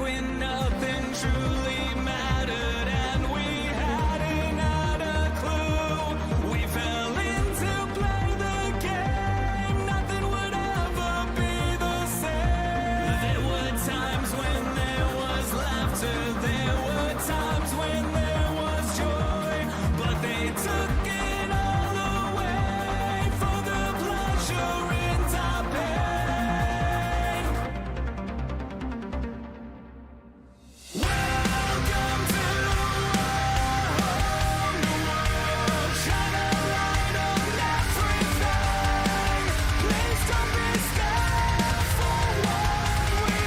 when nothing truly mattered and we hadn't had a clue. We fell in to play the game, nothing would ever be the same. There were times when there was laughter, there were times when there was joy, but they took it all away for the pleasure in our pain. Welcome to our whole new world. Shine a light on everything. Please don't be scared for what we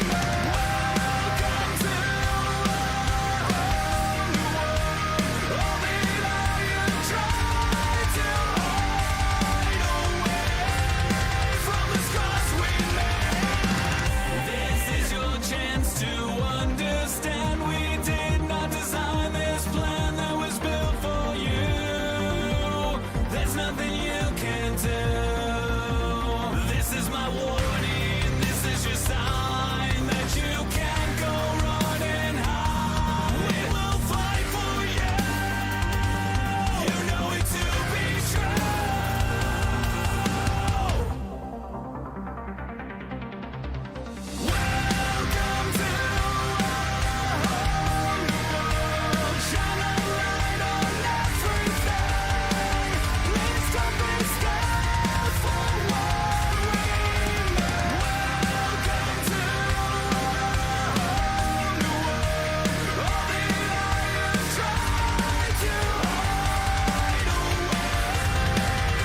know. Welcome to our whole new world. All the lie you try to hide away from the scars we made. This is your chance to understand we did not design this plan that was built for you. There's nothing you can do. This is my warning, this is your sign that you can't go run and hide. We will fight for you. You know it to be true. Welcome to our whole new world. Shine a light on everything. Please don't be scared for what we know. Welcome to our whole new world. All the liars try to hide away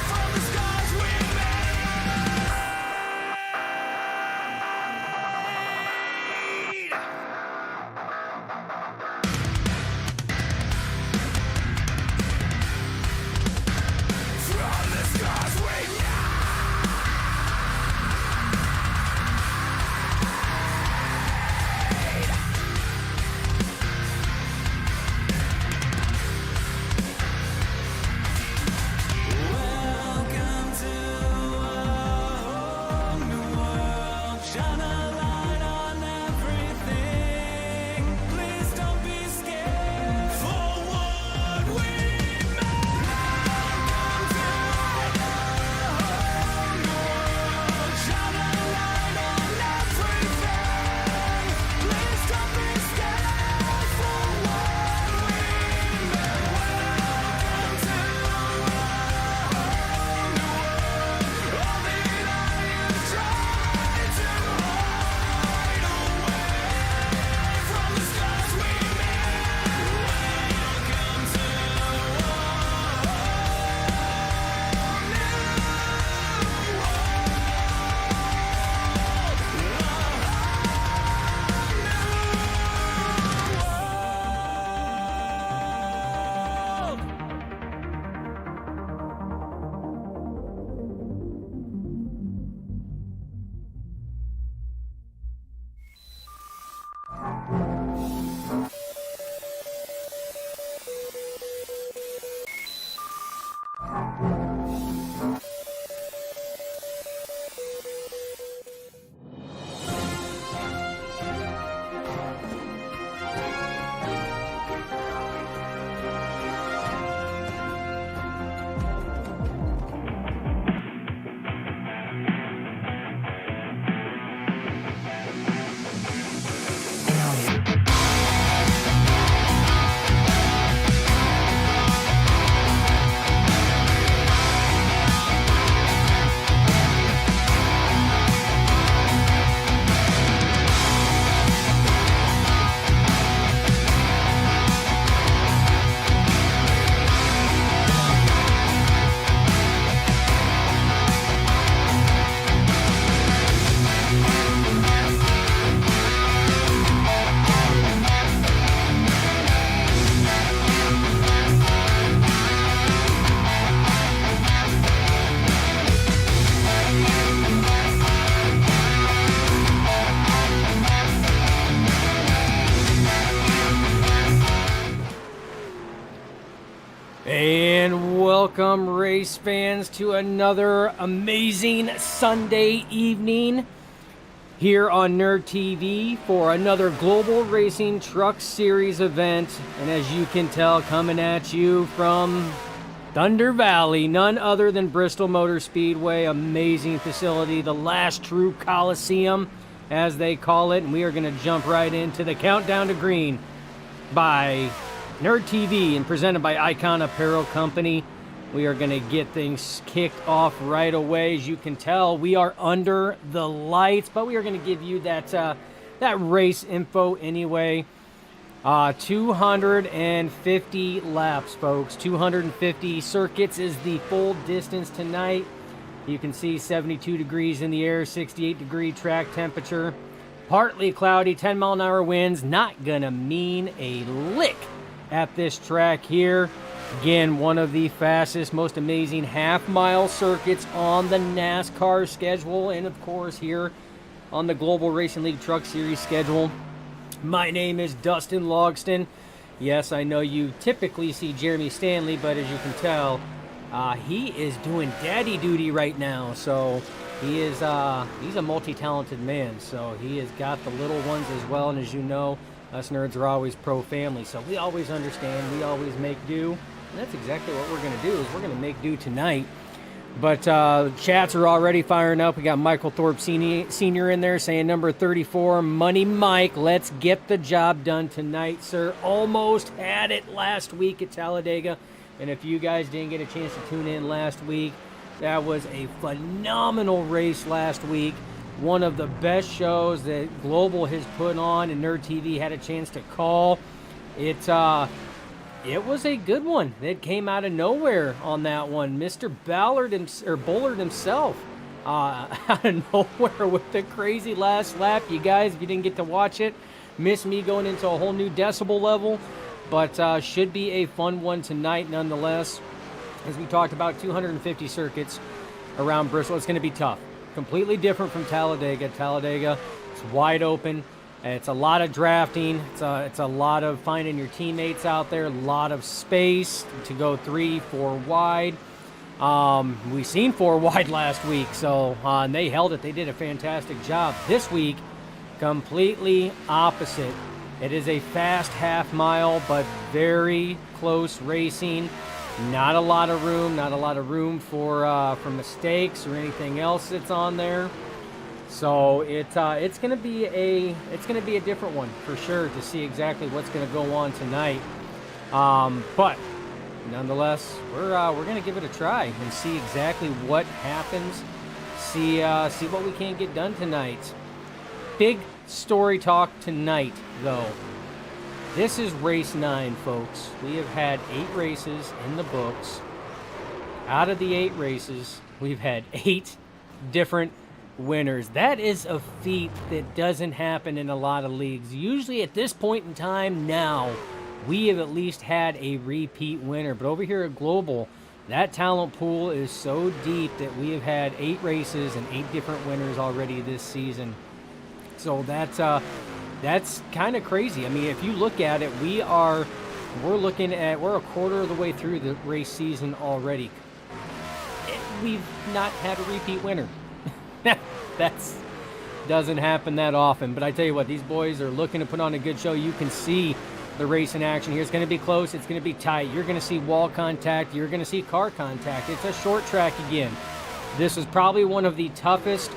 from the scars we made. From the scars we Welcome to our whole new world. Shine a light on everything. Please don't be scared for what we made. Welcome to our whole new world. Shine a light on everything. Please don't be scared for what we made. Welcome to our whole new world. All the liars try to hide away from the scars we made. Welcome to And welcome, race fans, to another amazing Sunday evening. here on Nerd TV for another Global Racing Truck Series event. And as you can tell, coming at you from Thunder Valley, none other than Bristol Motor Speedway. Amazing facility, the last true Coliseum, as they call it. And we are going to jump right into the Countdown to Green by Nerd TV and presented by Icon Apparel Company. We are going to get things kicked off right away. As you can tell, we are under the lights, but we are going to give you that race info anyway. 250 laps, folks. 250 circuits is the full distance tonight. You can see 72 degrees in the air, 68 degree track temperature. Partly cloudy, 10-mile-an-hour winds. Not going to mean a lick at this track here. Again, one of the fastest, most amazing half-mile circuits on the NASCAR schedule, and of course here on the Global Racing League Truck Series schedule. My name is Dustin Logston. Yes, I know you typically see Jeremy Stanley, but as you can tell, he is doing daddy duty right now. So he is he's a multi-talented man. So he has got the little ones as well, and as you know, us nerds are always pro-family. So we always understand, we always make do. And that's exactly what we're going to do, is we're going to make do tonight. But chats are already firing up. We got Michael Thorpe Sr. in there saying number 34, Money Mike, let's get the job done tonight, sir. Almost had it last week at Talladega. And if you guys didn't get a chance to tune in last week, that was a phenomenal race last week. One of the best shows that Global has put on, and Nerd TV had a chance to call. It was a good one. It came out of nowhere on that one. Mr. Bullard himself, out of nowhere with the crazy last lap. You guys, if you didn't get to watch it, missed me going into a whole new decibel level. But should be a fun one tonight nonetheless. As we talked about, 250 circuits around Bristol. It's going to be tough. Completely different from Talladega. Talladega, it's wide open. It's a lot of drafting. It's a lot of finding your teammates out there. A lot of space to go 3, 4 wide. We seen 4 wide last week, so and they held it. They did a fantastic job. This week, completely opposite. It is a fast half mile, but very close racing. Not a lot of room. Not a lot of room for mistakes or anything else that's on there. So it's going to be a different one for sure to see exactly what's going to go on tonight. But nonetheless, we're going to give it a try and see exactly what happens. See what we can get done tonight. Big story talk tonight, though. This is race 9, folks. We have had 8 races in the books. Out of the 8 races, we've had 8 different winners. That is a feat that doesn't happen in a lot of leagues. Usually at this point in time now, we have at least had a repeat winner. But over here at Global, that talent pool is so deep that we have had 8 races and 8 different winners already this season. So that's kind of crazy. I mean, if you look at it, we're a quarter of the way through the race season already. We've not had a repeat winner. That's doesn't happen that often. But I tell you what, these boys are looking to put on a good show. You can see the race in action here. It's going to be close. It's going to be tight. You're going to see wall contact. You're going to see car contact. It's a short track again. This is probably one of the toughest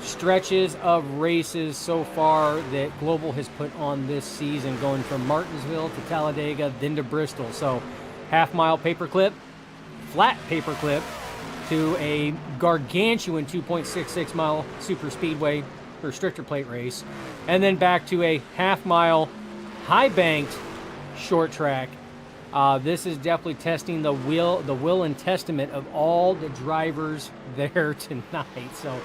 stretches of races so far that Global has put on this season, going from Martinsville to Talladega, then to Bristol. So half-mile paperclip, flat paperclip, to a gargantuan 2.66 mile super speedway restrictor plate race, and then back to a half-mile high banked short track. This is definitely testing the will and testament of all the drivers there tonight. So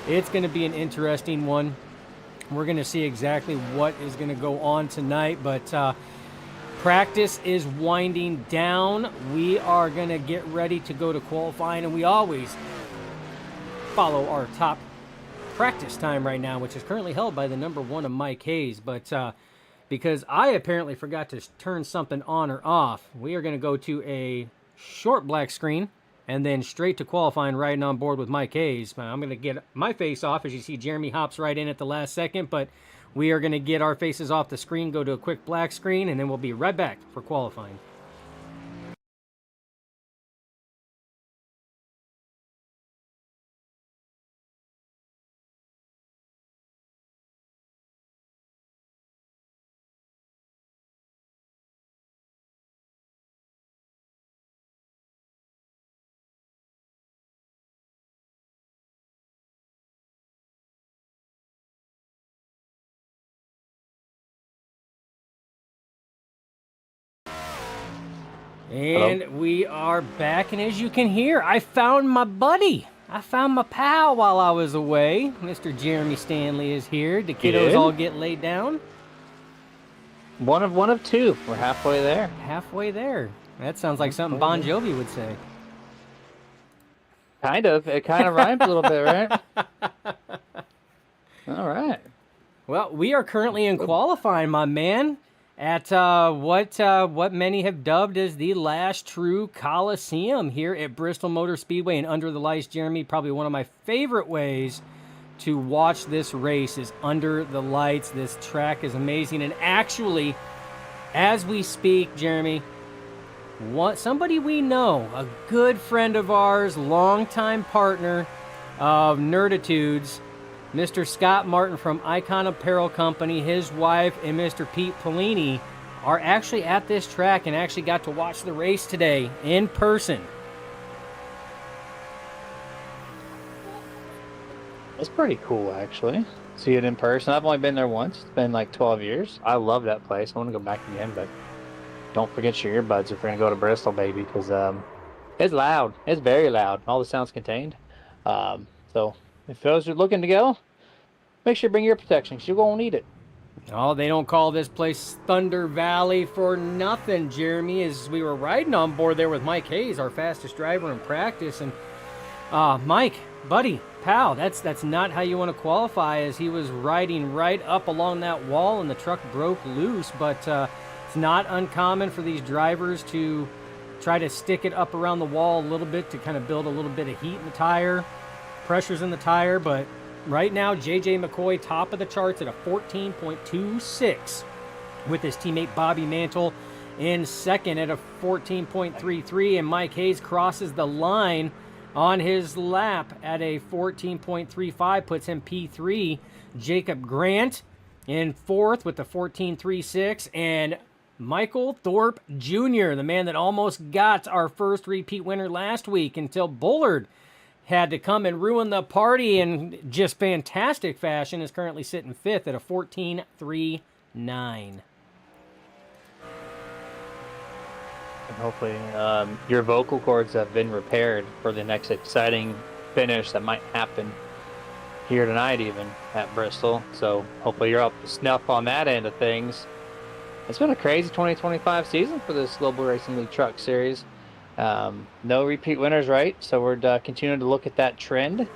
it's going to be an interesting one. We're going to see exactly what is going to go on tonight, but practice is winding down. We are going to get ready to go to qualifying, and we always follow our top practice time right now, which is currently held by the number 1 of Mike Hayes. But because I apparently forgot to turn something on or off, we are going to go to a short black screen and then straight to qualifying, riding on board with Mike Hayes. I'm going to get my face off, as you see Jeremy hops right in at the last second, but we are going to get our faces off the screen, go to a quick black screen, and then we'll be right back for qualifying. And Hello? we are back, and as you can hear, I found my buddy. I found my pal while I was away. Mr. Jeremy Stanley is here. The kiddos Good. all get laid down. One of two. We're halfway there. Halfway there. That sounds like something Bon Jovi would say. Kind of. It kind of rhymes a little bit, right? All right. Well, we are currently in qualifying, my man, at what many have dubbed as the last true Coliseum here at Bristol Motor Speedway and under the lights. Jeremy, probably one of my favorite ways to watch this race is under the lights. This track is amazing, and actually, as we speak, Jeremy, somebody we know, a good friend of ours, longtime partner of Nerditudes, Mr. Scott Martin from Icon Apparel Company, his wife, and Mr. Pete Polini are actually at this track and actually got to watch the race today in person. It's pretty cool, actually. See it in person. I've only been there once. It's been like 12 years. I love that place. I want to go back again, but don't forget your earbuds if you're going to go to Bristol, baby, because it's loud. It's very loud. All the sounds contained. So if those are looking to go, make sure you bring your protection, because you're going to need it. Oh, they don't call this place Thunder Valley for nothing, Jeremy, as we were riding on board there with Mike Hayes, our fastest driver in practice. And Mike, buddy, pal, that's not how you want to qualify, as he was riding right up along that wall and the truck broke loose. But it's not uncommon for these drivers to try to stick it up around the wall a little bit to kind of build a little bit of heat in the tire, pressures in the tire. But right now, J.J. McCoy, top of the charts at a 14.26, with his teammate Bobby Mantle in second at a 14.33, and Mike Hayes crosses the line on his lap at a 14.35, puts him P3. Jacob Grant in fourth with the 14.36, and Michael Thorpe Jr., the man that almost got our first repeat winner last week until Bullard had to come and ruin the party in just fantastic fashion, is currently sitting fifth at a 14.39. And hopefully your vocal cords have been repaired for the next exciting finish that might happen here tonight, even at Bristol. So hopefully you're up to snuff on that end of things. It's been a crazy 2025 season for this Global Racing League Truck Series. No repeat winners, right? So we're continuing to look at that trend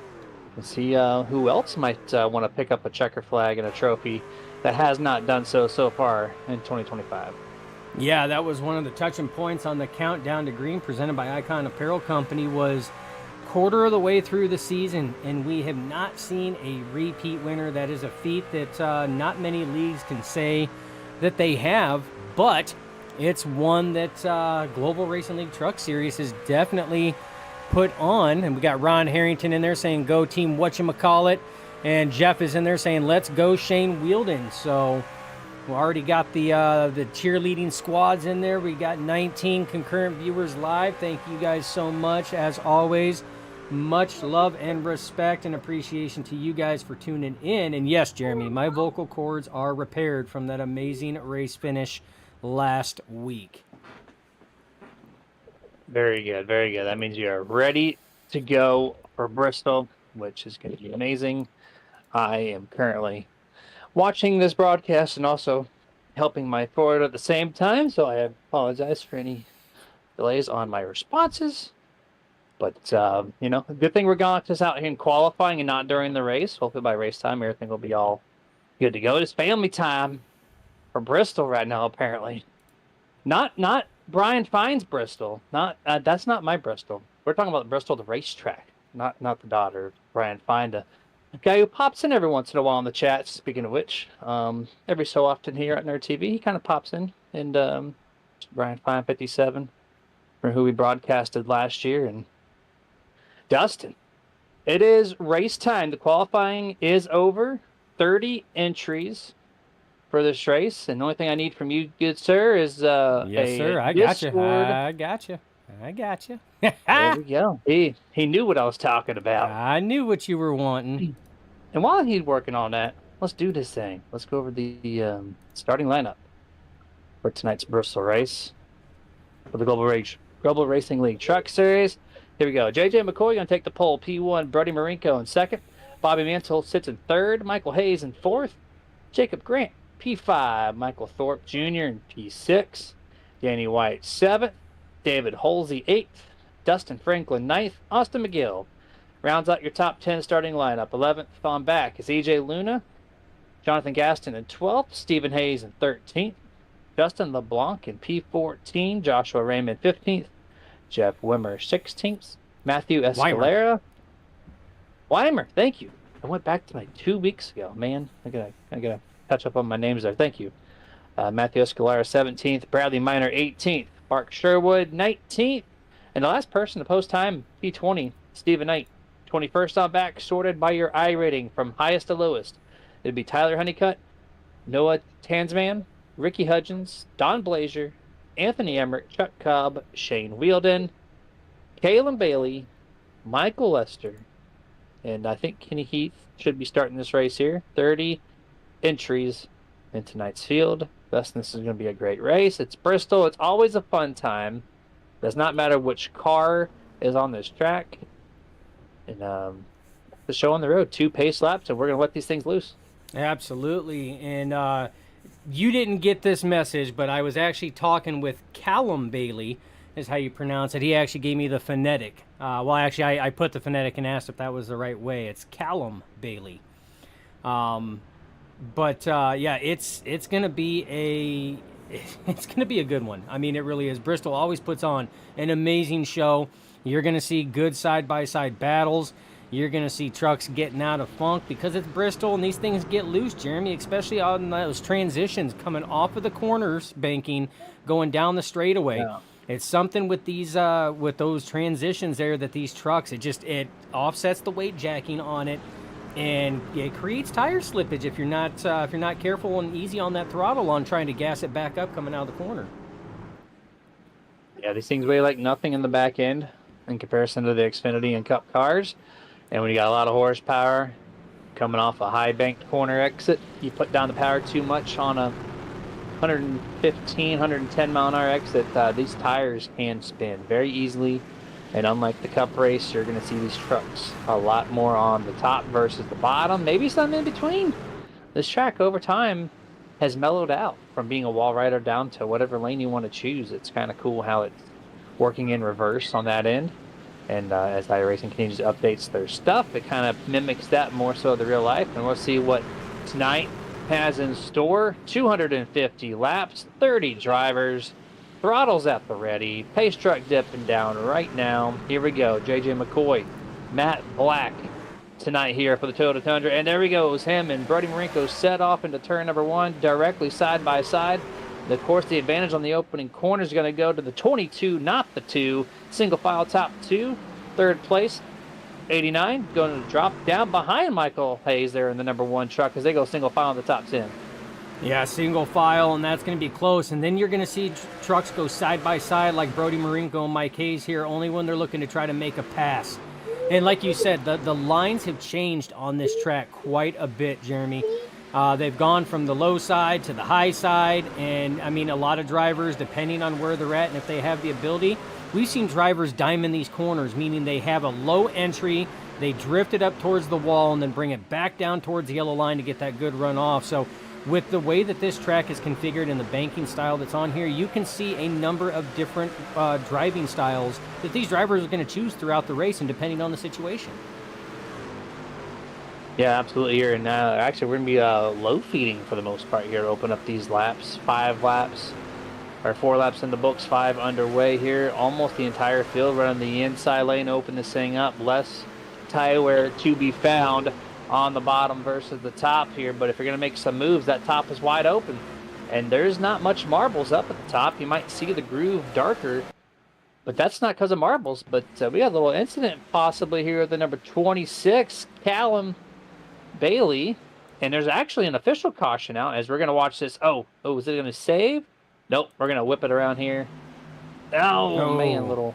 and see who else might want to pick up a checker flag and a trophy that has not done so far in 2025. Yeah, that was one of the touching points on the Countdown to Green presented by Icon Apparel Company. Was quarter of the way through the season, and we have not seen a repeat winner. That is a feat that not many leagues can say that they have, but it's one that Global Racing League Truck Series has definitely put on. And we got Ron Harrington in there saying, go team whatchamacallit. And Jeff is in there saying, let's go Shane Wielden. So we already got the cheerleading squads in there. We got 19 concurrent viewers live. Thank you guys so much. As always, much love and respect and appreciation to you guys for tuning in. And yes, Jeremy, my vocal cords are repaired from that amazing race finish last week. Very good, very good. That means you are ready to go for Bristol, which is going to be amazing. I am currently watching this broadcast and also helping my forward at the same time, so I apologize for any delays on my responses. But, good thing we're going just out here in qualifying and not during the race. Hopefully by race time, everything will be all good to go. It's family time for Bristol right now, apparently. Not Brian Fine's Bristol. That's not my Bristol. We're talking about Bristol, the racetrack, not the daughter, Brian Find, a guy who pops in every once in a while in the chat. Speaking of which, every so often here at Nerd TV, he kind of pops in. And Brian Fine 57, for who we broadcasted last year. And Dustin, it is race time. The qualifying is over. 30 entries for this race, and the only thing I need from you, good sir, is Yes, sir. I got you. Discord. I got you. I got you. There we go. He knew what I was talking about. I knew what you were wanting. And while he's working on that, let's do this thing. Let's go over the starting lineup for tonight's Bristol race for the Global Racing League Truck Series. Here we go. JJ McCoy going to take the pole. P1, Brody Marinko in second. Bobby Mansell sits in third. Michael Hayes in fourth. Jacob Grant, P5. Michael Thorpe Jr. in P6. Danny White, 7th. David Holsey, 8th. Dustin Franklin, 9th. Austin McGill rounds out your top 10 starting lineup. 11th on back is EJ Luna. Jonathan Gaston in 12th. Stephen Hayes in 13th. Justin LeBlanc in P14. Joshua Raymond, 15th. Jeff Wimmer, 16th. Matthew Escalera. Weimer, thank you. I went back to like 2 weeks ago. Man, I gotta catch up on my names there. Thank you. Matthew Escalera, 17th. Bradley Miner, 18th. Mark Sherwood, 19th. And the last person to post time, P20, Stephen Knight. 21st on back, sorted by your I rating from highest to lowest. It'd be Tyler Honeycutt, Noah Tansman, Ricky Hudgens, Don Blazer, Anthony Emmerich, Chuck Cobb, Shane Wheeldon, Kalen Bailey, Michael Lester, and I think Kenny Heath should be starting this race here. 30 entries in tonight's field. Thus, this is going to be a great race. It's Bristol. It's always a fun time. Does not matter which car is on this track. And the show on the road, 2 pace laps, and we're going to let these things loose. Absolutely. And you didn't get this message, but I was actually talking with Callum Bailey, is how you pronounce it. He actually gave me the phonetic. Well, actually, I put the phonetic and asked if that was the right way. It's Callum Bailey. But yeah, it's gonna be a good one. I mean, it really is. Bristol always puts on an amazing show. You're gonna see good side-by-side battles. You're going to see trucks getting out of funk because it's Bristol and these things get loose, Jeremy, especially on those transitions coming off of the corners banking, going down the straightaway. Yeah. It's something with these with those transitions there that these trucks, it offsets the weight jacking on it, and it creates tire slippage if you're not careful and easy on that throttle on trying to gas it back up coming out of the corner. Yeah, these things weigh like nothing in the back end in comparison to the Xfinity and Cup cars. And when you got a lot of horsepower coming off a high banked corner exit, you put down the power too much on a 115, 110 mile an hour exit, these tires can spin very easily. And unlike the Cup race, you're going to see these trucks a lot more on the top versus the bottom, maybe some in between. This track over time has mellowed out from being a wall rider down to whatever lane you want to choose. It's kind of cool how it's working in reverse on that end. And as iRacing continues to update their stuff, it kind of mimics that more so the real life. And we'll see what tonight has in store. 250 laps, 30 drivers, throttles at the ready, pace truck dipping down right now. Here we go. JJ McCoy, Matt Black tonight here for the Toyota Tundra. And there he goes, him and Brody Marinko set off into turn number 1 directly side by side. And of course, the advantage on the opening corner is going to go to the 22, not the 2. Single file top 2. Third place, 89, going to drop down behind Michael Hayes there in the number 1 truck as they go single file in the top 10. Yeah, single file, and that's going to be close. And then you're going to see trucks go side by side like Brody Marinko and Mike Hayes here, only when they're looking to try to make a pass. And like you said, the lines have changed on this track quite a bit, Jeremy. They've gone from the low side to the high side, and I mean, a lot of drivers, depending on where they're at and if they have the ability, we've seen drivers diamond these corners, meaning they have a low entry, they drift it up towards the wall, and then bring it back down towards the yellow line to get that good run off. So with the way that this track is configured and the banking style that's on here, you can see a number of different driving styles that these drivers are going to choose throughout the race and depending on the situation. Yeah, absolutely here. And actually, we're going to be low feeding for the most part here to open up these laps. 5 laps Our 4 laps in the books, 5 underway here. Almost the entire field running the inside lane, open this thing up. Less tire wear to be found on the bottom versus the top here. But if you're going to make some moves, that top is wide open. And there's not much marbles up at the top. You might see the groove darker, but that's not because of marbles. But we got a little incident possibly here with the number 26, Callum Bailey. And there's actually an official caution out as we're going to watch this. Oh, is it going to save? Nope, we're going to whip it around here. Oh, man, little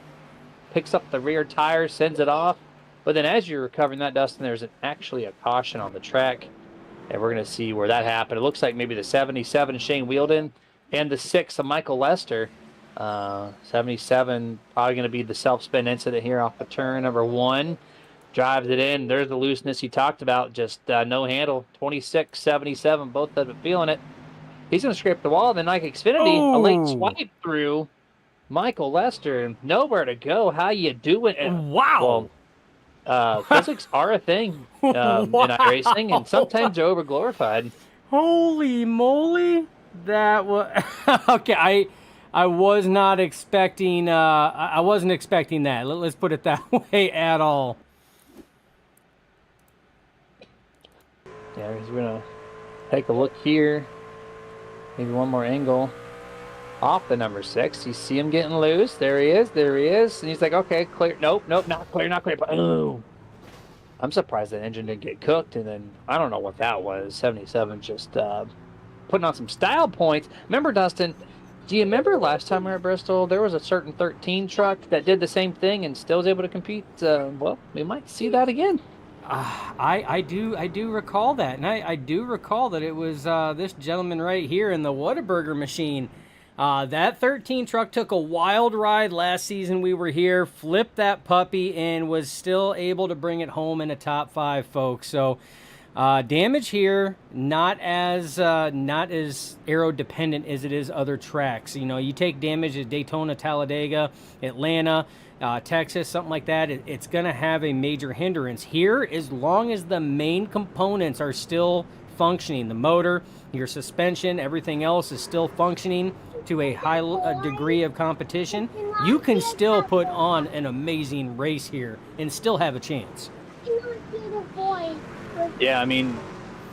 picks up the rear tire, sends it off. But then as you're recovering that, Dustin, there's actually a caution on the track. And we're going to see where that happened. It looks like maybe the 77, Shane Wheeldon, and the 6 of Michael Lester. 77, probably going to be the self-spin incident here off of turn number 1. Drives it in. There's the looseness he talked about. Just no handle. 26, 77, both of them feeling it. He's going to scrape the wall. Then Nike Xfinity, a late swipe through Michael Lester. Nowhere to go. How you doing? Wow. Well, physics are a thing in iRacing, and sometimes they're overglorified. Holy moly. That was... okay, I was not expecting... I wasn't expecting that. Let's put it that way at all. Yeah, we're going to take a look here. Maybe one more angle off the number 6. You see him getting loose. There he is. And he's like, okay, clear. Nope, not clear. Boom. I'm surprised the engine didn't get cooked. And then I don't know what that was. 77 just putting on some style points. Remember, Dustin, do you remember last time we were at Bristol, there was a certain 13 truck that did the same thing and still was able to compete? Well, we might see that again. I do recall that, and I do recall that it was this gentleman right here in the Whataburger machine. That 13 truck took a wild ride last season we were here, flipped that puppy, and was still able to bring it home in a top 5, folks. So damage here, not as aero dependent as it is other tracks. You know, you take damage at Daytona, Talladega, Atlanta, Texas, something like that, it's going to have a major hindrance. Here, as long as the main components are still functioning, the motor, your suspension, everything else is still functioning to a high degree of competition, you can still put on an amazing race here and still have a chance. Yeah, I mean,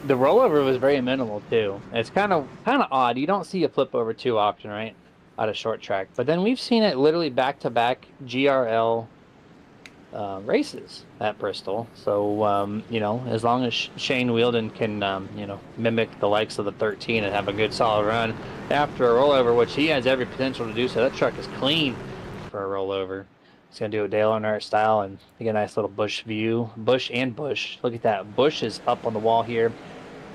the rollover was very minimal too. It's kind of odd. You don't see a flip over too often, right? Out of short track, but then we've seen it literally back-to-back GRL races at Bristol. So you know, as long as Shane Wheeldon can you know, mimic the likes of the 13 and have a good solid run after a rollover, which he has every potential to do. So that truck is clean for a rollover. He's gonna do a Dale Earnhardt style and get a nice little bush view. Bush. Look at that. Bush is up on the wall here.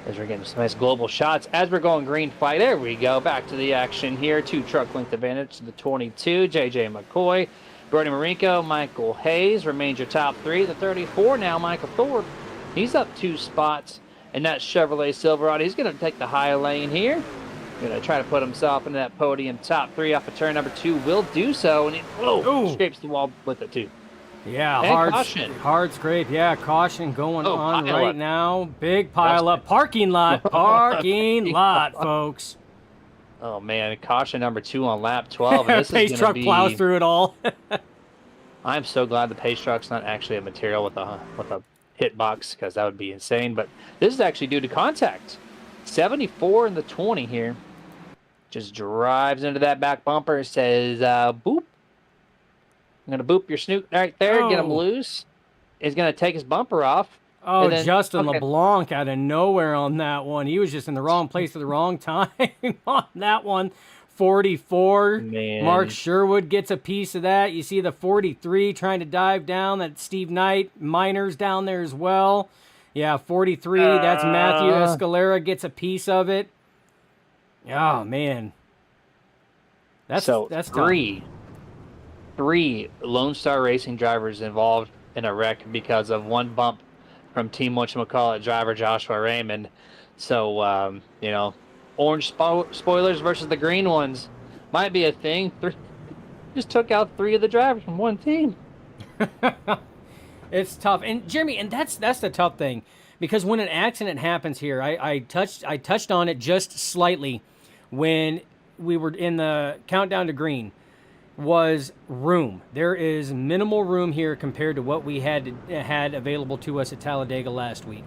As we're getting some nice global shots as we're going green flag. There we go. Back to the action here. 2 truck length advantage to the 22. JJ McCoy, Brody Marinko, Michael Hayes remains your top 3. The 34 now, Michael Thorpe. He's up 2 spots. And that Chevrolet Silverado, he's going to take the high lane here. Going to try to put himself into that podium top 3 off of turn number 2. Will do so. And he scrapes the wall with it too. Yeah, and hard scrape. Yeah, caution going on pile right up. now. Big pile up. Parking lot, folks. Oh man, caution number 2 on lap 12. And this Pace is truck be, plows through it all. I'm so glad the pace truck's not actually a material with a hit box, because that would be insane. But this is actually due to contact. 74 in the 20 here. Just drives into that back bumper. Says boop. I'm going to boop your snoot right there, get him loose. He's going to take his bumper off. Oh, then, Justin LeBlanc out of nowhere on that one. He was just in the wrong place at the wrong time on that one. 44. Man. Mark Sherwood gets a piece of that. You see the 43 trying to dive down. That's Steve Knight. Miners down there as well. Yeah, 43. That's Matthew Escalera gets a piece of it. Oh, man. That's tough. Three Lone Star Racing drivers involved in a wreck because of one bump from Team whatchamacallit driver Joshua Raymond. So, you know, orange spoilers versus the green ones might be a thing. Just took out 3 of the drivers from one team. It's tough. And Jeremy, and that's the tough thing, because when an accident happens here, I touched on it just slightly when we were in the countdown to green was room. There is minimal room here compared to what we had available to us at Talladega last week.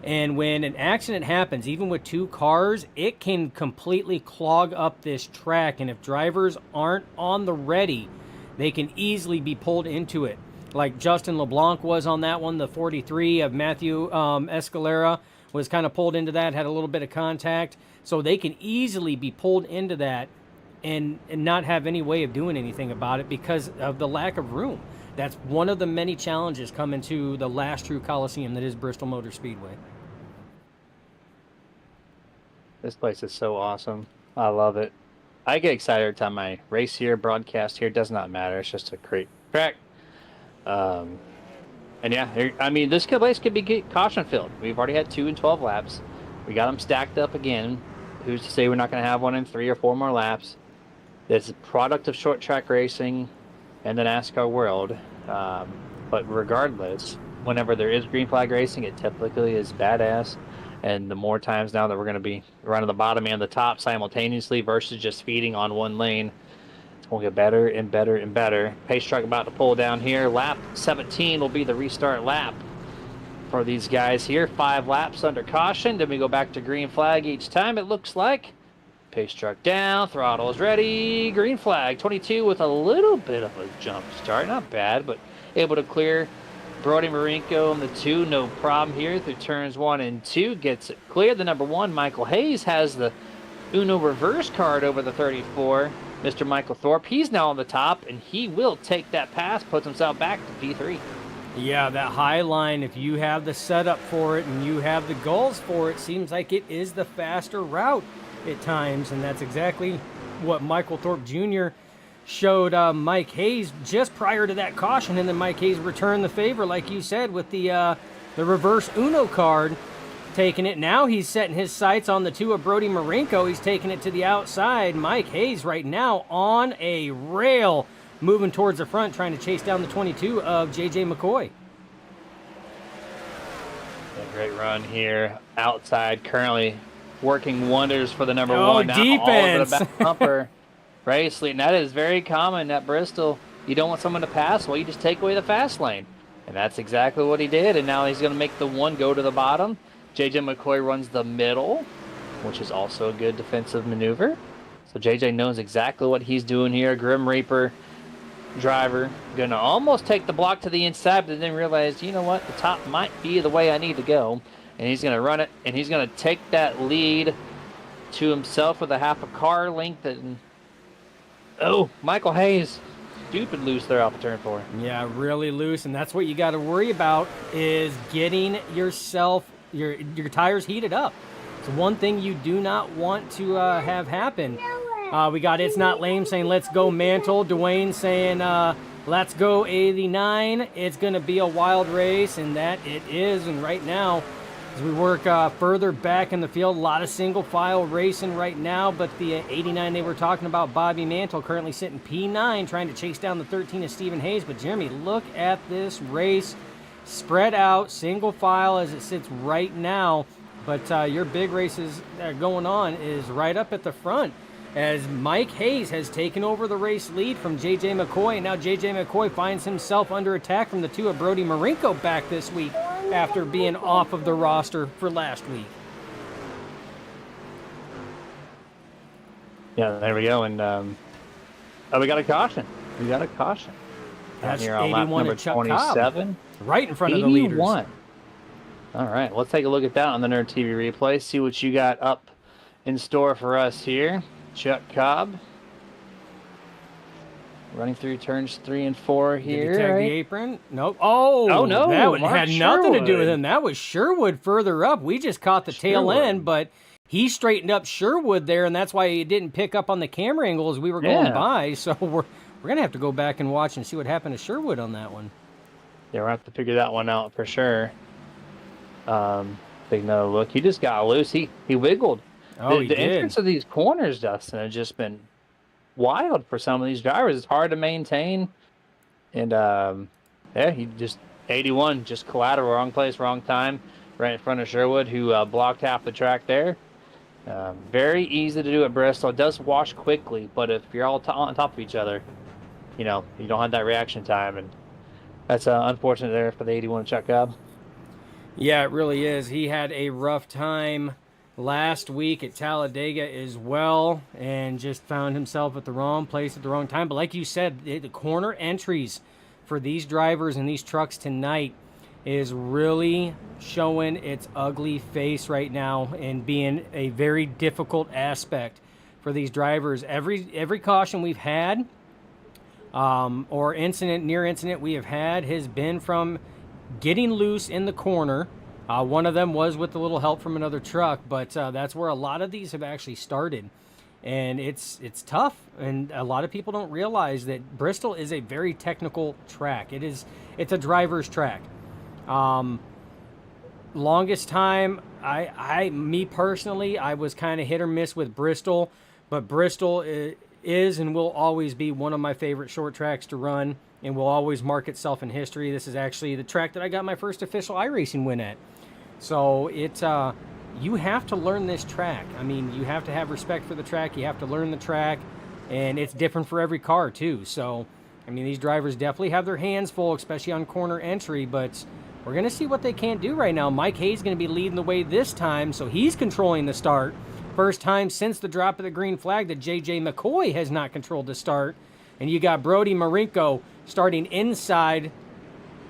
And when an accident happens, even with 2 cars, it can completely clog up this track. And if drivers aren't on the ready, they can easily be pulled into it. Like Justin LeBlanc was on that one, the 43 of Matthew Escalera was kind of pulled into that, had a little bit of contact. So they can easily be pulled into that and not have any way of doing anything about it because of the lack of room. That's one of the many challenges coming to the last true Coliseum that is Bristol Motor Speedway. This place is so awesome. I love it. I get excited every time I race here, broadcast here. It does not matter. It's just a great track. And yeah, I mean, this place could be caution filled. We've already had 2 in 12 laps. We got them stacked up again. Who's to say we're not going to have one in 3 or 4 more laps? It's a product of short track racing and the NASCAR world. But regardless, whenever there is green flag racing, it typically is badass. And the more times now that we're going to be running the bottom and the top simultaneously versus just feeding on one lane, it's going to get better and better and better. Pace truck about to pull down here. Lap 17 will be the restart lap for these guys here. 5 laps under caution. Then we go back to green flag each time, it looks like. Pace truck down, throttle is ready, green flag. 22 with a little bit of a jump start, not bad, but able to clear Brody Marinko in the 2, no problem here through turns 1 and 2, gets it clear. The number 1, Michael Hayes, has the Uno reverse card over the 34, Mr. Michael Thorpe. He's now on the top, and he will take that pass, puts himself back to P3. Yeah, that high line, if you have the setup for it and you have the goals for it, seems like it is the faster route at times, and that's exactly what Michael Thorpe Jr. showed Mike Hayes just prior to that caution, and then Mike Hayes returned the favor, like you said, with the reverse Uno card, taking it. Now he's setting his sights on the 2 of Brody Marinko. He's taking it to the outside. Mike Hayes right now on a rail, moving towards the front, trying to chase down the 22 of J.J. McCoy. A great run here. Outside, currently working wonders for the number 1. Now Defense. all over the back bumper. Race lead. And that is very common at Bristol. You don't want someone to pass, well, you just take away the fast lane. And that's exactly what he did. And now he's going to make the 1 go to the bottom. J.J. McCoy runs the middle, which is also a good defensive maneuver. So J.J. knows exactly what he's doing here. Grim Reaper driver. Going to almost take the block to the inside, but then realize, you know what, the top might be the way I need to go. And he's going to run it, and he's going to take that lead to himself with a half a car length. And oh, Michael Hayes, stupid loose there off of turn 4. Yeah, really loose, and that's what you got to worry about is getting yourself, your tires heated up. It's one thing you do not want to have happen. We got It's Not Lame saying, let's go Mantle. Dwayne saying, let's go 89. It's going to be a wild race, and that it is. And right now, as we work further back in the field, a lot of single file racing right now, but the 89 they were talking about, Bobby Mantle, currently sitting P9, trying to chase down the 13 of Stephen Hayes. But Jeremy, look at this race spread out, single file as it sits right now. But your big races that are going on is right up at the front, as Mike Hayes has taken over the race lead from J.J. McCoy. And now J.J. McCoy finds himself under attack from the 2 of Brody Marinko back this week after being off of the roster for last week. Yeah, there we go. And we got a caution. We got a caution. That's here on lap 81 number at Chuck 27. Cobb, right in front of the leaders. 81. All right, let's take a look at that on the Nerd TV replay. See what you got up in store for us here. Chuck Cobb running through turns 3 and 4 here. Did he tag the apron? Nope. Oh, no, that Mark had nothing to do with Sherwood. him. That was Sherwood further up. We just caught the tail Sherwood. end, but he straightened up Sherwood there, and that's why he didn't pick up on the camera angle as we were going by. So we're gonna have to go back and watch and see what happened to Sherwood on that one. Yeah, we'll have to figure that one out for sure. Big no look. He just got loose. He wiggled. Oh, The entrance of these corners, Dustin, has just been wild for some of these drivers. It's hard to maintain. And, yeah, he just, 81, just collateral, wrong place, wrong time, right in front of Sherwood, who blocked half the track there. Very easy to do at Bristol. It does wash quickly, but if you're all on top of each other, you don't have that reaction time, and that's unfortunate there for the 81 Chuck Cobb. Yeah, it really is. He had a rough time last week at Talladega as well, and just found himself at the wrong place at the wrong time. But like you said, the corner entries for these drivers and these trucks tonight is really showing its ugly face right now and being a very difficult aspect for these drivers. Every caution we've had, or near incident we have had, has been from getting loose in the corner. One of them was with a little help from another truck, but that's where a lot of these have actually started. And it's tough, and a lot of people don't realize that Bristol is a very technical track. It's a driver's track. Longest time, me personally, I was kind of hit or miss with Bristol, but Bristol is and will always be one of my favorite short tracks to run, and will always mark itself in history. This is actually the track that I got my first official iRacing win at. So you have to learn this track. I mean, you have to have respect for the track. You have to learn the track, and it's different for every car too. So, I mean, these drivers definitely have their hands full, especially on corner entry, but we're going to see what they can do right now. Mike Hayes is going to be leading the way this time, so he's controlling the start. First time since the drop of the green flag that J.J. McCoy has not controlled the start. And you got Brody Marinko starting inside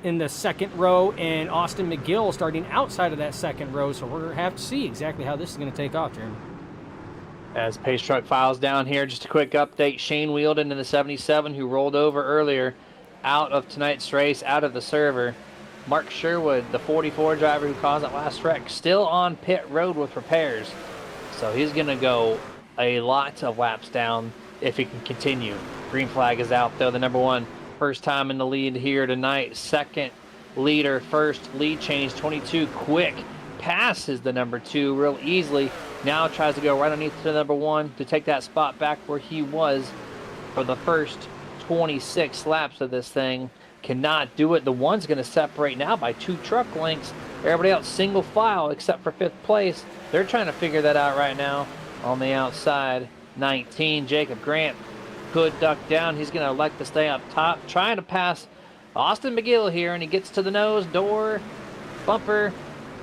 in the second row, and Austin McGill starting outside of that second row. So we're going to have to see exactly how this is going to take off, Jeremy. As pace truck files down here, just a quick update. Shane Wheeldon in the 77, who rolled over earlier, out of tonight's race, out of the server. Mark Sherwood, the 44 driver who caused that last wreck, still on pit road with repairs. So he's going to go a lot of laps down if he can continue. Green flag is out, though. The number one, first time in the lead here tonight. Second leader, first lead change, 22 quick. Passes the number two real easily. Now tries to go right underneath the number one to take that spot back where he was for the first 26 laps of this thing. Cannot do it. The one's going to separate now by 2 truck lengths. Everybody else single file except for 5th place. They're trying to figure that out right now. On the outside, 19, Jacob Grant could duck down. He's going to elect to stay up top, trying to pass Austin McGill here, and he gets to the nose, door, bumper,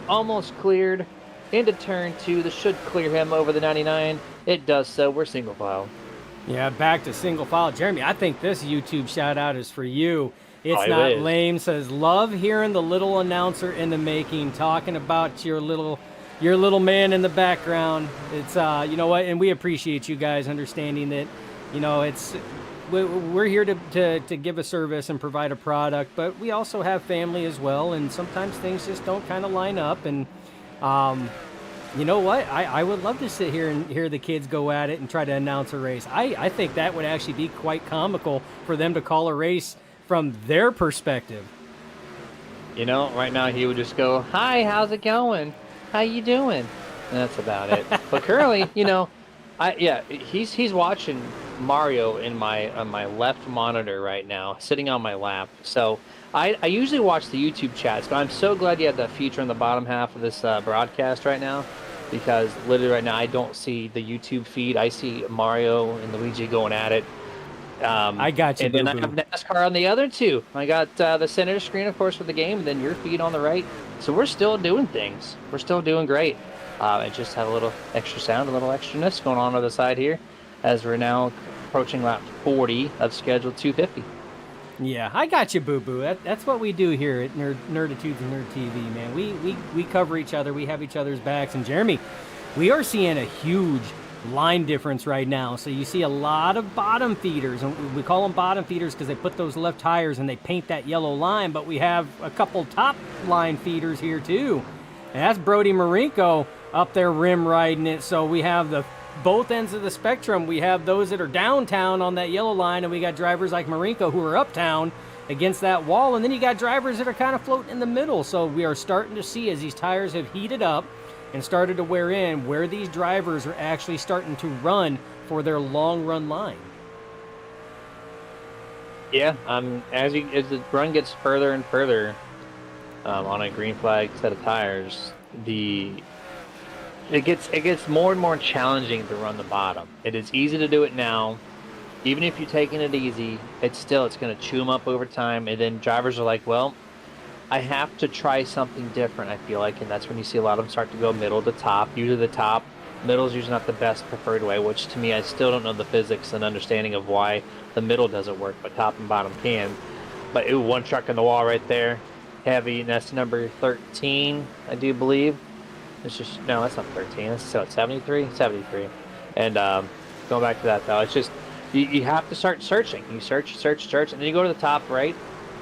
almost cleared. Into turn 2, this should clear him over the 99. It does so. We're single file. Yeah, back to single file. Jeremy, I think this YouTube shout out is for you. It's not is. lame. Says, love hearing the little announcer in the making talking about your little man in the background. It's you know what, and we appreciate you guys understanding that. You know, we're here to give a service and provide a product, but we also have family as well, and sometimes things just don't kind of line up. And you know what? I would love to sit here and hear the kids go at it and try to announce a race. I think that would actually be quite comical for them to call a race from their perspective. You know, right now he would just go, "Hi, how's it going? How you doing?" And that's about it. But currently, you know, he's watching Mario on my left monitor right now, sitting on my lap. So I usually watch the YouTube chats, but I'm so glad you have that feature in the bottom half of this broadcast right now, because literally right now I don't see the YouTube feed. I see Mario and Luigi going at it. I got you, and then I have NASCAR on the other two. I got the center screen, of course, for the game, and then your feed on the right. So we're still doing things. We're still doing great. I just have a little extra sound, a little extraness going on the side here, as we're now approaching lap 40 of scheduled 250. Yeah, I got you, boo-boo. That's what we do here at Nerditudes and Nerd TV, man. We cover each other. We have each other's backs. And Jeremy, we are seeing a huge line difference right now. So you see a lot of bottom feeders, and we call them bottom feeders because they put those left tires and they paint that yellow line, but we have a couple top line feeders here too. And that's Brody Marinko up there rim riding it. So we have both ends of the spectrum. We have those that are downtown on that yellow line, and we got drivers like Marinko who are uptown against that wall, and then you got drivers that are kind of floating in the middle. So we are starting to see, as these tires have heated up and started to wear in, where these drivers are actually starting to run for their long run line. Yeah, as the run gets further and further on a green flag set of tires, the it gets more and more challenging to run the bottom. It is easy to do it now. Even if you're taking it easy, it's going to chew them up over time. And then drivers are like, well, I have to try something different, I feel like. And that's when you see a lot of them start to go middle to top. Usually the top, middle is usually not the best preferred way, which to me, I still don't know the physics and understanding of why the middle doesn't work, but top and bottom can. But ooh, one truck in the wall right there. Heavy, and that's number 13, I do believe. It's just, no, that's not 13. That's 73? 73. And going back to that, though, it's just, you have to start searching. You search, and then you go to the top right,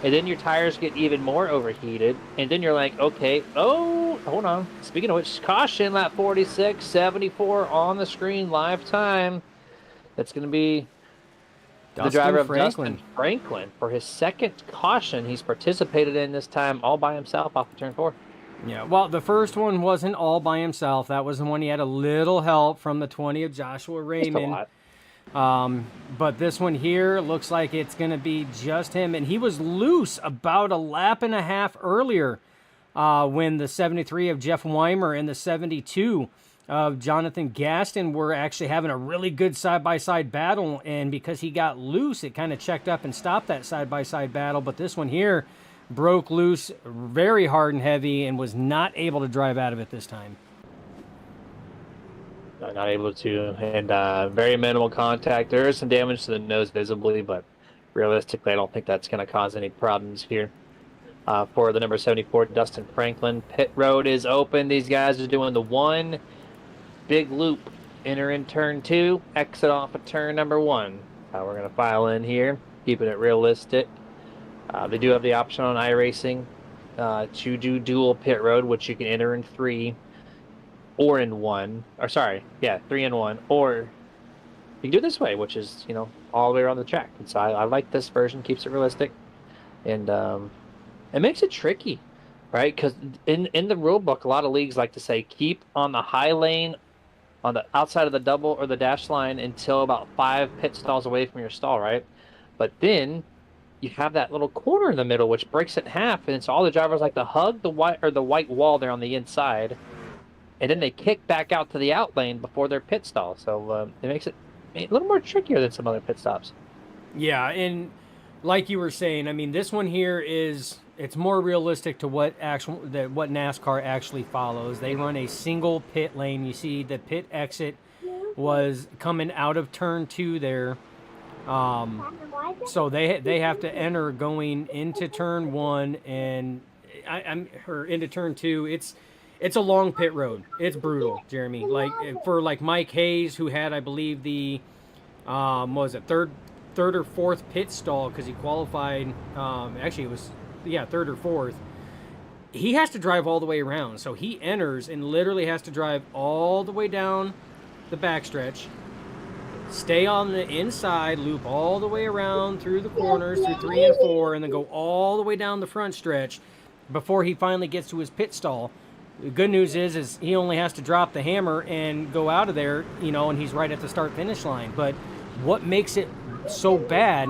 and then your tires get even more overheated, and then you're like, okay, oh, hold on. Speaking of which, caution, lap 46, 74 on the screen, live time. That's going to be the driver of Dustin Franklin for his second caution he's participated in this time all by himself off of turn 4. Yeah, well, the first one wasn't all by himself. That was the one he had a little help from the 20 of Joshua Raymond. But this one here looks like it's going to be just him. And he was loose about a lap and a half earlier when the 73 of Jeff Weimer and the 72 of Jonathan Gaston were actually having a really good side-by-side battle. And because he got loose, it kind of checked up and stopped that side-by-side battle. But this one here broke loose very hard and heavy and was not able to drive out of it this time. Not able to, and very minimal contact. There is some damage to the nose visibly, but realistically, I don't think that's going to cause any problems here. For the number 74, Dustin Franklin, pit road is open. These guys are doing the one big loop. Enter in turn 2, exit off of turn number 1. We're going to file in here, keeping it realistic. They do have the option on iRacing to do dual pit road, which you can enter in 3 or in 1. Or sorry, yeah, 3 and 1. Or you can do it this way, which is, all the way around the track. And so I like this version, keeps it realistic. And it makes it tricky, right? Because in the rule book, a lot of leagues like to say keep on the high lane on the outside of the double or the dash line until about 5 pit stalls away from your stall, right? But then you have that little corner in the middle, which breaks it in half, and it's all the drivers like to hug the white wall there on the inside, and then they kick back out to the out lane before their pit stall. So it makes it a little more trickier than some other pit stops. Yeah, and like you were saying, I mean, this one here it's more realistic to what NASCAR actually follows. They run a single pit lane. You see the pit exit was coming out of turn 2 there. So they have to enter going into turn 1 and into turn 2. It's a long pit road. It's brutal, Jeremy. Like for Mike Hayes, who had, I believe, the what was it, third or fourth pit stall because he qualified. Actually, it was third or fourth. He has to drive all the way around, so he enters and literally has to drive all the way down the backstretch. Stay on the inside, loop all the way around through the corners, through 3 and 4, and then go all the way down the front stretch before he finally gets to his pit stall. The good news is he only has to drop the hammer and go out of there, and he's right at the start-finish line. But what makes it so bad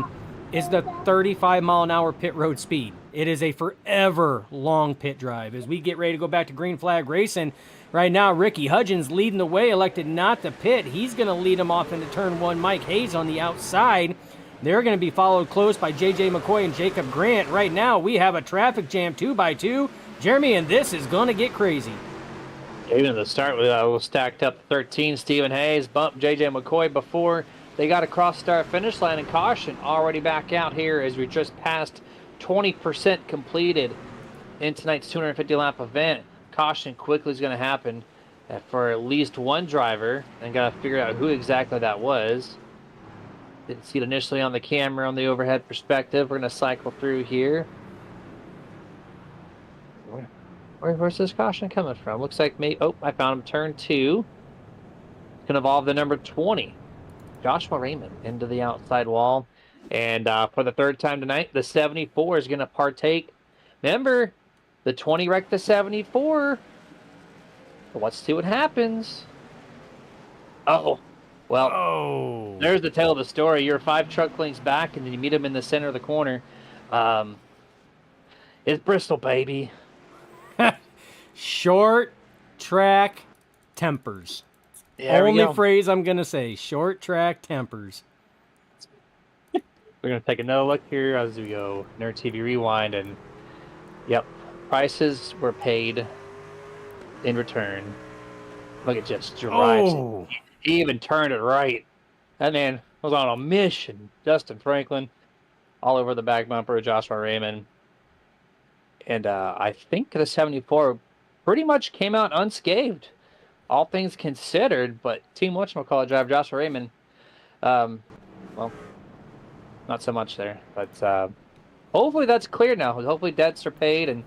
is the 35-mile-an-hour pit road speed. It is a forever long pit drive. As we get ready to go back to green flag racing, right now, Ricky Hudgens leading the way, elected not to pit. He's going to lead him off into turn 1. Mike Hayes on the outside. They're going to be followed close by J.J. McCoy and Jacob Grant. Right now, we have a traffic jam 2x2. Jeremy, and this is going to get crazy. Even to start with, we'll stacked up 13. Stephen Hayes bumped J.J. McCoy before they got across start finish line, and caution already back out here as we just passed 20% completed in tonight's 250 lap event. Caution quickly is going to happen for at least one driver, and got to figure out who exactly that was. Didn't see it initially on the camera on the overhead perspective. We're going to cycle through here. Where's this caution coming from? Looks like maybe, I found him, turn 2. It's going to involve the number 20, Joshua Raymond, into the outside wall. And for the third time tonight, the 74 is going to partake. Remember, the 20 wrecked the 74. But let's see what happens. Oh, well, there's the tale of the story. You're 5 truck lengths back, and then you meet him in the center of the corner. It's Bristol, baby. Short track tempers. There we Only go. phrase I'm going to say, short track tempers. We're going to take another look here as we go Nerd TV Rewind, and yep, prices were paid in return. Look, it just drives. Oh, He even turned it right. That man was on a mission. Justin Franklin, all over the back bumper of Joshua Raymond. And I think the 74 pretty much came out unscathed, all things considered. But Team Whatchamacallit driver Joshua Raymond, well, not so much there. But hopefully that's clear now. Hopefully debts are paid and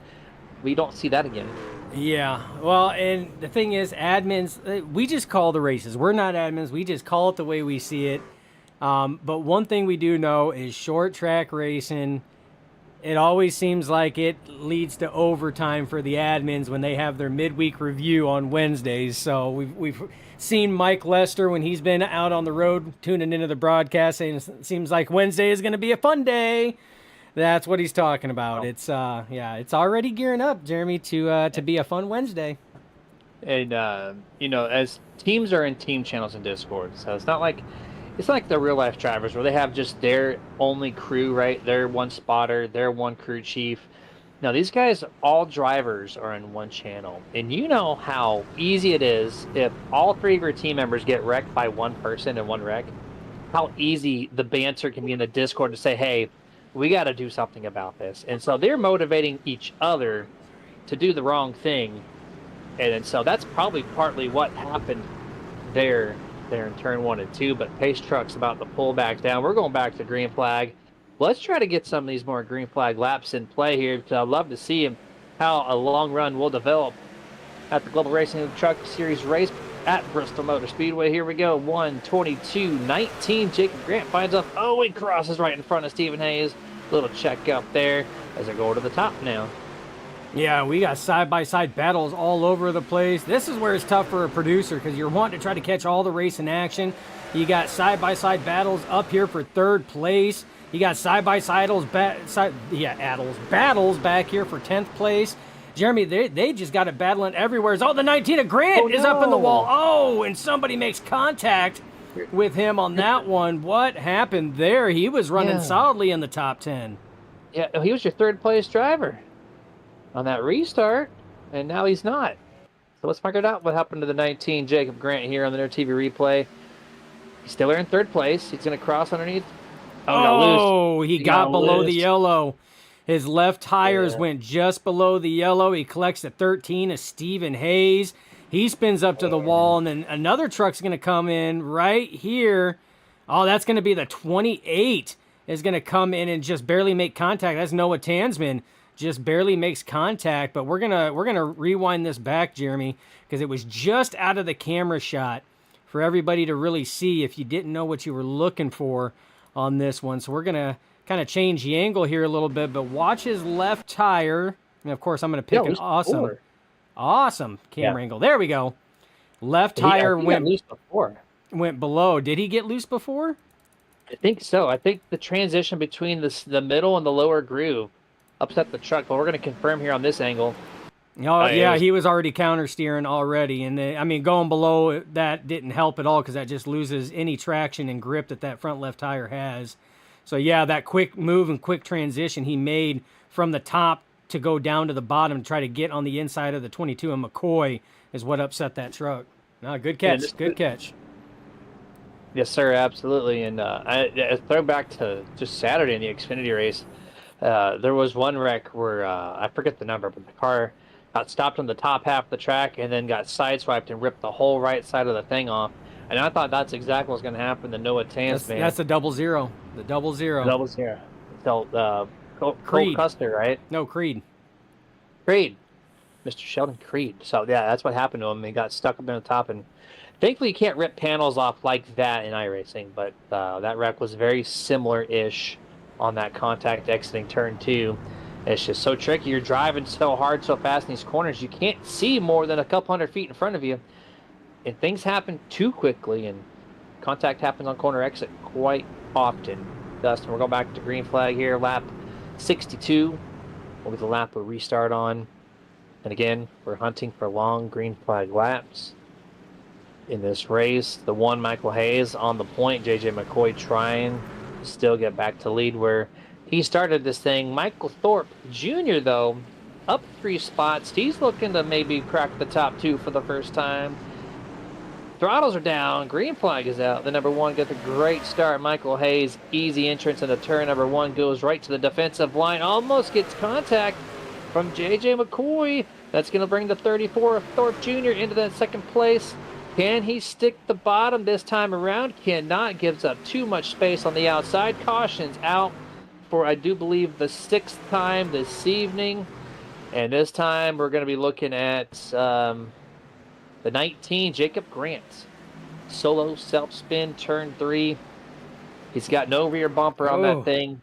we don't see that again. yeah. Well, and the thing is, admins, we just call the races. We're not admins. We just call it the way we see it. But one thing we do know is short track racing, it always seems like it leads to overtime for the admins when they have their midweek review on Wednesdays. So we've seen Mike Lester when he's been out on the road tuning into the broadcast saying it seems like Wednesday is going to be a fun day. That's what he's talking about. It's it's already gearing up, Jeremy, to be a fun Wednesday. And as teams are in team channels and Discord, so it's not like the real life drivers where they have just their only crew, right? Their one spotter, their one crew chief. Now these guys, all drivers, are in one channel, and you know how easy it is if all three of your team members get wrecked by one person in one wreck. How easy the banter can be in the Discord to say, "Hey, we got to do something about this," and so they're motivating each other to do the wrong thing. And so that's probably partly what happened there in turn 1 and 2. But Pace Truck's about to pull back down. We're going back to green flag. Let's try to get some of these more green flag laps in play here, because I'd love to see how a long run will develop at the Global Racing Truck Series race at Bristol Motor Speedway. Here we go, 1:22.19. Jacob Grant finds up. Oh, he crosses right in front of Stephen Hayes. Little check up there as they go to the top now. Yeah, we got side-by-side battles all over the place. This is where it's tough for a producer because you're wanting to try to catch all the race in action. You got side-by-side battles up here for third place. You got side-by-side battles back here for 10th place. Jeremy, they just got it battling everywhere. Oh, the 19 of Grant is up in the wall. Oh, and somebody makes contact with him on that one. What happened there? He was running solidly in the top 10. Yeah, he was your third place driver on that restart, and now he's not. So let's figure out what happened to the 19 Jacob Grant here on the Nerd TV replay. He's still in third place. He's going to cross underneath. Oh, he got below the yellow. His left tires went just below the yellow. He collects the 13 of Stephen Hayes. He spins up to the wall, and then another truck's going to come in right here. Oh, that's going to be the 28 is going to come in and just barely make contact. That's Noah Tansman. Just barely makes contact, but we're gonna rewind this back, Jeremy, because it was just out of the camera shot for everybody to really see if you didn't know what you were looking for on this one. So we're gonna kind of change the angle here a little bit, but watch his left tire. And of course, I'm gonna pick an awesome camera angle. There we go. Left tire went loose before. Went below. Did he get loose before? I think so. I think the transition between the middle and the lower groove upset the truck, but we're going to confirm here on this angle. Oh, yeah, he was already counter steering already. And going below that didn't help at all because that just loses any traction and grip that front left tire has. So, yeah, that quick move and quick transition he made from the top to go down to the bottom to try to get on the inside of the 22 of McCoy is what upset that truck. No, good catch. Good catch. Yes, sir, absolutely. And I throw back to just Saturday in the Xfinity race. There was one wreck where I forget the number, but the car got stopped on the top half of the track and then got sideswiped and ripped the whole right side of the thing off. And I thought that's exactly what's going to happen to Noah Tansman. That's the 0-0. The 0-0. 0. So, Cole Custer, right? No, Creed. Mr. Sheldon Creed. So, yeah, that's what happened to him. He got stuck up in the top, and thankfully you can't rip panels off like that in iRacing, but that wreck was very similar-ish on that contact exiting turn 2. It's just so tricky. You're driving so hard, so fast in these corners, you can't see more than a couple hundred feet in front of you. And things happen too quickly, and contact happens on corner exit quite often. Dustin, we're going back to green flag here. Lap 62 will be the lap we'll restart on. And again, we're hunting for long green flag laps. in this race. The one, Michael Hayes on the point. JJ McCoy trying to still get back to lead where he started this thing. Michael Thorpe Jr., though, up 3 spots. He's looking to maybe crack the top 2 for the first time. Throttles are down. Green flag is out. The number 1 gets a great start. Michael Hayes, easy entrance into turn. Number 1 goes right to the defensive line. Almost gets contact from JJ McCoy. That's going to bring the 34 of Thorpe Jr. into that second place. Can he stick the bottom this time around? Cannot. Gives up too much space on the outside. Cautions out for, I do believe, the 6th time this evening. And this time we're going to be looking at the 19, Jacob Grant. Solo self-spin, turn 3. He's got no rear bumper on that thing.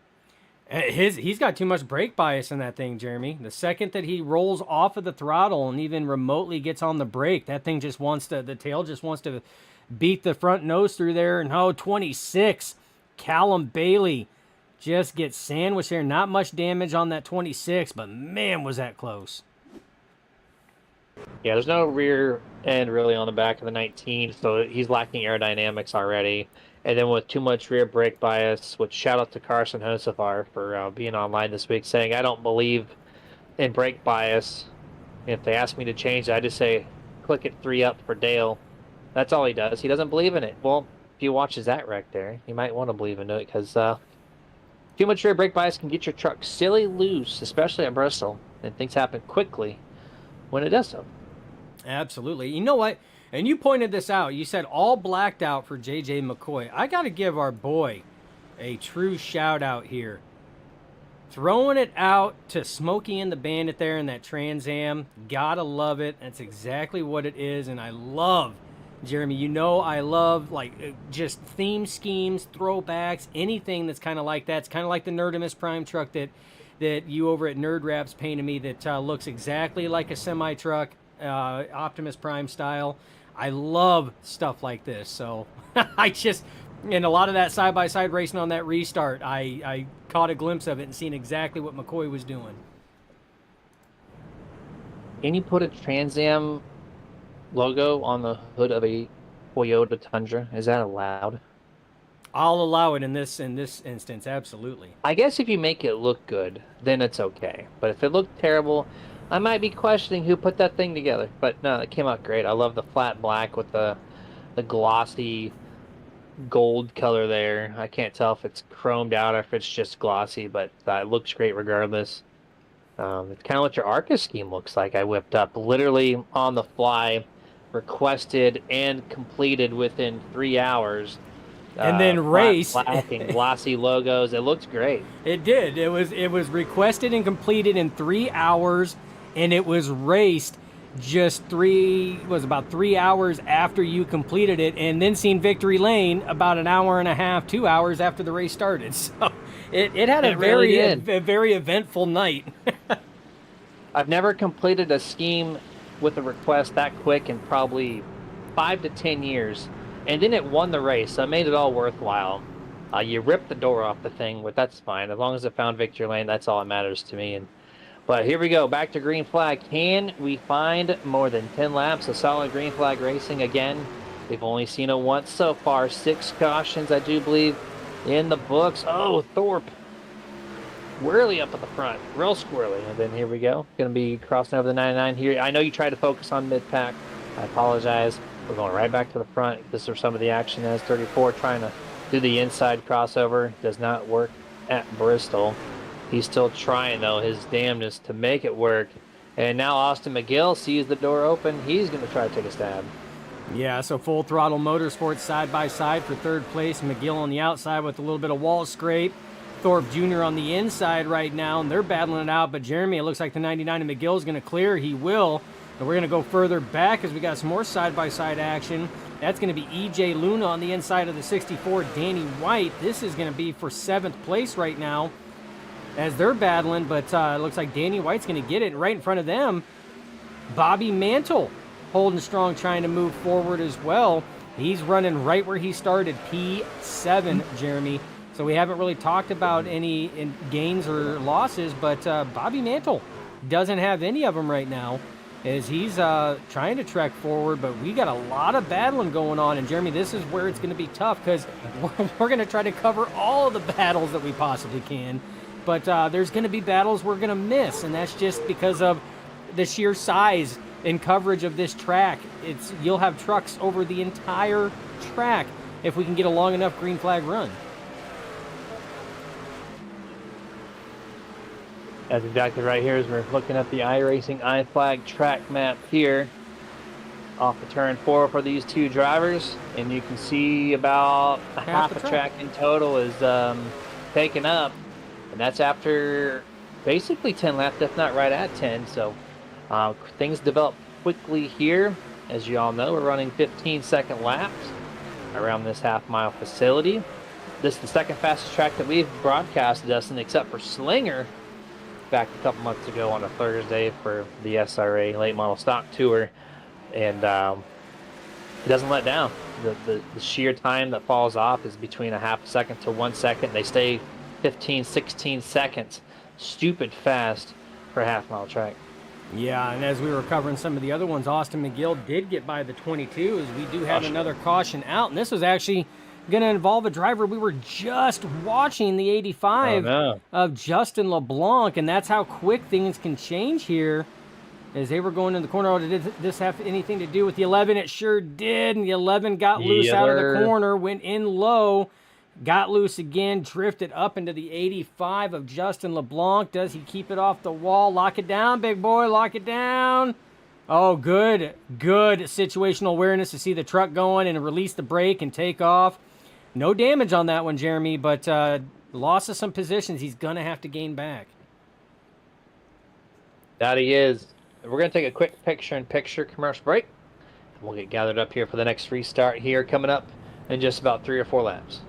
He's got too much brake bias in that thing, Jeremy. The second that he rolls off of the throttle and even remotely gets on the brake, that thing just wants to, the tail just wants to beat the front nose through there. And 26, Callum Bailey just gets sandwiched here. Not much damage on that 26, but man, was that close. Yeah, there's no rear end really on the back of the 19, so he's lacking aerodynamics already. And then with too much rear brake bias, which shout out to Carson Hosefar for being online this week, saying, I don't believe in brake bias. If they ask me to change it, I just say, click it 3 up for Dale. That's all he does. He doesn't believe in it. Well, if he watches that wreck there, he might want to believe in it, because too much rear brake bias can get your truck silly loose, especially at Bristol, and things happen quickly when it does so. Absolutely. You know what? And you pointed this out. You said all blacked out for JJ McCoy. I got to give our boy a true shout out here. Throwing it out to Smokey and the Bandit there in that Trans Am. Gotta love it. That's exactly what it is. And I love, Jeremy, you know I love like just theme schemes, throwbacks, anything that's kind of like that. It's kind of like the Nerdimus Prime truck that you over at Nerd Wraps painted me that looks exactly like a semi-truck, Optimus Prime style. I love stuff like this. So I just, and a lot of that side-by-side racing on that restart, I caught a glimpse of it and seen exactly what McCoy was doing. Can you put a Trans Am logo on the hood of a Toyota Tundra? Is that allowed? I'll allow it in this instance, absolutely. I guess if you make it look good, then it's okay. But if it looked terrible, I might be questioning who put that thing together. But no, it came out great. I love the flat black with the glossy gold color there. I can't tell if it's chromed out or if it's just glossy, but it looks great regardless. It's kind of what your ARCA scheme looks like. I whipped up literally on the fly, requested and completed within 3 hours. And then raced. Black and glossy logos. It looks great. It did. It was requested and completed in 3 hours, and it was raced just about 3 hours after you completed it, and then seen Victory Lane about an hour and a half, 2 hours after the race started. So it had a very eventful night. I've never completed a scheme with a request that quick in probably 5 to 10 years. And then it won the race, so it made it all worthwhile. You ripped the door off the thing, but that's fine. As long as it found Victory Lane, that's all that matters to me. But here we go, back to green flag. Can we find more than 10 laps of solid green flag racing again? We've only seen it once so far. 6 cautions, I do believe, in the books. Oh, Thorpe. Whirly up at the front. Real squirrely. And then here we go. Going to be crossing over the 99 here. I know you tried to focus on mid-pack. I apologize. We're going right back to the front. This is some of the action as 34 trying to do the inside crossover. Does not work at Bristol. He's still trying, though, his damnedest to make it work. And now Austin McGill sees the door open. He's going to try to take a stab. Yeah, so Full Throttle Motorsports side by side for third place. McGill on the outside with a little bit of wall scrape. Thorpe Jr. on the inside right now, and they're battling it out. But Jeremy, it looks like the 99 of McGill is going to clear. He will. And we're going to go further back as we got some more side-by-side action. That's going to be E.J. Luna on the inside of the 64, Danny White. This is going to be for 7th place right now as they're battling, but it looks like Danny White's going to get it. Right in front of them, Bobby Mantle holding strong, trying to move forward as well. He's running right where he started, P7, Jeremy. So we haven't really talked about any gains or losses, but Bobby Mantle doesn't have any of them right now. as he's trying to trek forward, but we got a lot of battling going on. And Jeremy, this is where it's going to be tough because we're going to try to cover all of the battles that we possibly can. But there's going to be battles we're going to miss, and that's just because of the sheer size and coverage of this track. You'll have trucks over the entire track if we can get a long enough green flag run. That's exactly right here as we're looking at the iRacing iFlag track map here off the turn 4 for these two drivers, and you can see about half a track in total is taken up, and that's after basically 10 laps, if not right at 10. So things develop quickly here. As you all know, we're running 15-second laps around this half-mile facility. This is the second fastest track that we've broadcasted, Dustin, except for Slinger back a couple months ago on a Thursday for the SRA Late Model Stock Tour, and it doesn't let down. The sheer time that falls off is between a half a second to 1 second. They stay 15, 16 seconds. Stupid fast for a half-mile track. Yeah, and as we were covering some of the other ones, Austin McGill did get by the 22, as we do have another caution out, and this was actually going to involve a driver we were just watching, the 85 of Justin LeBlanc, and that's how quick things can change here as they were going in the corner. Oh, did this have anything to do with the 11? It sure did, and the 11 got loose out of the corner, went in low, got loose again, drifted up into the 85 of Justin LeBlanc. Does he keep it off the wall? Lock it down, big boy, lock it down. Oh, good situational awareness to see the truck going and release the brake and take off. No damage on that one, Jeremy, but loss of some positions he's going to have to gain back. That he is. We're going to take a quick picture-in-picture commercial break. We'll get gathered up here for the next restart here coming up in just about 3 or 4 laps.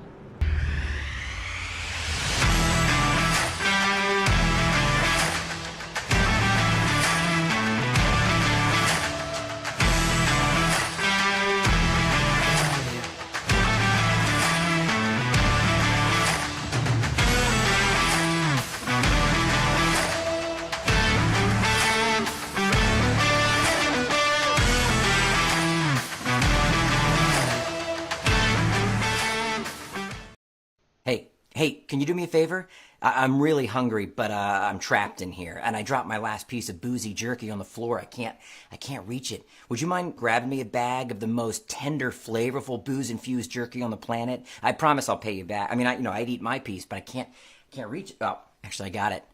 Hey, can you do me a favor? I'm really hungry, but I'm trapped in here, and I dropped my last piece of boozy jerky on the floor. I can't reach it. Would you mind grabbing me a bag of the most tender, flavorful booze-infused jerky on the planet? I promise I'll pay you back. I mean, I'd eat my piece, but I can't reach it. Oh, actually, I got it.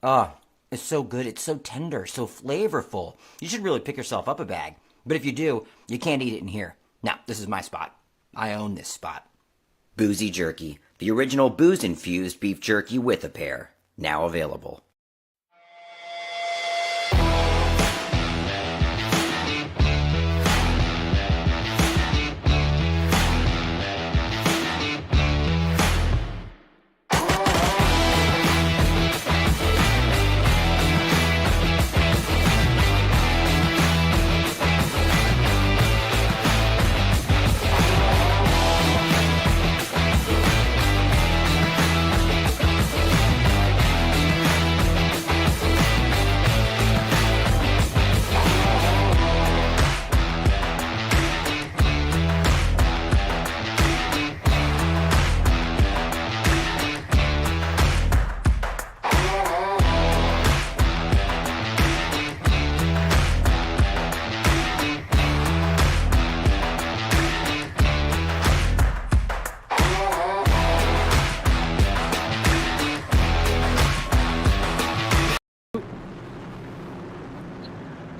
Oh, it's so good. It's so tender, so flavorful. You should really pick yourself up a bag. But if you do, you can't eat it in here. Now, this is my spot. I own this spot. Boozy jerky. The original booze-infused beef jerky with a pair. Now available.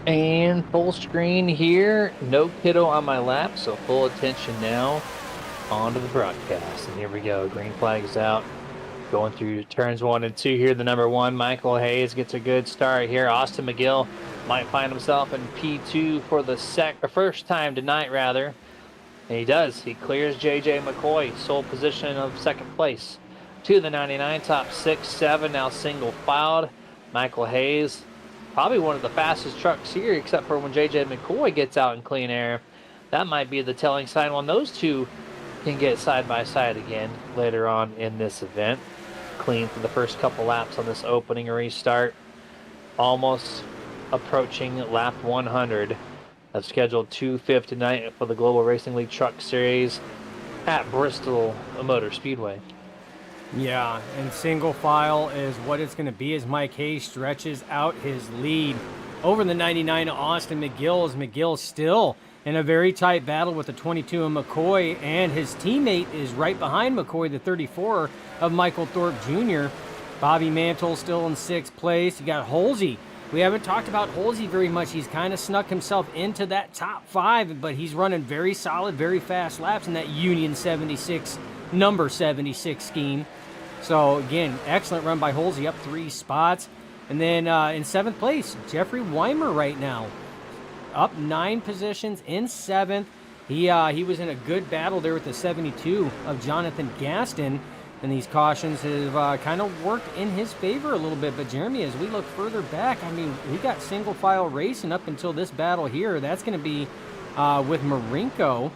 And full screen here, no kiddo on my lap, so full attention now onto the broadcast. And here we go, green flag is out. Going through turns 1 and 2 here, the number 1, Michael Hayes gets a good start here. Austin McGill might find himself in P2 for the first time tonight, rather. And he does. He clears J.J. McCoy, sole position of second place. To the 99, top 6, 7, now single filed. Michael Hayes, probably one of the fastest trucks here, except for when J.J. McCoy gets out in clean air. That might be the telling sign when those two can get side by side again later on in this event. Clean for the first couple laps on this opening restart. Almost approaching lap 100 of scheduled 250 tonight for the Global Racing League Truck Series at Bristol Motor Speedway. Yeah, and single file is what it's going to be as Mike Hayes stretches out his lead over the 99 of Austin McGill, as McGill still in a very tight battle with the 22 of McCoy, and his teammate is right behind McCoy, the 34 of Michael Thorpe Jr. Bobby Mantle still in 6th place. You got Holsey. We haven't talked about Holsey very much. He's kind of snuck himself into that top 5, but he's running very solid, very fast laps in that Union 76, number 76 scheme. So, again, excellent run by Holsey, up 3 spots. And then in 7th place, Jeffrey Weimer right now, up 9 positions in 7th. He was in a good battle there with the 72 of Jonathan Gaston. And these cautions have kind of worked in his favor a little bit. But, Jeremy, as we look further back, I mean, we got single file racing up until this battle here. That's going to be with Marinko,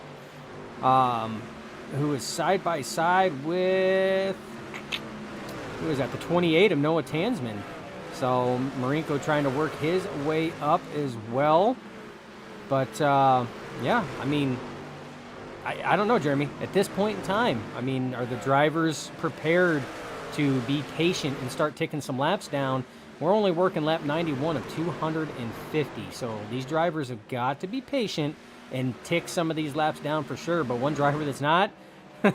who is side by side with, who is that, the 28 of Noah Tansman. So Marinko trying to work his way up as well. But, yeah, I mean, I don't know, Jeremy. At this point in time, I mean, are the drivers prepared to be patient and start taking some laps down? We're only working lap 91 of 250. So these drivers have got to be patient and tick some of these laps down for sure. But one driver that's not,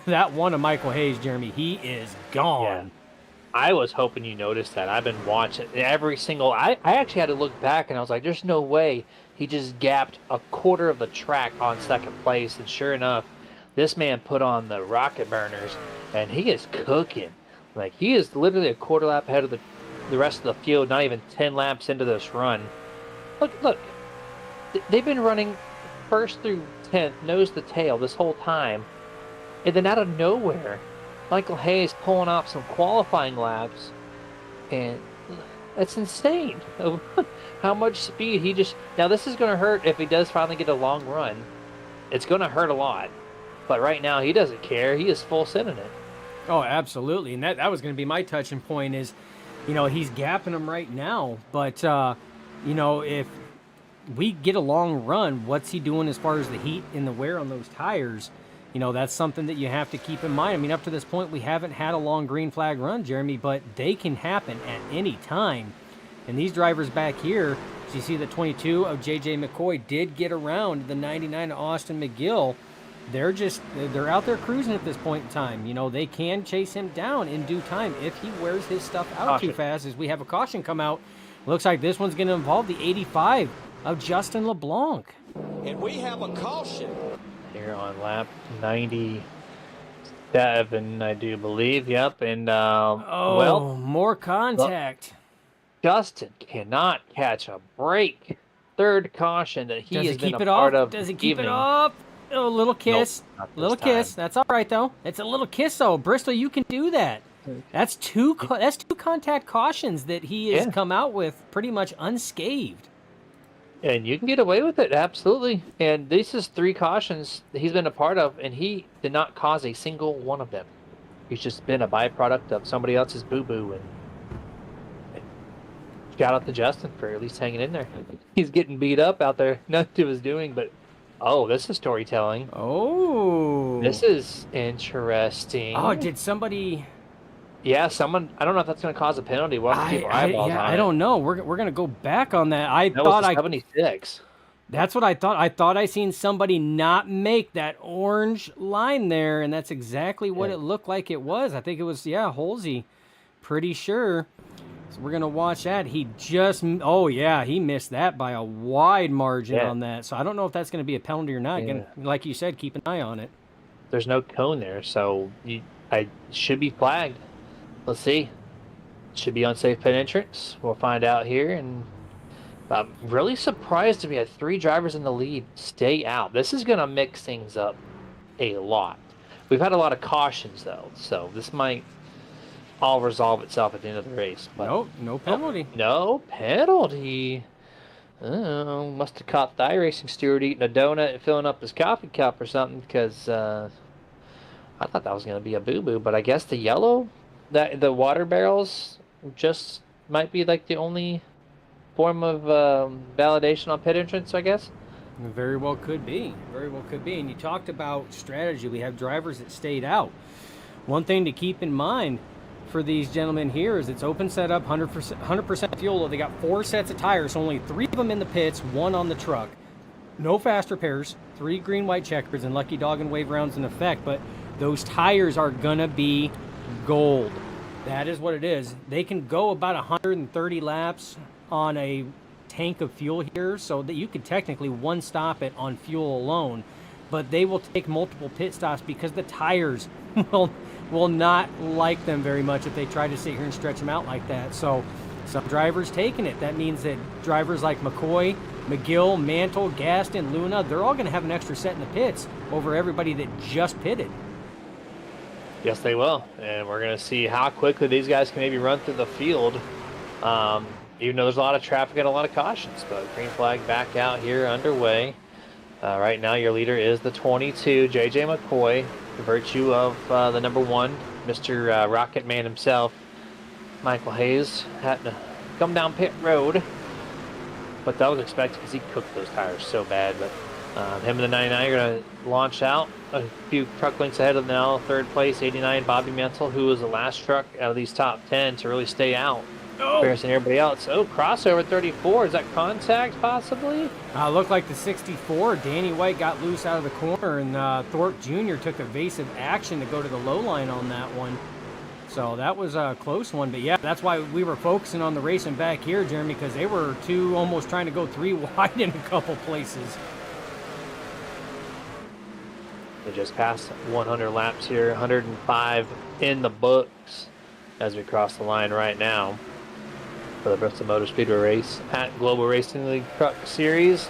that one of Michael Hayes, Jeremy, he is gone. Yeah. I was hoping you noticed that. I've been watching every single... I actually had to look back, and I was like, there's no way he just gapped a quarter of the track on 2nd place. And sure enough, this man put on the rocket burners, and he is cooking. Like, he is literally a quarter lap ahead of the rest of the field, not even 10 laps into this run. Look. They've been running 1st through 10th, nose to tail, this whole time. And then out of nowhere, Michael Hayes pulling off some qualifying laps, and it's insane how much speed he just... Now, this is going to hurt if he does finally get a long run. It's going to hurt a lot. But right now, he doesn't care. He is full sending it. Oh, absolutely. And that was going to be my touching point is, you know, he's gapping him right now. But, you know, if we get a long run, what's he doing as far as the heat and the wear on those tires? You know, that's something that you have to keep in mind. I mean, up to this point, we haven't had a long green flag run, Jeremy, but they can happen at any time. And these drivers back here, as you see the 22 of J.J. McCoy did get around the 99 of Austin McGill. They're out there cruising at this point in time. You know, they can chase him down in due time if he wears his stuff out too fast, as we have a caution come out. Looks like this one's going to involve the 85 of Justin LeBlanc. And we have a caution. Here on lap 97, I do believe. Yep, and well, more contact. Justin cannot catch a break. 3rd caution that he has been a part of. Does he keep it up? Oh, little kiss. Nope, little kiss. That's all right though. It's a little kiss though. Bristol, you can do that. That's two contact cautions that he has come out with pretty much unscathed. And you can get away with it, absolutely. And this is 3 cautions that he's been a part of, and he did not cause a single one of them. He's just been a byproduct of somebody else's boo-boo. And shout out to Justin for at least hanging in there. He's getting beat up out there, nothing to his doing, but this is storytelling. Oh. This is interesting. Oh, did somebody... Yeah, someone. I don't know if that's going to cause a penalty. We'll have to keep our eyeballs on it. I don't know. We're going to go back on that. That was 76. That's what I thought. I thought I seen somebody not make that orange line there, and that's exactly what it looked like it was. I think it was, Holsey. Pretty sure. So we're going to watch that. He just, he missed that by a wide margin on that. So I don't know if that's going to be a penalty or not. Again, like you said, keep an eye on it. There's no cone there, so I should be flagged. Let's see. Should be unsafe pit entrance. We'll find out here. And I'm really surprised to be at 3 drivers in the lead stay out. This is going to mix things up a lot. We've had a lot of cautions, though, so this might all resolve itself at the end of the race. But nope, no penalty. No penalty. Oh, must have caught the iRacing steward eating a donut and filling up his coffee cup or something, because I thought that was going to be a boo-boo, but I guess the yellow... the water barrels just might be like the only form of validation on pit entrance, I guess. Very well could be. Very well could be. And you talked about strategy. We have drivers that stayed out. One thing to keep in mind for these gentlemen here is it's open setup, 100% fuel. They got 4 sets of tires, so only 3 of them in the pits, 1 on the truck. No fast repairs, 3 green-white checkers, and lucky dog and wave rounds in effect. But those tires are going to be gold. That is what it is. They can go about 130 laps on a tank of fuel here, so that you could technically one stop it on fuel alone, but they will take multiple pit stops because the tires will not like them very much if they try to sit here and stretch them out like that. So some drivers taking it. That means that drivers like McCoy, McGill, Mantle, Gaston, Luna, they're all going to have an extra set in the pits over everybody that just pitted. Yes, they will, and we're going to see how quickly these guys can maybe run through the field. Even though there's a lot of traffic and a lot of cautions, but green flag back out here underway. Right now your leader is the 22, JJ McCoy, the virtue of the number 1, Mr. Rocket Man himself. Michael Hayes had to come down pit road, but that was expected because he cooked those tires so bad. But him and the 99 are going to launch out a few truck lengths ahead of now. 3rd place, 89, Bobby Mental, who was the last truck out of these top 10 to really stay out. Comparison to everybody else. Oh, crossover 34. Is that contact possibly? Looked like the 64. Danny White got loose out of the corner, and Thorpe Jr. took evasive action to go to the low line on that one. So that was a close one. But yeah, that's why we were focusing on the racing back here, Jeremy, because they were almost trying to go 3 wide in a couple places. We just passed 100 laps here, 105 in the books as we cross the line right now for the Bristol Motor Speedway race at Global Racing League Truck Series.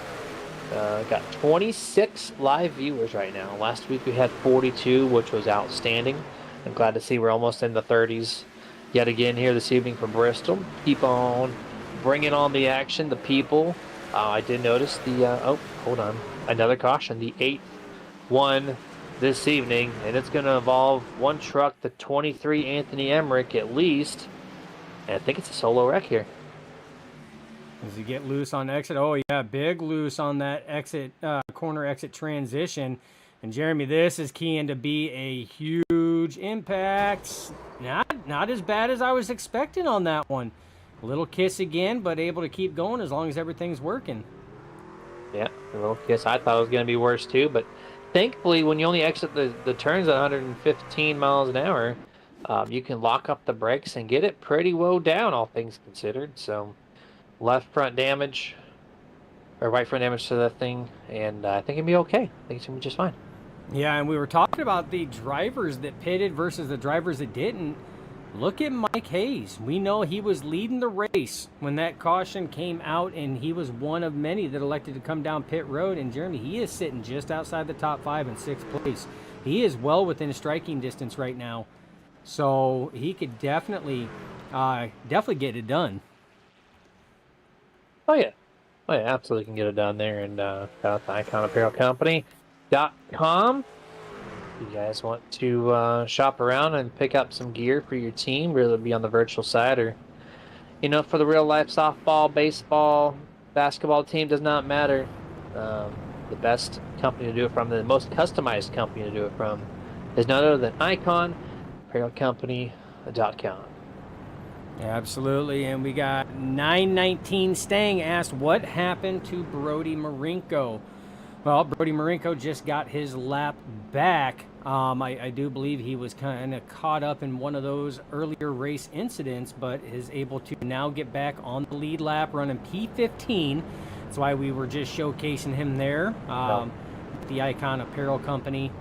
Got 26 live viewers right now. Last week we had 42, which was outstanding. I'm glad to see we're almost in the 30s yet again here this evening for Bristol. Keep on bringing on the action, the people. I did notice the, hold on, another caution, the 8th one this evening, and it's going to involve one truck, the 23 Anthony Emmerich at least. And I think it's a solo wreck here. Does he get loose on exit? Oh, yeah, big loose on that exit, corner exit transition. And Jeremy, this is keying to be a huge impact. Not as bad as I was expecting on that one. A little kiss again, but able to keep going as long as everything's working. Yeah, a little kiss. I thought it was going to be worse too, but thankfully, when you only exit the turns at 115 miles an hour, you can lock up the brakes and get it pretty low down, all things considered. So left front damage, or right front damage to that thing, and I think it'll be okay. I think it's going to be just fine. Yeah, and we were talking about the drivers that pitted versus the drivers that didn't. Look at Mike Hayes. We know he was leading the race when that caution came out, and he was one of many that elected to come down pit road. And Jeremy, he is sitting just outside the top 5 in 6th place. He is well within striking distance right now, so he could definitely get it done. Oh yeah, absolutely can get it done there. And got the IconApparelCompany.com. If you guys want to shop around and pick up some gear for your team, whether it be on the virtual side or, for the real life softball, baseball, basketball team, does not matter. The best company to do it from, the most customized company to do it from, is none other than IconApparelCompany.com. Absolutely, and we got 919 Stang asked what happened to Brody Marinko. Well, Brody Marinko just got his lap back. I do believe he was kind of caught up in one of those earlier race incidents, but is able to now get back on the lead lap running P15. That's why we were just showcasing him there. The Icon Apparel Company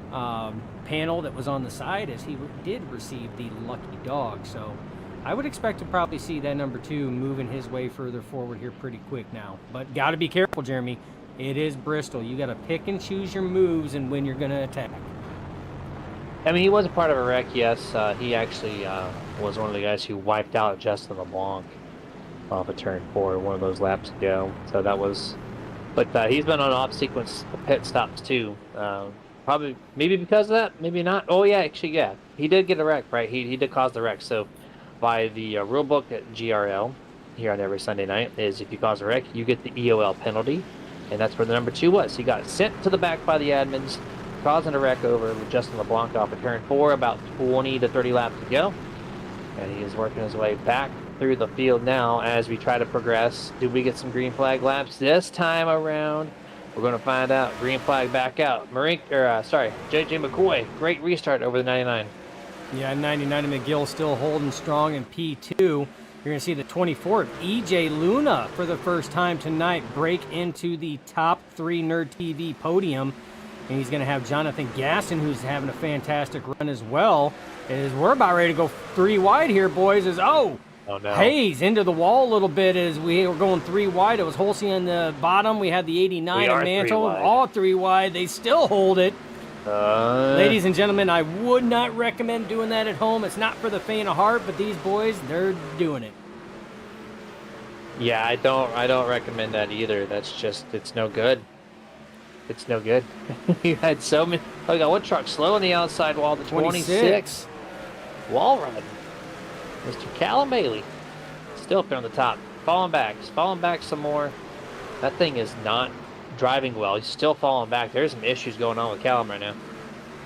panel that was on the side, as he did receive the lucky dog. So I would expect to probably see that number 2 moving his way further forward here pretty quick now. But got to be careful, Jeremy. It is Bristol. You got to pick and choose your moves and when you're going to attack. I mean, he was a part of a wreck, yes. He actually was one of the guys who wiped out Justin LeBlanc off of turn 4 one of those laps ago. So that was... But he's been on off-sequence pit stops, too. Probably, maybe because of that, maybe not. Oh, yeah, actually, yeah. He did get a wreck, right? He did cause the wreck. So by the rule book at GRL, here on every Sunday night is if you cause a wreck, you get the EOL penalty. And that's where the number 2 was. He got sent to the back by the admins, causing a wreck over with Justin LeBlanc off of turn 4, about 20 to 30 laps to go. And he is working his way back through the field now as we try to progress. Do we get some green flag laps this time around? We're going to find out. Green flag back out. JJ McCoy, great restart over the 99. Yeah, 99 McGill still holding strong in P2. You're going to see the 24th, EJ Luna, for the first time tonight, break into the top 3 Nerd TV podium. And he's going to have Jonathan Gaston, who's having a fantastic run as well. We're about ready to go 3 wide here, boys. Oh no. Hayes into the wall a little bit as we were going 3 wide. It was Holsey on the bottom. We had the 89 and Mantle, all 3 wide. They still hold it. Ladies and gentlemen, I would not recommend doing that at home. It's not for the faint of heart, but these boys, they're doing it. Yeah, I don't recommend that either. That's just, it's no good. It's no good. You had so many. Oh, got one truck slow on the outside wall. The 26. Wall run. Mr. Callum Bailey. Still up there on the top. Falling back some more. That thing is not driving well. He's still falling back. There's some issues going on with Callum right now.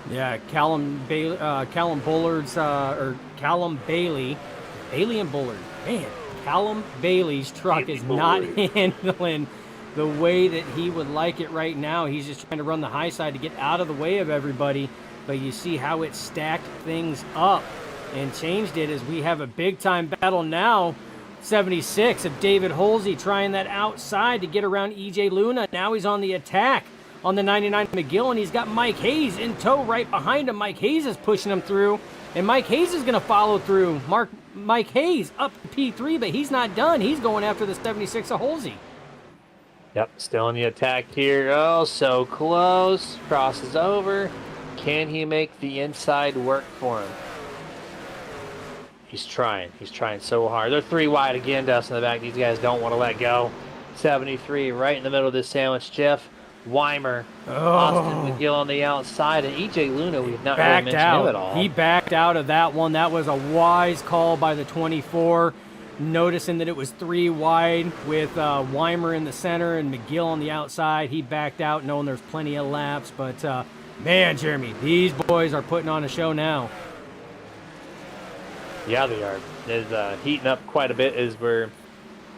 Yeah, Callum Bailey, Callum Bailey, Bailey and Bullard. Man, Callum Bailey's truck is not handling the way that he would like it right now. He's just trying to run the high side to get out of the way of everybody. But you see how it stacked things up and changed it as we have a big-time battle now. 76 of David Holsey trying that outside to get around EJ Luna. Now he's on the attack on the 99 McGill, and he's got Mike Hayes in tow right behind him. Mike Hayes is pushing him through, and Mike Hayes is going to follow through. Mike Hayes up to P3, but he's not done. He's going after the 76 of Holsey. Yep, still on the attack here. Oh, so close. Crosses over. Can he make the inside work for him? He's trying. He's trying so hard. They're 3 wide again, Dust in the back. These guys don't want to let go. 73 right in the middle of this sandwich. Jeff Weimer, Austin McGill on the outside, and EJ Luna, we've not really mentioned him at all. He backed out of that one. That was a wise call by the 24. Noticing that it was 3 wide with Weimer in the center and McGill on the outside. He backed out knowing there's plenty of laps. But, man, Jeremy, these boys are putting on a show now. Yeah, they are. They're heating up quite a bit as we're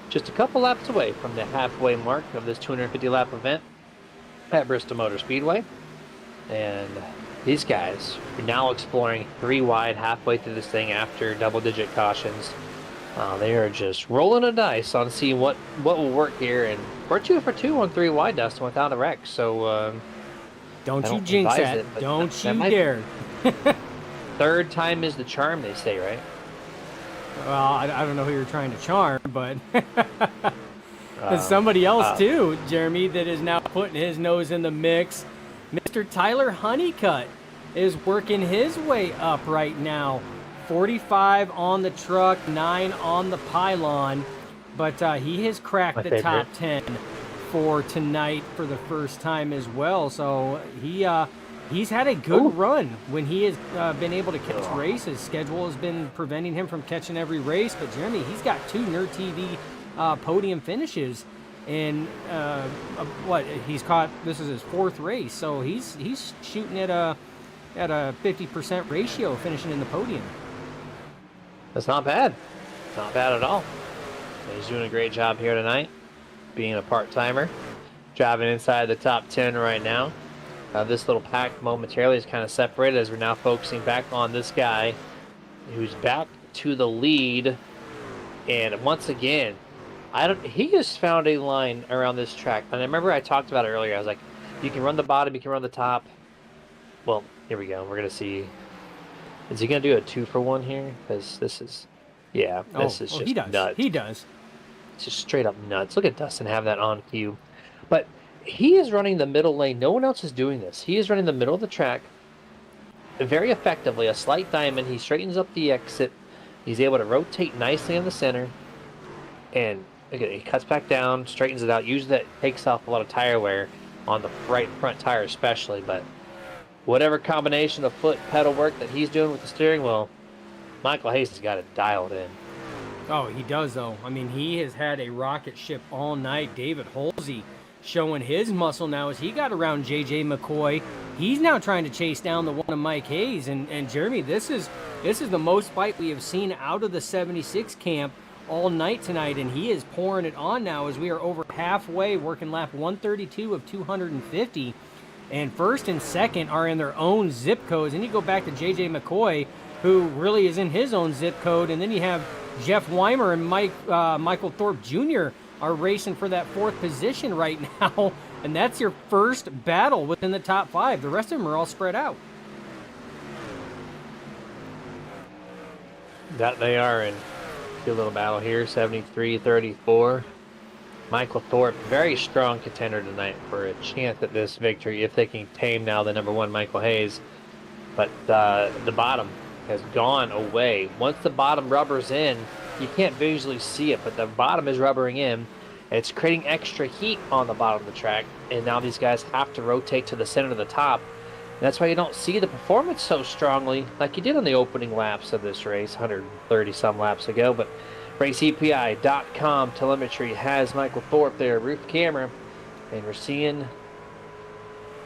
just a couple laps away from the halfway mark of this 250-lap event at Bristol Motor Speedway. And these guys are now exploring 3 wide halfway through this thing after double-digit cautions. They are just rolling a dice on seeing what will work here, and we're 2 for 2 on 3 wide, Dustin, without a wreck. So don't you jinx that. Don't you dare. 3rd time is the charm, they say, right? Well, I don't know who you're trying to charm, but there's somebody else too, Jeremy, that is now putting his nose in the mix. Mr. Tyler Honeycutt is working his way up right now. 45 on the truck, 9 on the pylon, but he has cracked the top 10 for tonight for the first time as well. So he's had a good run when he has been able to catch races. Schedule has been preventing him from catching every race, but Jeremy, he's got 2 Nerd TV podium finishes. And he's caught, this is his 4th race, so he's shooting at a 50% ratio, finishing in the podium. That's not bad. Not bad at all. He's doing a great job here tonight, being a part-timer, driving inside the top 10 right now. This little pack momentarily is kind of separated as we're now focusing back on this guy who's back to the lead. And once again, he just found a line around this track. And I remember I talked about it earlier. I was like, you can run the bottom, you can run the top. Well, here we go. We're going to see. Is he going to do a 2 for 1 here? Because this is, this is just nuts. He does. It's just straight up nuts. Look at Dustin have that on cue. But he is running the middle lane. No one else is doing this. He is running the middle of the track very effectively. A slight diamond. He straightens up the exit. He's able to rotate nicely in the center. And again, he cuts back down, straightens it out. Usually that takes off a lot of tire wear on the right front tire especially. But whatever combination of foot pedal work that he's doing with the steering wheel, Michael Hayes has got it dialed in. Oh, he does, though. I mean, he has had a rocket ship all night. David Holsey showing his muscle now as he got around J.J. McCoy. He's now trying to chase down the one of Mike Hayes. And Jeremy, this is the most fight we have seen out of the 76 camp all night tonight, and he is pouring it on now as we are over halfway, working lap 132 of 250. And first and second are in their own zip codes. And you go back to J.J. McCoy, who really is in his own zip code. And then you have Jeff Weimer and Michael Thorpe Jr. are racing for that fourth position right now. And that's your first battle within the top five. The rest of them are all spread out. That they are in a little battle here, 73-34. Michael Thorpe, very strong contender tonight for a chance at this victory if they can tame now the number one Michael Hayes. But the bottom has gone away. Once the bottom rubbers in, you can't visually see it, but the bottom is rubbering in. It's creating extra heat on the bottom of the track, and now these guys have to rotate to the center of the top. And that's why you don't see the performance so strongly like you did on the opening laps of this race 130 some laps ago. But RaceEPI.com telemetry has Michael Thorpe there, roof camera, and we're seeing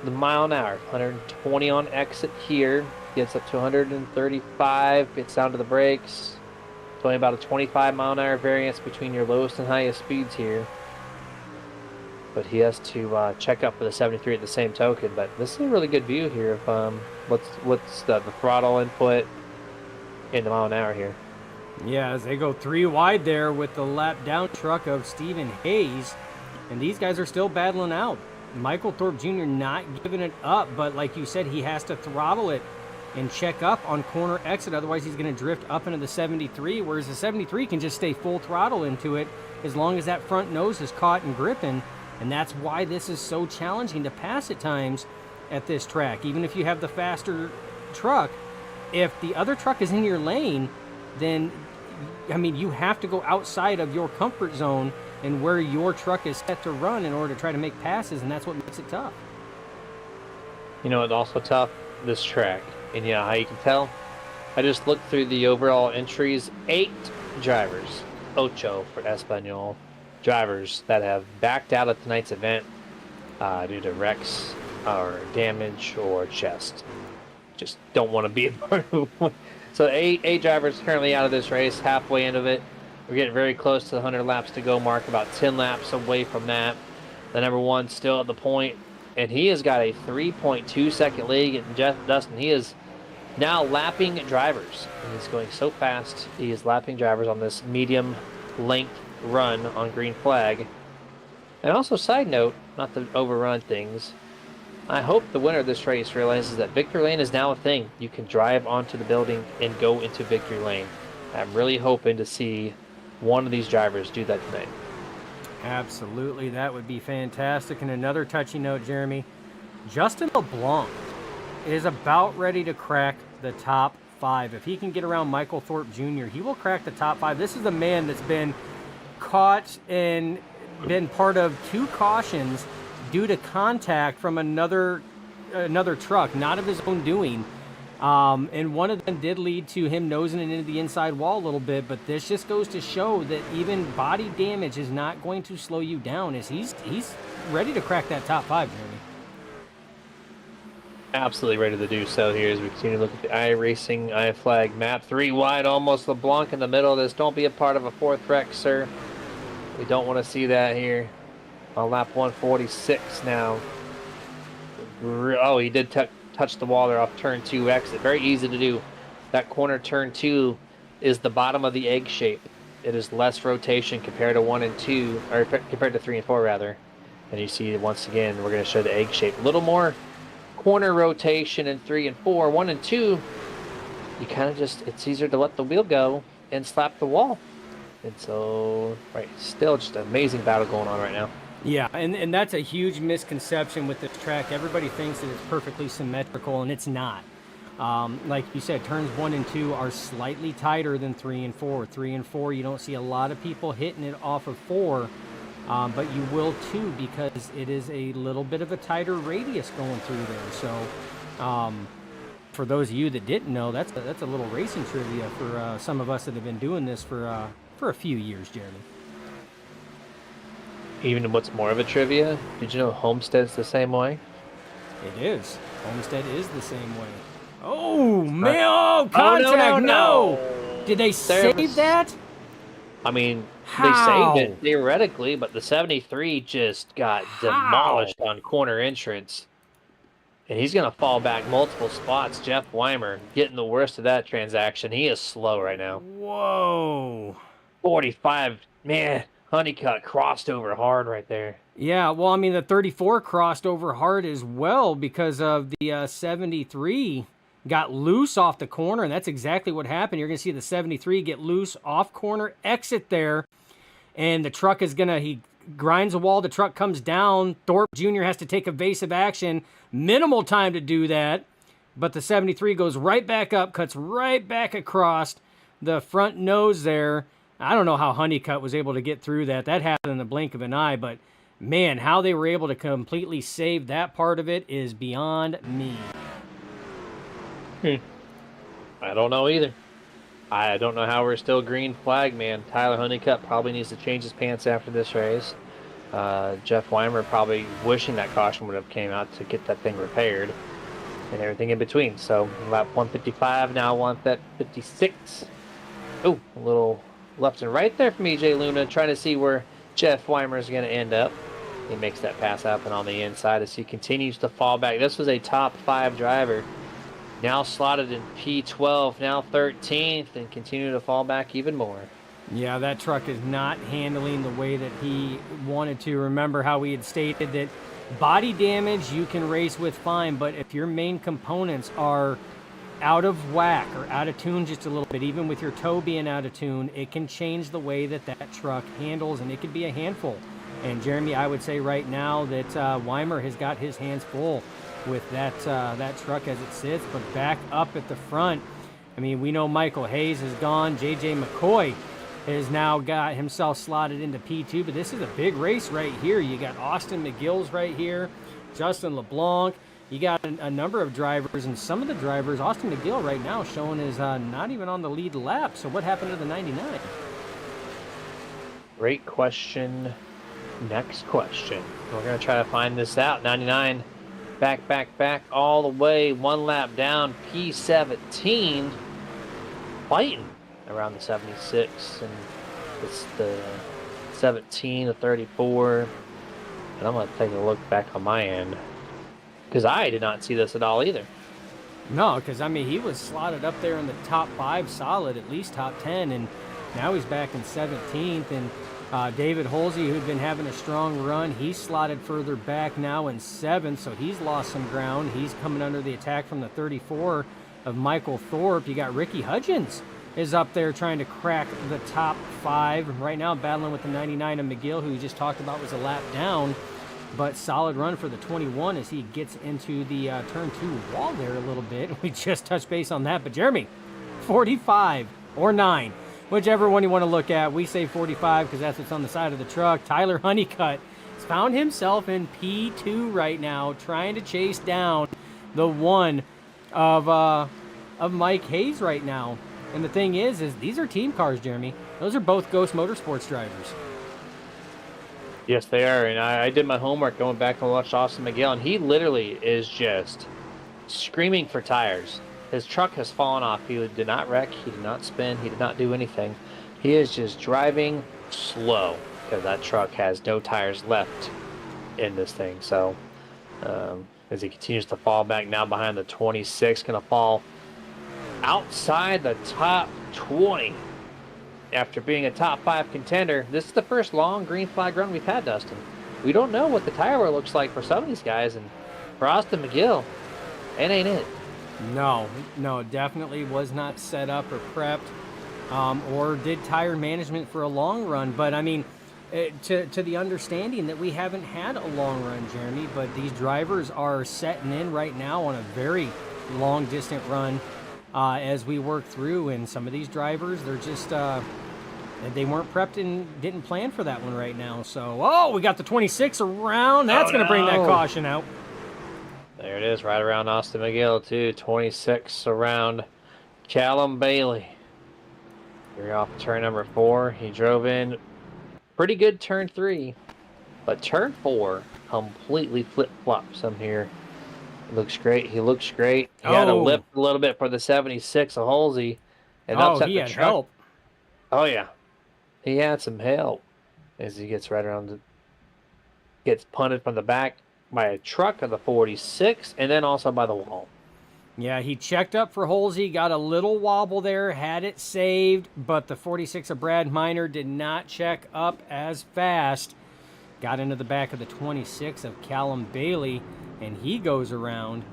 the mile an hour, 120 on exit here, gets up to 135, gets down to the brakes. It's only about a 25 mile an hour variance between your lowest and highest speeds here. But he has to check up for the 73 at the same token. But this is a really good view here of what's the throttle input in the mile an hour here. Yeah, as they go three wide there with the lap down truck of Stephen Hayes. And these guys are still battling out. Michael Thorpe Jr. not giving it up, but like you said, he has to throttle it and check up on corner exit. Otherwise, he's going to drift up into the 73, whereas the 73 can just stay full throttle into it as long as that front nose is caught and gripping. And that's why this is so challenging to pass at times at this track. Even if you have the faster truck, if the other truck is in your lane, then, I mean, you have to go outside of your comfort zone and where your truck is set to run in order to try to make passes, and that's what makes it tough. You know, it's also tough, this track. And yeah, how you can tell, I just looked through the overall entries. 8 drivers, ocho for Espanol, drivers that have backed out of tonight's event due to wrecks or damage or just don't want to be a part of it. So 8 drivers currently out of this race, halfway into it. We're getting very close to the 100 laps to go mark, about 10 laps away from that. The number one still at the point, and he has got a 3.2 second lead. And Jeff Dustin, he is now lapping drivers. And he's going so fast. He is lapping drivers on this medium length run on green flag. And also, side note, not to overrun things, I hope the winner of this race realizes that victory lane is now a thing. You can drive onto the building and go into victory lane. I'm really hoping to see one of these drivers do that tonight. Absolutely, that would be fantastic. And another touchy note, Jeremy, Justin LeBlanc is about ready to crack the top 5. If he can get around Michael Thorpe Jr., he will crack the top 5. This is the man that's been caught and been part of 2 cautions due to contact from another truck, not of his own doing. And one of them did lead to him nosing it into the inside wall a little bit, but this just goes to show that even body damage is not going to slow you down, as he's ready to crack that top 5, Jeremy. Absolutely ready to do so here as we continue to look at the iRacing iFlag map. 3 wide, almost LeBlanc in the middle of this. Don't be a part of a 4th wreck, sir. We don't want to see that here. On lap 146 now. Oh, he did touch the wall there off turn 2 exit. Very easy to do. That corner turn 2 is the bottom of the egg shape. It is less rotation compared to 1 and 2, or compared to 3 and 4 rather. And you see once again, we're going to show the egg shape. A little more corner rotation in 3 and 4. 1 and 2, you kind of just, it's easier to let the wheel go and slap the wall. And so, right, still just an amazing battle going on right now. Yeah, and that's a huge misconception with this track. Everybody thinks that it's perfectly symmetrical, and it's not. Like you said, turns 1 and 2 are slightly tighter than 3 and 4. 3 and 4, you don't see a lot of people hitting it off of 4, but you will 2 because it is a little bit of a tighter radius going through there. So for those of you that didn't know, that's a little racing trivia for some of us that have been doing this for for a few years, Jeremy. Even what's more of a trivia, did you know Homestead's the same way? It is. Homestead is the same way. Oh, Right. man. Oh, contact. No. Did they There save was- that? I mean, How? they saved it theoretically, but the 73 just got demolished on corner entrance. And he's going to fall back multiple spots. Jeff Weimer getting the worst of that transaction. He is slow right now. Whoa. 45. Man, Honeycutt crossed over hard right there. Yeah, well, I mean, the 34 crossed over hard as well because of the 73 got loose off the corner, and that's exactly what happened. You're going to see the 73 get loose off corner, exit there, and the truck is going to, he grinds a wall, the truck comes down. Thorpe Jr. has to take evasive action. Minimal time to do that, but the 73 goes right back up, cuts right back across the front nose there. I don't know how Honeycutt was able to get through that. That happened in the blink of an eye, but man, how they were able to completely save that part of it is beyond me. I don't know either. I don't know how we're still green flag, man. Tyler Honeycutt probably needs to change his pants after this race. Jeff Weimer probably wishing that caution would have came out to get that thing repaired and everything in between. So lap 155, now 156. Oh, a little left and right there from EJ Luna, trying to see where Jeff Weimer is going to end up. He makes that pass happen on the inside as he continues to fall back. This was a top 5 driver. Now slotted in P12, now 13th, and continue to fall back even more. Yeah, that truck is not handling the way that he wanted to. Remember how we had stated that body damage you can race with fine, but if your main components are out of whack or out of tune just a little bit, even with your toe being out of tune, it can change the way that that truck handles, and it could be a handful. And Jeremy, I would say right now that Weimer has got his hands full with that truck as it sits, but back up at the front. I mean, we know Michael Hayes is gone. J.J. McCoy has now got himself slotted into P2, but this is a big race right here. You got Austin McGill's right here, Justin LeBlanc. You got a number of drivers, and some of the drivers, Austin McGill right now showing is not even on the lead lap. So what happened to the 99? Great question. Next question. We're going to try to find this out. 99, back, all the way, one lap down, P17, fighting around the 76, and it's the 17, the 34, and I'm going to take a look back on my end, because I did not see this at all either. No, because, I mean, he was slotted up there in the top 5 solid, at least top 10, and now he's back in 17th, and David Holsey, who'd been having a strong run, he's slotted further back now in 7th, so he's lost some ground. He's coming under the attack from the 34 of Michael Thorpe. You got Ricky Hudgens is up there trying to crack the top 5. Right now battling with the 99 of McGill, who we just talked about was a lap down, but solid run for the 21 as he gets into the turn 2 wall there a little bit. We just touched base on that, but Jeremy, 45 or 9. Whichever one you want to look at. We say 45 because that's what's on the side of the truck. Tyler Honeycutt has found himself in P2 right now, trying to chase down the one of Mike Hayes right now. And the thing is these are team cars, Jeremy. Those are both Ghost Motorsports drivers. Yes, they are, and I did my homework going back and watched Austin McGill, and he literally is just screaming for tires. His truck has fallen off. He did not wreck. He did not spin. He did not do anything. He is just driving slow because that truck has no tires left in this thing. So as he continues to fall back now behind the 26, going to fall outside the top 20 after being a top 5 contender. This is the first long green flag run we've had, Dustin. We don't know what the tire wear looks like for some of these guys, and for Austin McGill, it ain't it. No, definitely was not set up or prepped or did tire management for a long run. But, I mean, to the understanding that we haven't had a long run, Jeremy, but these drivers are setting in right now on a very long distant run as we work through. And some of these drivers, they're just they weren't prepped and didn't plan for that one right now. So, we got the 26 around. That's going to bring that caution out. There it is, right around Austin McGill, too. 26 around Callum Bailey. You're off turn number 4. He drove in pretty good turn 3, but turn 4 completely flip-flops him here. He looks great. He looks great. He had to Oh. lift a little bit for the 76 of Halsey and Oh, upset he the had truck. help. Oh, yeah. He had some help as he gets right around gets punted from the back by a truck of the 46 and then also by the wall. Yeah, he checked up for Halsey, got a little wobble there, had it saved, but the 46 of Brad Miner did not check up as fast. Got into the back of the 26 of Callum Bailey, and he goes around.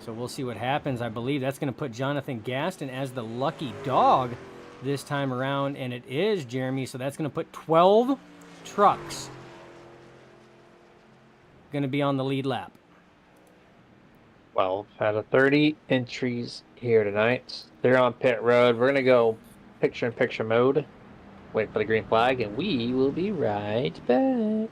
So we'll see what happens. I believe that's going to put Jonathan Gaston as the lucky dog this time around, and it is, Jeremy. So that's going to put 12 trucks going to be on the lead lap. 12 out of 30 entries here tonight. They're on pit road. We're going to go picture-in-picture mode. Wait for the green flag, and we will be right back.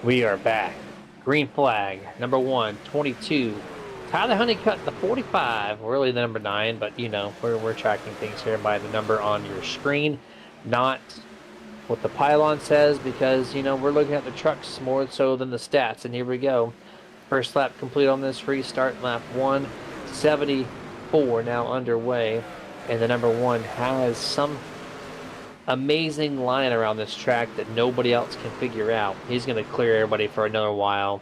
We are back. Green flag, number 1, 22. Tyler Honeycutt, the 45, really the number 9, but you know, we're tracking things here by the number on your screen, not what the pylon says, because, you know, we're looking at the trucks more so than the stats, and here we go. First lap complete on this restart, lap 174 now underway, and the number 1 has some amazing line around this track that nobody else can figure out. He's going to clear everybody for another while.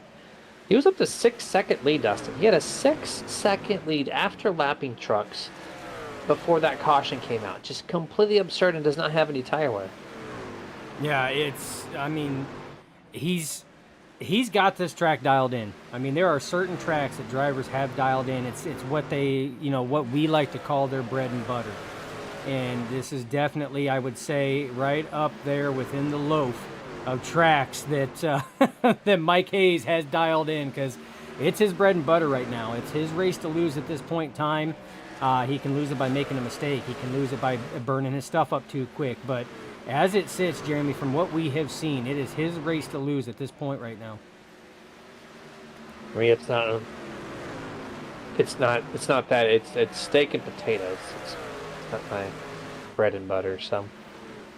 He was up to 6-second lead, Dustin. He had a 6-second lead after lapping trucks before that caution came out. Just completely absurd and does not have any tire wear. Yeah, I mean, he's got this track dialed in. I mean, there are certain tracks that drivers have dialed in. It's what they, you know, what we like to call their bread and butter. And this is definitely, I would say, right up there within the loaf of tracks that that Mike Hayes has dialed in, because it's his bread and butter right now. It's his race to lose at this point in time. He can lose it by making a mistake. He can lose it by burning his stuff up too quick. But as it sits, Jeremy, from what we have seen, it is his race to lose at this point right now. I mean, it's not that. It's steak and potatoes. It's not my bread and butter. So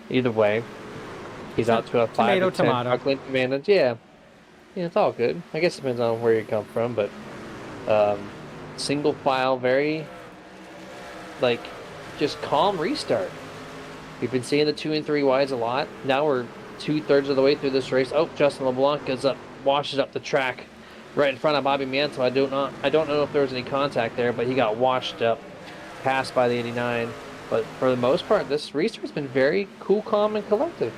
either way, he's out to a 5 to 10 truck length advantage. Yeah, it's all good. I guess it depends on where you come from, but single file, very like just calm restart. We've been seeing the 2 and 3 wides a lot. Now we're 2/3 of the way through this race. Oh, Justin LeBlanc washes up the track right in front of Bobby Mantle. I don't know if there was any contact there, but he got washed up, passed by the 89. But for the most part, this restart's been very cool, calm, and collective.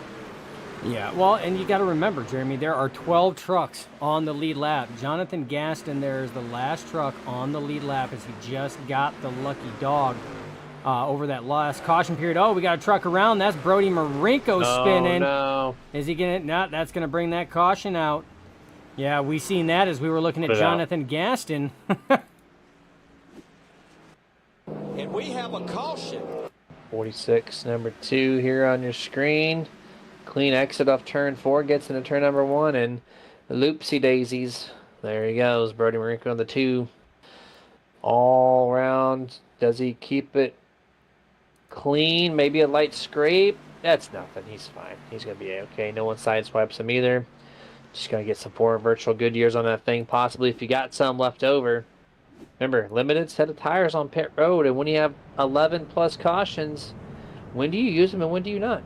Yeah, well, and you got to remember, Jeremy, there are 12 trucks on the lead lap. Jonathan Gaston there is the last truck on the lead lap as he just got the lucky dog. over that last caution period. Oh, we got a truck around. That's Brody Marinko spinning. Oh, no. Is he going to? No, that's going to bring that caution out. Yeah, we seen that as we were looking at Put it out. Jonathan Gaston. And we have a caution. 46, number 2 here on your screen. Clean exit off turn 4, gets into turn number 1, and loopsie daisies. There he goes, Brody Marinko on the 2. All around. Does he keep it clean? Maybe a light scrape? That's nothing. He's fine. He's going to be okay. No one sideswipes him either. Just going to get some 4 virtual good years on that thing, possibly if you got some left over. Remember, limited set of tires on pit road, and when you have 11 plus cautions, when do you use them and when do you not?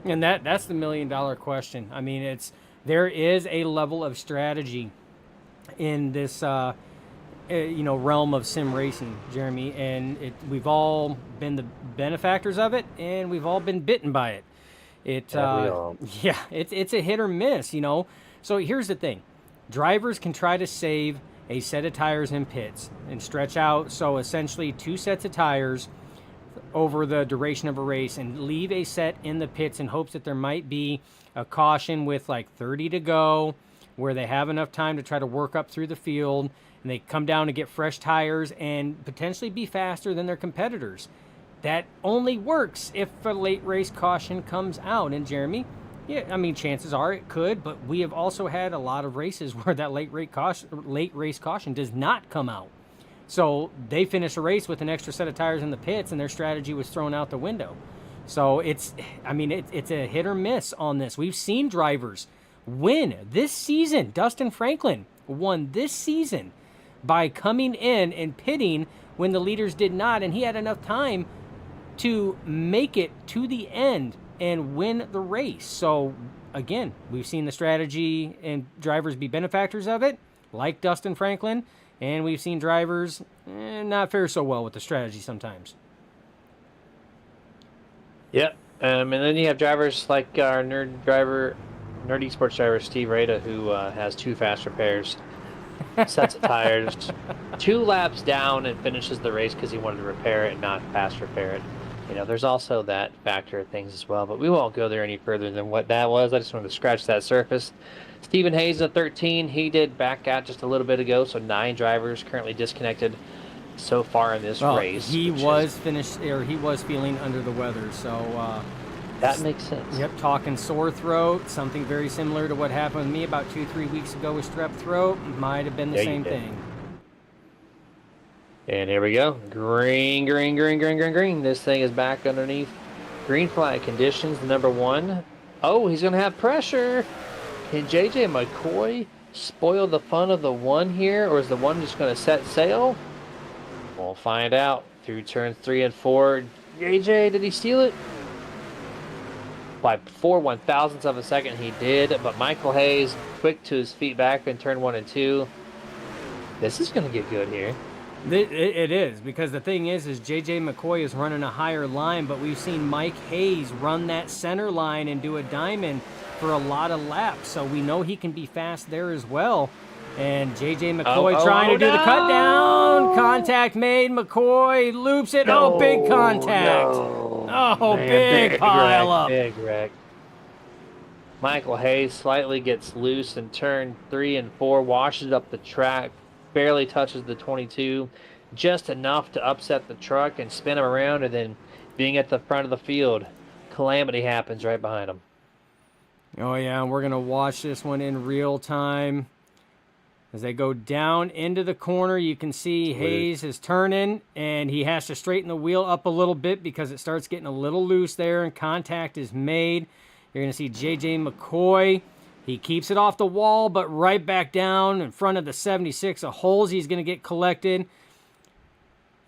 And that's the $1 million question. I mean, there is a level of strategy in this realm of sim racing, Jeremy, and we've all been the benefactors of it, and we've all been bitten by it. It's a hit or miss, So here's the thing: drivers can try to save a set of tires in pits and stretch out, so essentially 2 sets of tires over the duration of a race, and leave a set in the pits in hopes that there might be a caution with like 30 to go, where they have enough time to try to work up through the field, and they come down to get fresh tires and potentially be faster than their competitors. That only works if a late race caution comes out. And Jeremy, yeah, I mean, chances are it could, but we have also had a lot of races where that late race caution does not come out. So they finish a race with an extra set of tires in the pits, and their strategy was thrown out the window. So it's a hit or miss on this. We've seen drivers win this season. Dustin Franklin won this season by coming in and pitting when the leaders did not, and he had enough time to make it to the end and win the race. So again, we've seen the strategy and drivers be benefactors of it, like Dustin Franklin, and we've seen drivers not fare so well with the strategy sometimes. Yep. And then you have drivers like our nerdy sports driver Steve Rada, who has 2 fast repairs, sets of tires, 2 laps down, and finishes the race because he wanted to repair it and not fast repair it. There's also that factor of things as well, but we won't go there any further than what that was. I just wanted to scratch that surface. Stephen Hayes at 13, he did back out just a little bit ago, so 9 drivers currently disconnected so far in this race. He was feeling under the weather, so that makes sense. Yep, talking sore throat, something very similar to what happened with me about 2-3 weeks ago with strep throat. Might have been the same thing. And here we go. Green. This thing is back underneath green flag conditions. Number 1. Oh, he's going to have pressure. Can JJ McCoy spoil the fun of the 1 here, or is the 1 just going to set sail? We'll find out through turns 3 and 4. JJ, did he steal it? By 4 1,000ths of a second, he did. But Michael Hayes, quick to his feet back in turn 1 and 2. This is going to get good here. It is, because the thing is JJ McCoy is running a higher line, but we've seen Mike Hayes run that center line and do a diamond for a lot of laps, so we know he can be fast there as well. And JJ McCoy trying to do the cut down. Contact made. McCoy loops it. Big contact. Big pile up. Big wreck. Michael Hayes slightly gets loose in turn 3 and 4, washes up the track, barely touches the 22, just enough to upset the truck and spin him around, and then being at the front of the field, calamity happens right behind him. Oh yeah, and we're going to watch this one in real time. As they go down into the corner, you can see Hayes is turning, and he has to straighten the wheel up a little bit because it starts getting a little loose there, and contact is made. You're going to see JJ McCoy. He keeps it off the wall, but right back down in front of the 76 of holes. He's going to get collected.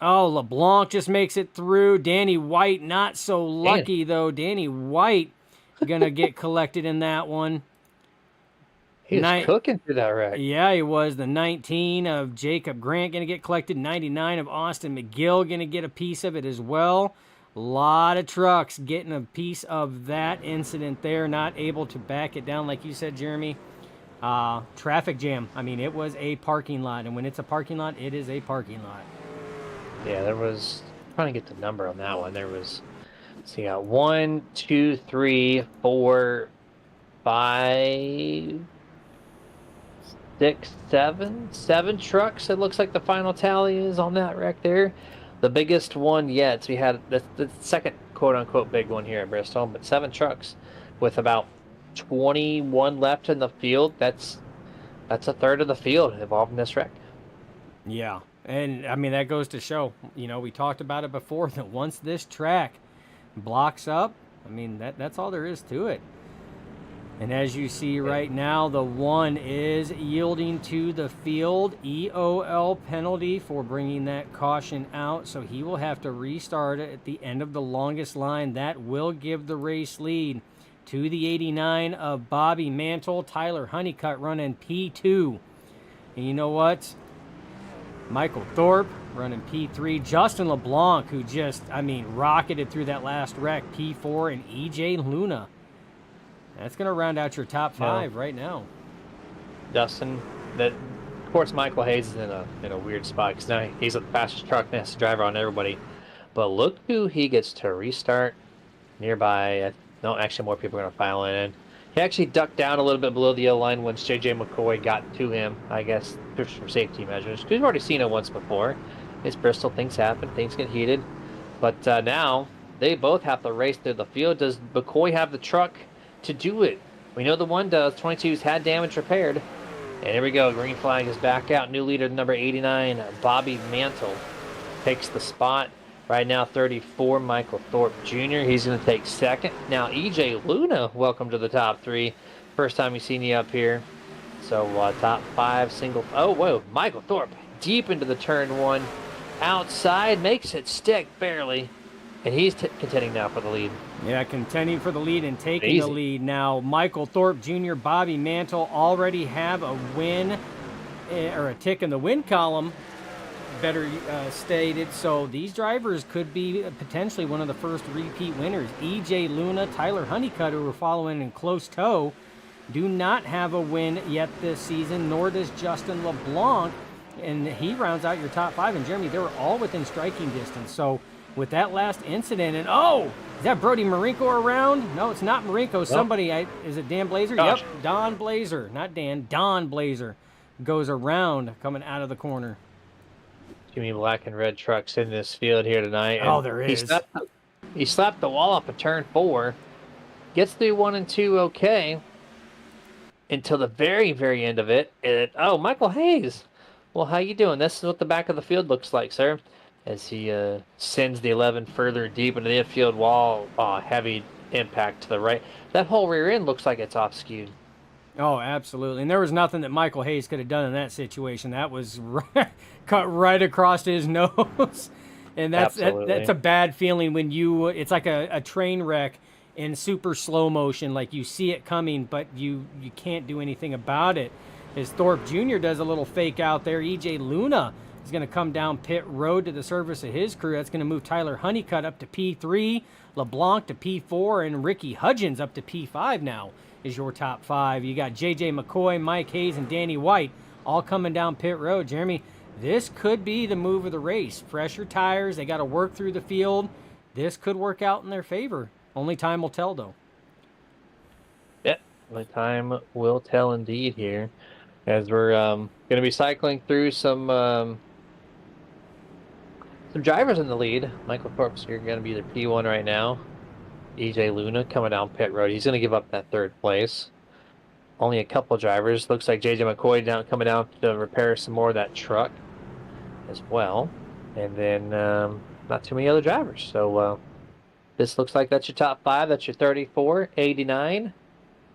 Oh, LeBlanc just makes it through. Danny White, not so lucky, though. Danny White going to get collected in that one. He was cooking through that wreck. Yeah, he was. The 19 of Jacob Grant going to get collected. 99 of Austin McGill going to get a piece of it as well. A lot of trucks getting a piece of that incident there, not able to back it down, like you said, Jeremy. Traffic jam. I mean, it was a parking lot, and when it's a parking lot, it is a parking lot. Yeah, there was trying to get the number on that one. There was, so you got 1, 2, 3, 4, 5, 6, 7 trucks. It looks like the final tally is on that wreck there. The biggest one yet. So we had the second quote unquote big one here at Bristol, but 7 trucks with about 21 left in the field. That's a third of the field involved in this wreck. Yeah, and I mean that goes to show. We talked about it before that once this track blocks up, I mean that's all there is to it. And as you see right now, the 1 is yielding to the field. EOL penalty for bringing that caution out. So he will have to restart it at the end of the longest line. That will give the race lead to the 89 of Bobby Mantle. Tyler Honeycutt running P2. And you know what? Michael Thorpe running P3. Justin LeBlanc, who just, rocketed through that last wreck, P4. And EJ Luna. That's going to round out your top 5 right now. Dustin, of course, Michael Hayes is in a weird spot because now he's the fastest truck and has to drive around everybody. But look who he gets to restart nearby. No, actually, more people are going to file in. He actually ducked down a little bit below the yellow line once J.J. McCoy got to him, I guess, for safety measures. We've already seen it once before. It's Bristol. Things happen. Things get heated. But now they both have to race through the field. Does McCoy have the truck to do it? We know the 1 does. 22's had damage repaired. And here we go. Green flag is back out. New leader, number 89, Bobby Mantle, takes the spot. Right now, 34, Michael Thorpe Jr. He's going to take second. Now, EJ Luna, welcome to the top 3. First time we've seen you up here. So, top 5 single. Oh, whoa. Michael Thorpe deep into the turn 1. Outside, makes it stick barely. And he's contending now for the lead. Yeah, contending for the lead and taking the lead. Now, Michael Thorpe Jr., Bobby Mantle already have a win, or a tick in the win column, better stated. So these drivers could be potentially one of the first repeat winners. EJ Luna, Tyler Honeycutt, who are following in close tow, do not have a win yet this season, nor does Justin LeBlanc. And he rounds out your top 5. And Jeremy, they were all within striking distance. So with that last incident, and is that Brody Marinko around? No, it's not Marinko. Somebody, is it Dan Blazer? Gosh. Yep, Don Blazer, not Dan. Don Blazer goes around coming out of the corner. Too many black and red trucks in this field here tonight. Oh, there is. He slapped the wall off of turn 4. Gets through 1 and 2 okay. Until the very, very end of it. Michael Hayes. Well, how you doing? This is what the back of the field looks like, sir. As he sends the 11 further deep into the infield wall. Heavy impact to the right. That whole rear end looks like it's off skewed. Oh, absolutely. And there was nothing that Michael Hayes could have done in that situation. That was cut right across his nose. And that's a bad feeling when it's like a train wreck in super slow motion. Like you see it coming, but you can't do anything about it. As Thorpe Jr. does a little fake out there, EJ Luna is going to come down pit road to the service of his crew. That's going to move Tyler Honeycutt up to P3, LeBlanc to P4, and Ricky Hudgens up to P5 now is your top 5. You got J.J. McCoy, Mike Hayes, and Danny White all coming down pit road. Jeremy, this could be the move of the race. Fresher tires, they got to work through the field. This could work out in their favor. Only time will tell, though. Yeah, only time will tell indeed here. As we're going to be cycling through some drivers in the lead. Michael Thorpe's here going to be the P1 right now. EJ Luna coming down pit road. He's going to give up that 3rd place. Only a couple drivers. Looks like JJ McCoy coming down to repair some more of that truck as well. And then not too many other drivers. So this looks like that's your top 5. That's your 34, 89,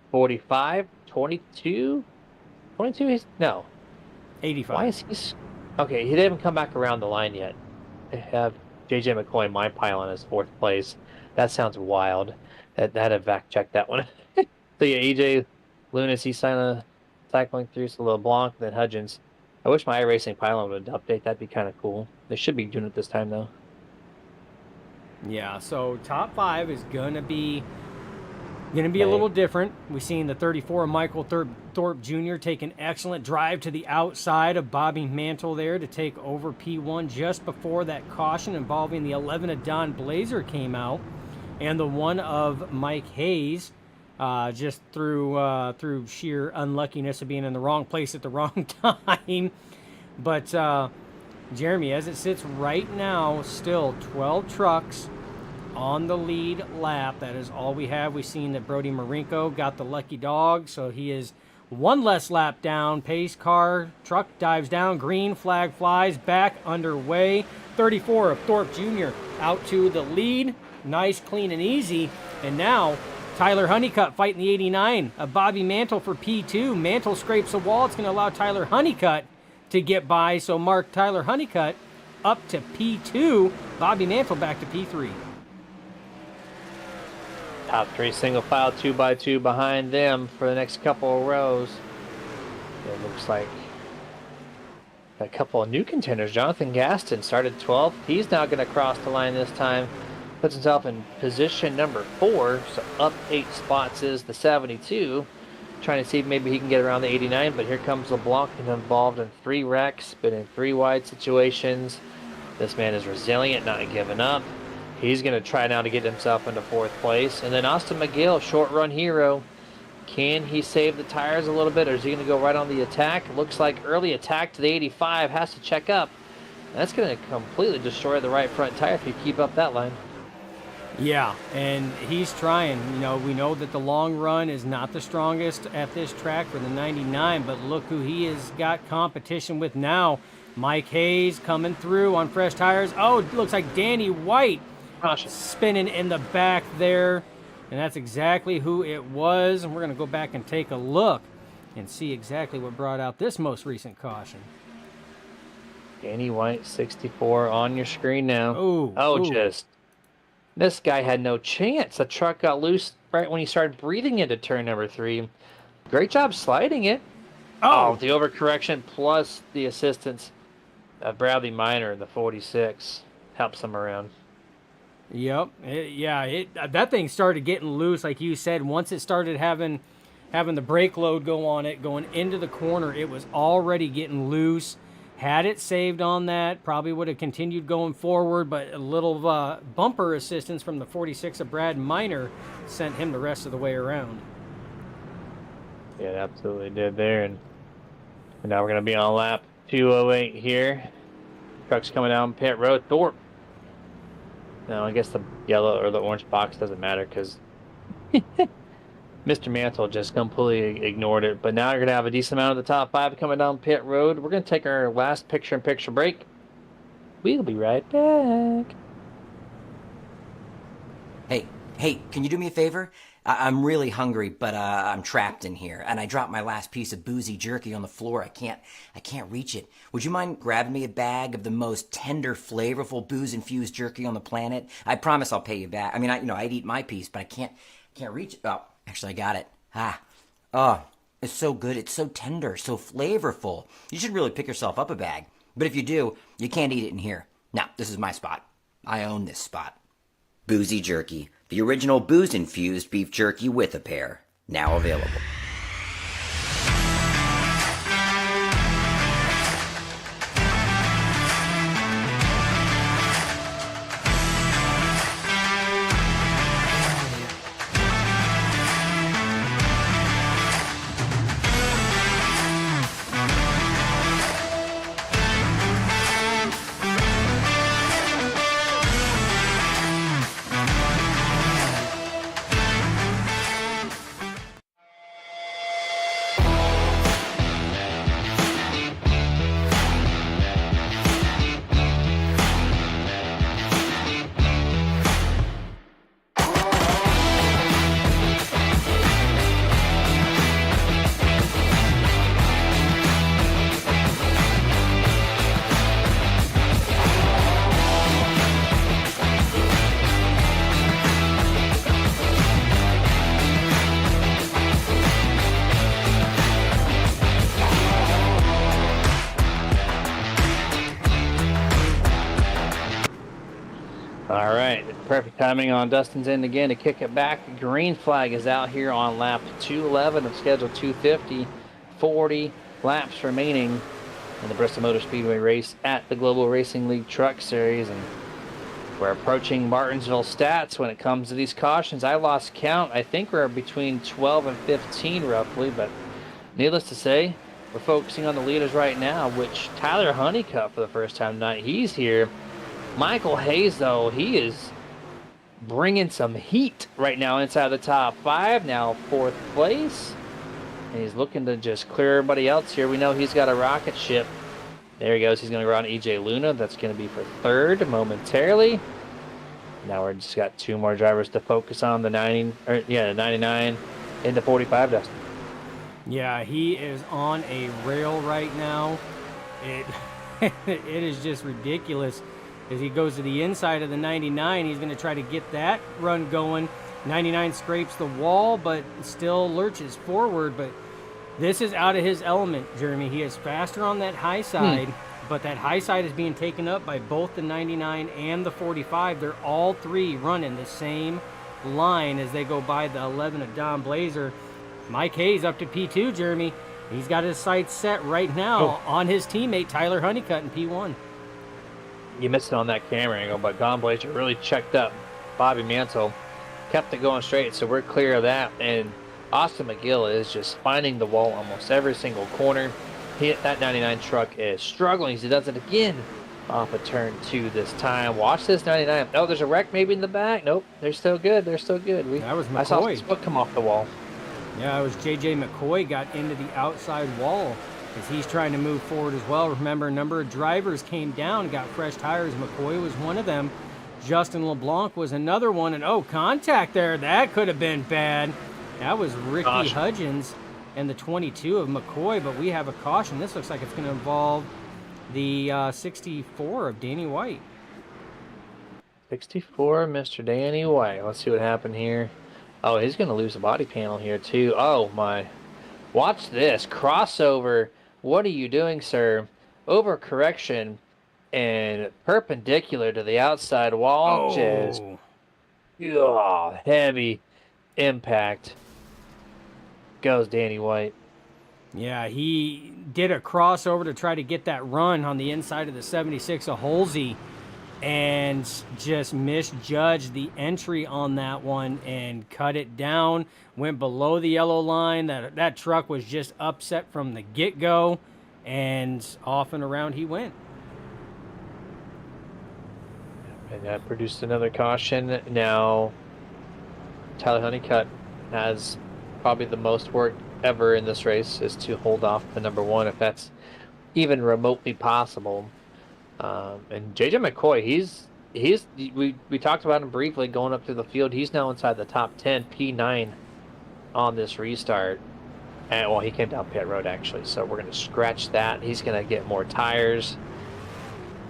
45, 22. 22? No. 85. Why is he... Okay, he didn't come back around the line yet. I have JJ McCoy, my pile, in his 4th place. That sounds wild. That had to fact check that one. So yeah, EJ Luna, he's cycling through some LeBlanc, then Hudgens. I wish my iRacing pylon would update. That'd be kind of cool. They should be doing it this time, though. Yeah, so top 5 is going to be Going to be a Okay. little different. We've seen the 34 Michael Thorpe Jr. take an excellent drive to the outside of Bobby Mantle there to take over P1 just before that caution involving the 11 of Don Blazer came out, and the one of Mike Hayes, just through sheer unluckiness of being in the wrong place at the wrong time. But Jeremy, as it sits right now, still 12 trucks on the lead lap. That is all we have. We've seen that Brody Marinko got the lucky dog, so he is one less lap down. Pace car, truck dives down, green flag flies, back underway. 34 of Thorpe Jr. out to the lead. Nice, clean, and easy. And now Tyler Honeycutt fighting the 89 of Bobby Mantle for P2. Mantle scrapes a wall. It's going to allow Tyler Honeycutt to get by. So mark Tyler Honeycutt up to P2. Bobby Mantle back to P3. Top three single file 2x2 behind them for the next couple of rows. It looks like a couple of new contenders. Jonathan Gaston started 12th. He's now going to cross the line this time. Puts himself in position number 4. So up 8 spots is the 72. Trying to see if maybe he can get around the 89. But here comes LeBlanc, involved in 3 wrecks. Been in 3 wide situations. This man is resilient, not giving up. He's going to try now to get himself into 4th place. And then Austin McGill, short run hero. Can he save the tires a little bit, or is he going to go right on the attack? Looks like early attack to the 85 has to check up. That's going to completely destroy the right front tire if you keep up that line. Yeah, and he's trying. You know, we know that the long run is not the strongest at this track for the 99, but look who he has got competition with now. Mike Hayes coming through on fresh tires. Oh, it looks like Danny White spinning in the back there, and that's exactly who it was. And we're going to go back and take a look and see exactly what brought out this most recent caution. Danny White, 64 on your screen now. Ooh. Just this guy had no chance. The truck got loose right when he started breathing into turn number 3. Great job sliding it. Oh, the overcorrection plus the assistance of Bradley Minor, the 46, helps him around. Yep. That thing started getting loose, like you said. Once it started having the brake load go on it, going into the corner, it was already getting loose. Had it saved on that, probably would have continued going forward, but a little bumper assistance from the 46 of Brad Minor sent him the rest of the way around. Yeah, it absolutely did there. And now we're going to be on lap 208 here. Truck's coming down pit road. Thorpe. No, I guess the yellow or the orange box doesn't matter because Mr. Mantle just completely ignored it. But now you're going to have a decent amount of the top 5 coming down pit road. We're going to take our last picture-in-picture break. We'll be right back. Hey, can you do me a favor? I'm really hungry, but I'm trapped in here, and I dropped my last piece of boozy jerky on the floor. I can't reach it. Would you mind grabbing me a bag of the most tender, flavorful booze-infused jerky on the planet? I promise I'll pay you back. I mean, I'd eat my piece, but I can't reach it. Oh, actually, I got it. Oh, it's so good. It's so tender, so flavorful. You should really pick yourself up a bag. But if you do, you can't eat it in here. Now, this is my spot. I own this spot. Boozy jerky. The original booze-infused beef jerky with a pair. Now available. All right, perfect timing on Dustin's end again to kick it back. Green flag is out here on lap 211 of schedule 250. 40 laps remaining in the Bristol Motor Speedway race at the Global Racing League Truck Series, and we're approaching Martinsville stats when it comes to these cautions. I lost count. I think we're between 12 and 15 roughly, but needless to say, we're focusing on the leaders right now, which Tyler Honeycutt for the first time tonight, he's here. Michael Hayes, though, he is bringing some heat right now inside the top 5, now 4th place. And he's looking to just clear everybody else here. We know he's got a rocket ship. There he goes. He's going to go on EJ Luna. That's going to be for 3rd momentarily. Now we're just got 2 more drivers to focus on, the 99 into 45, Dustin. Yeah, he is on a rail right now. It it is just ridiculous. As he goes to the inside of the 99, he's going to try to get that run going. 99 scrapes the wall, but still lurches forward. But this is out of his element, Jeremy. He is faster on that high side, but that high side is being taken up by both the 99 and the 45. They're all 3 running the same line as they go by the 11 of Don Blazer. Mike Hayes up to P2, Jeremy. He's got his sights set right now on his teammate Tyler Honeycutt in P1. You missed it on that camera angle, but Don Blazer really checked up Bobby Mantle, kept it going straight, so we're clear of that. And Austin McGill is just finding the wall almost every single corner. That 99 truck is struggling. He does it again off of turn 2 this time. Watch this 99. Oh, there's a wreck maybe in the back. Nope, they're still good. They're still good. That was McCoy. I saw his foot come off the wall. Yeah, it was J.J. McCoy got into the outside wall as he's trying to move forward as well. Remember, a number of drivers came down, got fresh tires. McCoy was one of them. Justin LeBlanc was another one. And, contact there. That could have been bad. That was Ricky Hudgens and the 22 of McCoy, but we have a caution. This looks like it's going to involve the 64 of Danny White. 64, Mr. Danny White. Let's see what happened here. Oh, he's going to lose the body panel here, too. Oh, my. Watch this. Crossover. What are you doing, sir? Overcorrection and perpendicular to the outside wall. Just heavy impact. Goes Danny White. Yeah, he did a crossover to try to get that run on the inside of the 76 of Holsey and just misjudged the entry on that one and cut it down, went below the yellow line. That truck was just upset from the get-go, and off and around he went. And that produced another caution. Now, Tyler Honeycutt has probably the most work ever in this race is to hold off the number 1, if that's even remotely possible. And JJ McCoy, we talked about him briefly going up to the field. He's now inside the top 10, P9 on this restart. And well, he came down pit road actually, so we're going to scratch that. He's going to get more tires.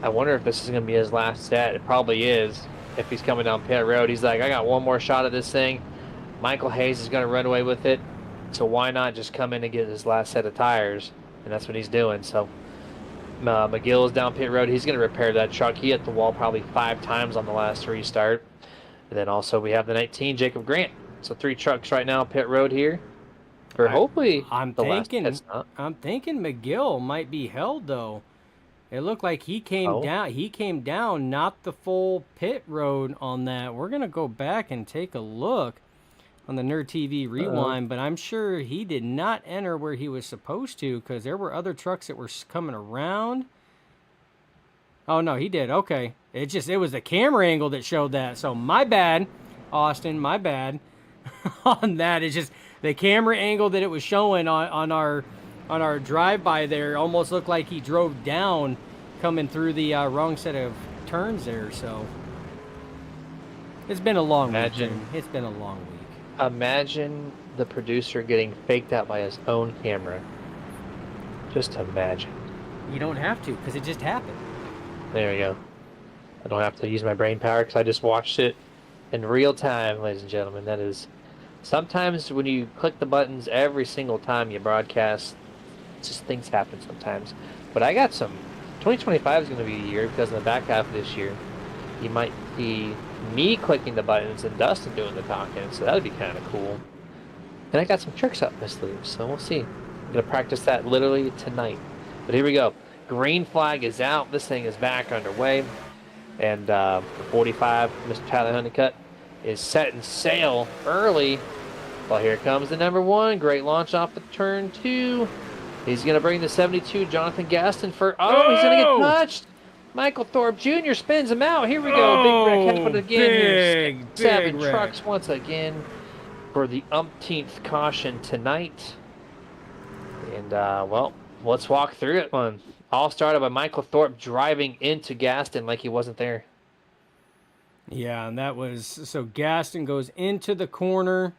I wonder if this is going to be his last set. It probably is. If he's coming down pit road, he's like, I got one more shot at this thing. Michael Hayes is going to run away with it, so why not just come in and get his last set of tires? And that's what he's doing. So McGill is down pit road. He's going to repair that truck. He hit the wall probably 5 times on the last restart. And then also we have the 19, Jacob Grant. So 3 trucks right now pit road here. For hopefully I'm thinking McGill might be held though. It looked like he came down. He came down, not the full pit road on that. We're gonna go back and take a look on the Nerd TV Rewind, but I'm sure he did not enter where he was supposed to because there were other trucks that were coming around. Oh no, he did. Okay, it was the camera angle that showed that. So my bad, Austin. My bad on that. It's just the camera angle that it was showing on our drive-by there almost looked like he drove down coming through the wrong set of turns there. So it's been a long week. It's been a long week. Imagine the producer getting faked out by his own camera. Just imagine. You don't have to because it just happened. There we go. I don't have to use my brain power because I just watched it in real time, ladies and gentlemen. That is... Sometimes when you click the buttons every single time you broadcast, just things happen sometimes. But I got some... 2025 is going to be a year because in the back half of this year, you might see me clicking the buttons and Dustin doing the talking, so that would be kind of cool. And I got some tricks up my sleeve, so we'll see. I'm going to practice that literally tonight. But here we go. Green flag is out. This thing is back underway. And the 45, Mr. Tyler Honeycutt, is setting sail early. Well, here comes the number 1. Great launch off the turn 2. He's going to bring the 72, Jonathan Gaston, for... Oh, he's going to get touched. Michael Thorpe Jr. spins him out. Here we go. Big wreck happened again here. Big 7 wreck. trucks once again for the umpteenth caution tonight. And, well, let's walk through it. All started by Michael Thorpe driving into Gaston like he wasn't there. Yeah, and that was... So Gaston goes into the corner.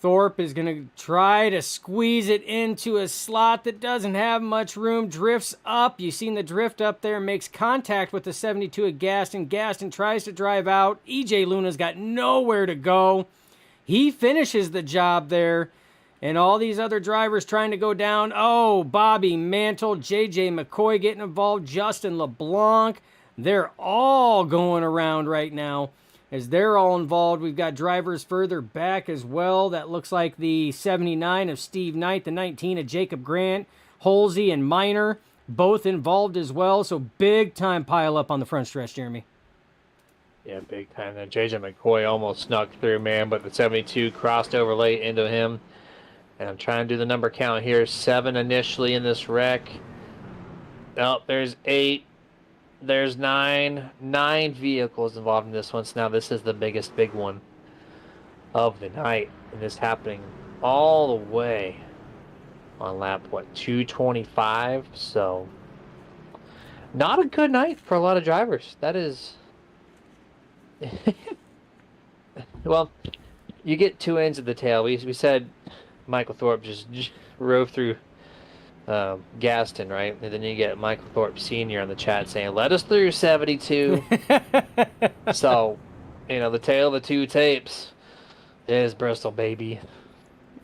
Thorpe is going to try to squeeze it into a slot that doesn't have much room. Drifts up. You've seen the drift up there. Makes contact with the 72 of Gaston. Gaston tries to drive out. EJ Luna's got nowhere to go. He finishes the job there. And all these other drivers trying to go down. Oh, Bobby Mantle, JJ McCoy getting involved. Justin LeBlanc. They're all going around right now. As they're all involved, we've got drivers further back as well. That looks like the 79 of Steve Knight, the 19 of Jacob Grant, Holsey and Miner, both involved as well. So big time pile up on the front stretch, Jeremy. Yeah, big time. Now, JJ McCoy almost snuck through, man, but the 72 crossed over late into him. And I'm trying to do the number count here. 7 initially in this wreck. Oh, there's 8. There's 9 vehicles involved in this one. So now this is the biggest big one of the night. And this happening all the way on lap, 225. So not a good night for a lot of drivers. That is... Well, you get 2 ends of the tail. We said Michael Thorpe just rove through Gaston, right? And then you get Michael Thorpe Sr. on the chat saying, let us through, 72. So, the tale of the 2 tapes is Bristol, baby.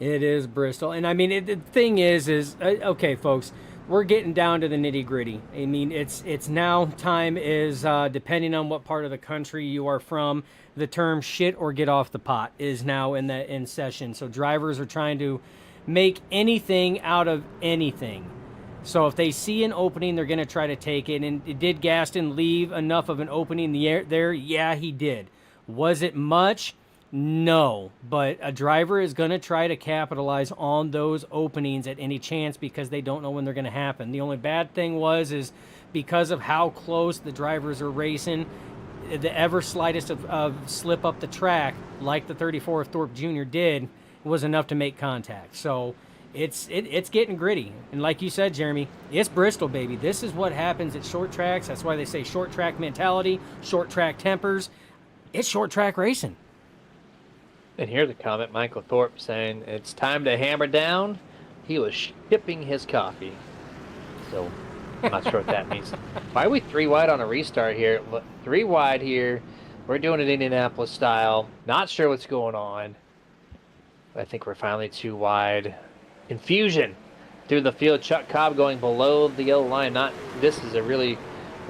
It is Bristol. And I mean, the thing is okay, folks, we're getting down to the nitty gritty. I mean, it's now time is, depending on what part of the country you are from, the term shit or get off the pot is now in session. So drivers are trying to make anything out of anything. So if they see an opening, they're going to try to take it. And did Gaston leave enough of an opening there? Yeah, he did. Was it much? No. But a driver is going to try to capitalize on those openings at any chance because they don't know when they're going to happen. The only bad thing is because of how close the drivers are racing, the ever slightest of slip up the track, like the 34 of Thorpe Jr. did, was enough to make contact. So it's getting gritty. And like you said, Jeremy, it's Bristol, baby. This is what happens at short tracks. That's why they say short track mentality, short track tempers. It's short track racing. And here's a comment, Michael Thorpe saying, it's time to hammer down. He was shipping his coffee. So I'm not sure what that means. Why are we 3 wide on a restart here? 3 wide here. We're doing it Indianapolis style. Not sure what's going on. I think we're finally 2 wide. Confusion through the field. Chuck Cobb going below the yellow line. This is a really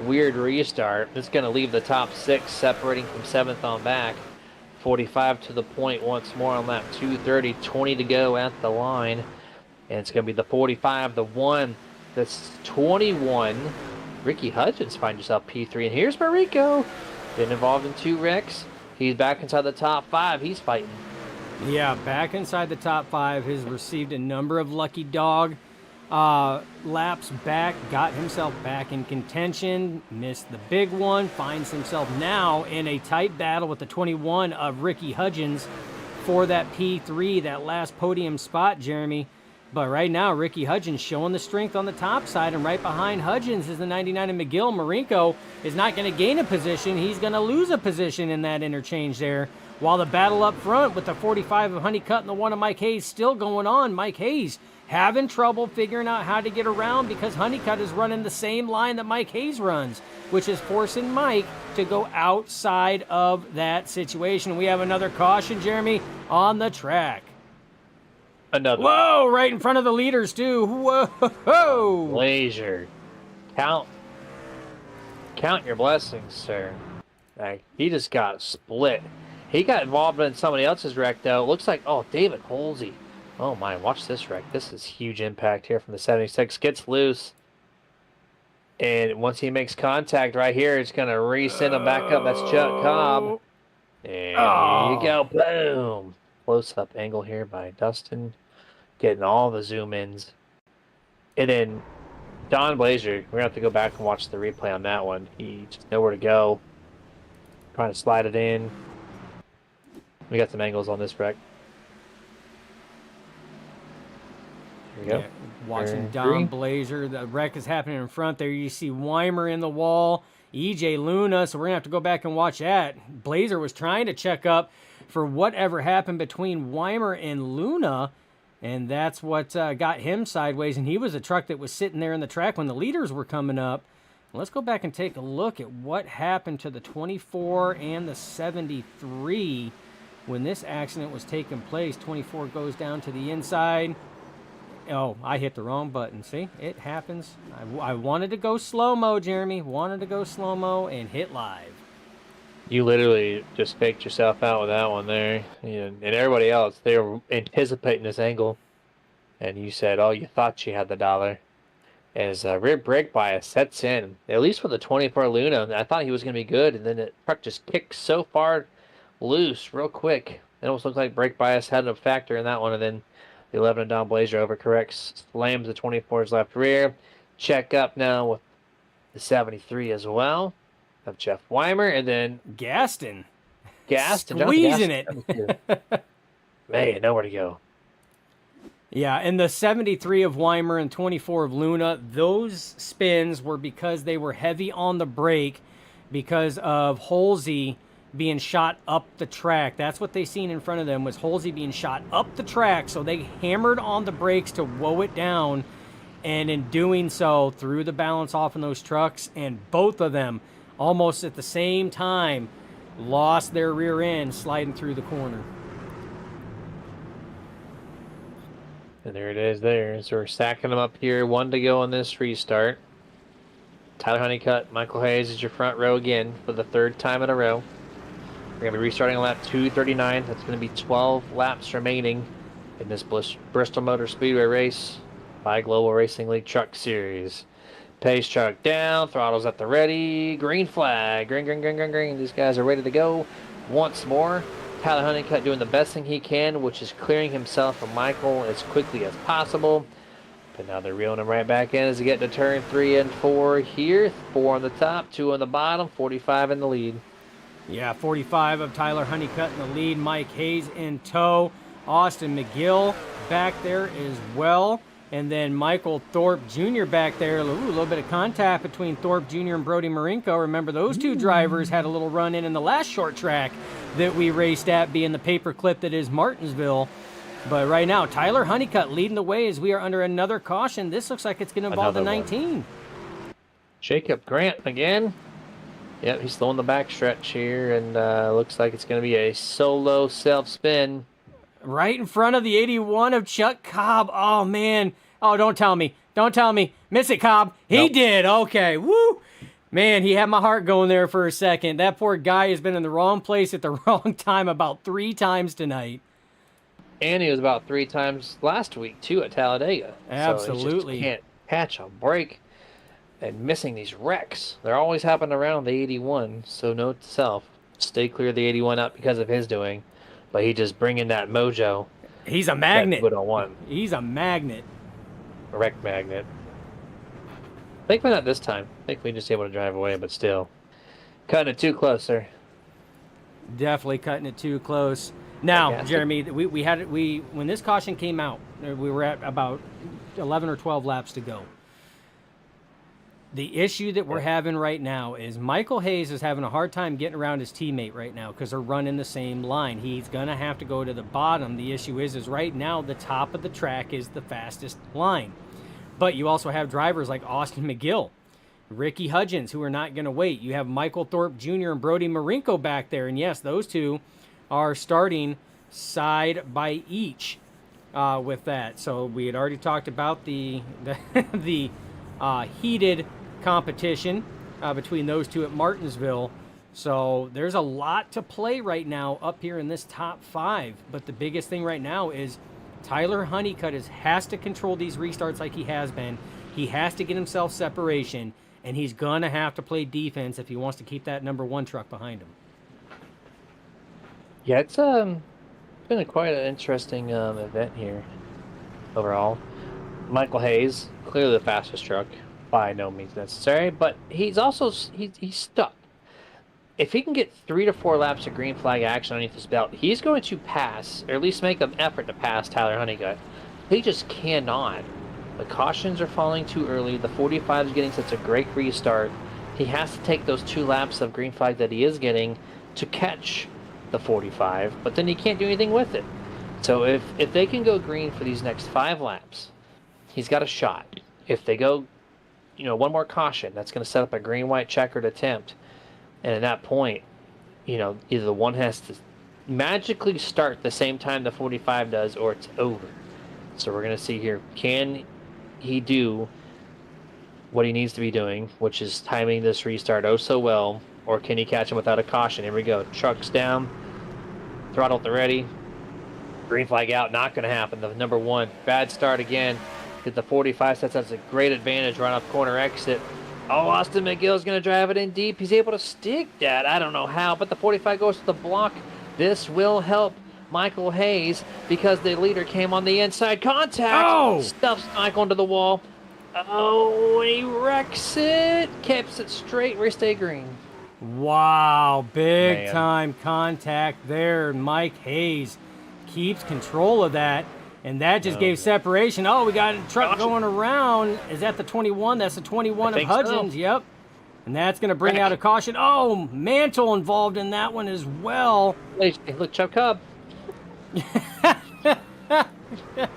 weird restart. It's going to leave the top 6 separating from 7th on back. 45 to the point once more on lap 230. 20 to go at the line. And it's going to be the 45, the 1, that's 21. Ricky Hudgens finds yourself P3. And here's Marico. Been involved in 2 wrecks. He's back inside the top 5. He's fighting. Yeah, back inside the top 5, has received a number of lucky dog laps back, got himself back in contention, missed the big one, finds himself now in a tight battle with the 21 of Ricky Hudgens for that P3, that last podium spot, Jeremy. But right now, Ricky Hudgens showing the strength on the top side, and right behind Hudgens is the 99 of McGill. Marinko is not going to gain a position. He's going to lose a position in that interchange there. While the battle up front with the 45 of Honeycutt and the 1 of Mike Hayes still going on. Mike Hayes having trouble figuring out how to get around because Honeycutt is running the same line that Mike Hayes runs, which is forcing Mike to go outside of that situation. We have another caution, Jeremy, on the track. Another. Whoa, right in front of the leaders, too. Whoa. Laser. Count. Count your blessings, sir. Like, he just got split. He got involved in somebody else's wreck, though. It looks like, oh, David Holsey. Oh, my, watch this wreck. This is huge impact here from the 76. Gets loose. And once he makes contact right here, it's going to resend him back up. That's Chuck Cobb. And here you go. Boom. Close-up angle here by Dustin. Getting all the zoom-ins. And then Don Blazer, we're going to have to go back and watch the replay on that one. He just nowhere to go. Trying to slide it in. We got some angles on this wreck. Here we go. Yeah, watching Don Blazer. The wreck is happening in front there. You see Weimer in the wall. EJ Luna. So we're going to have to go back and watch that. Blazer was trying to check up for whatever happened between Weimer and Luna. And that's what got him sideways. And he was a truck that was sitting there in the track when the leaders were coming up. Let's go back and take a look at what happened to the 24 and the 73 when this accident was taking place. 24 goes down to the inside. Oh, I hit the wrong button. See, it happens. I wanted to go slow-mo, Jeremy. Wanted to go slow-mo and hit live. You literally just faked yourself out with that one there. And everybody else, they were anticipating this angle. And you said, oh, you thought you had the dollar. As rear brake bias sets in, at least with the 24 Luna, I thought he was going to be good. And then the truck just kicked so far loose real quick. It almost looked like brake bias had a factor in that one. And then the 11 Don Blazer overcorrects, slams the 24's left rear. Check up now with the 73 as well of Jeff Weimer. And then Gaston. Squeezing it. Man, nowhere to go. Yeah, and the 73 of Weimer and 24 of Luna, those spins were because they were heavy on the brake because of Holsey being shot up the track. That's what they seen in front of them, was Holsey being shot up the track, so they hammered on the brakes to woe it down, and in doing so, threw the balance off in those trucks, and both of them, almost at the same time, lost their rear end sliding through the corner. And there it is there. So we're stacking them up here. 1 to go on this restart. Tyler Honeycutt, Michael Hayes is your front row again for the 3rd time in a row. We're going to be restarting on lap 239. That's going to be 12 laps remaining in this Bristol Motor Speedway race by Global Racing League Truck Series. Pace truck down, throttles at the ready, green flag, green, green, green, green, green. These guys are ready to go once more. Tyler Honeycutt doing the best thing he can, which is clearing himself from Michael as quickly as possible. But now they're reeling him right back in as they get to turn 3 and 4 here. 4 on the top, 2 on the bottom, 45 in the lead. Yeah, 45 of Tyler Honeycutt in the lead. Mike Hayes in tow. Austin McGill back there as well. And then Michael Thorpe Jr. back there. Ooh, a little bit of contact between Thorpe Jr. and Brody Marinko. Remember, those two drivers had a little run in the last short track that we raced at, being the paperclip that is Martinsville. But right now, Tyler Honeycutt leading the way as we are under another caution. This looks like it's going to involve the 19. Jacob Grant again. Yep, he's still in the backstretch here, and looks like it's going to be a solo self-spin. Right in front of the 81 of Chuck Cobb. Oh, man. Oh, don't tell me. Don't tell me. Miss it, Cobb. He did. Okay. Woo. Man, he had my heart going there for a second. That poor guy has been in the wrong place at the wrong time about 3 times tonight. And he was about 3 times last week, too, at Talladega. Absolutely. So he just can't catch a break. And missing these wrecks. They're always happening around the 81. So note to self, stay clear of the 81, not because of his doing. But he just bringing that mojo. He's a magnet. That He's a magnet. A wreck magnet. Thankfully not this time. Thankfully just able to drive away, but still. Cutting it too close, sir. Definitely cutting it too close. Now, Jeremy, when this caution came out, we were at about 11 or 12 laps to go. The issue that we're having right now is Michael Hayes is having a hard time getting around his teammate right now because they're running the same line. He's going to have to go to the bottom. The issue is right now the top of the track is the fastest line. But you also have drivers like Austin McGill, Ricky Hudgens, who are not going to wait. You have Michael Thorpe Jr. and Brody Marinko back there. And yes, those two are starting side by each with that. So we had already talked about the heated competition between those two at Martinsville. So there's a lot to play right now up here in this top 5. But the biggest thing right now is Tyler Honeycutt has to control these restarts like he has been. He has to get himself separation, and he's going to have to play defense if he wants to keep that number 1 truck behind him. Yeah, it's been quite an interesting event here overall. Michael Hayes, clearly the fastest truck, by no means necessary, but he's also he's stuck. If he can get 3 to 4 laps of green flag action underneath his belt, he's going to pass, or at least make an effort to pass Tyler Honeycutt. He just cannot. The cautions are falling too early. The 45 is getting such a great restart. He has to take those 2 laps of green flag that he is getting to catch the 45, but then he can't do anything with it. So if they can go green for these next 5 laps, he's got a shot. If they go, 1 more caution, that's going to set up a green-white checkered attempt. And at that point, either the one has to magically start the same time the 45 does, or it's over. So we're going to see here, can he do what he needs to be doing, which is timing this restart oh so well, or can he catch him without a caution? Here we go. Trucks down, throttle at the ready, green flag out, not going to happen. The number 1, bad start again. Get the 45 sets, that's a great advantage right off corner exit. Oh, Austin McGill's going to drive it in deep. He's able to stick that. I don't know how, but the 45 goes to the block. This will help Michael Hayes because the leader came on the inside. Contact! Oh! Stuffs Michael into the wall. Oh, he wrecks it. Keeps it straight. We stay green. Wow, big Man. time contact there. Mike Hayes keeps control of that, and that just gave separation. Oh, we got a truck going around. Is that the 21? That's the 21 of Hudgens. So. Yep. And that's going to bring out a caution. Oh, Mantle involved in that one as well. Hey, look, Chuck Cobb.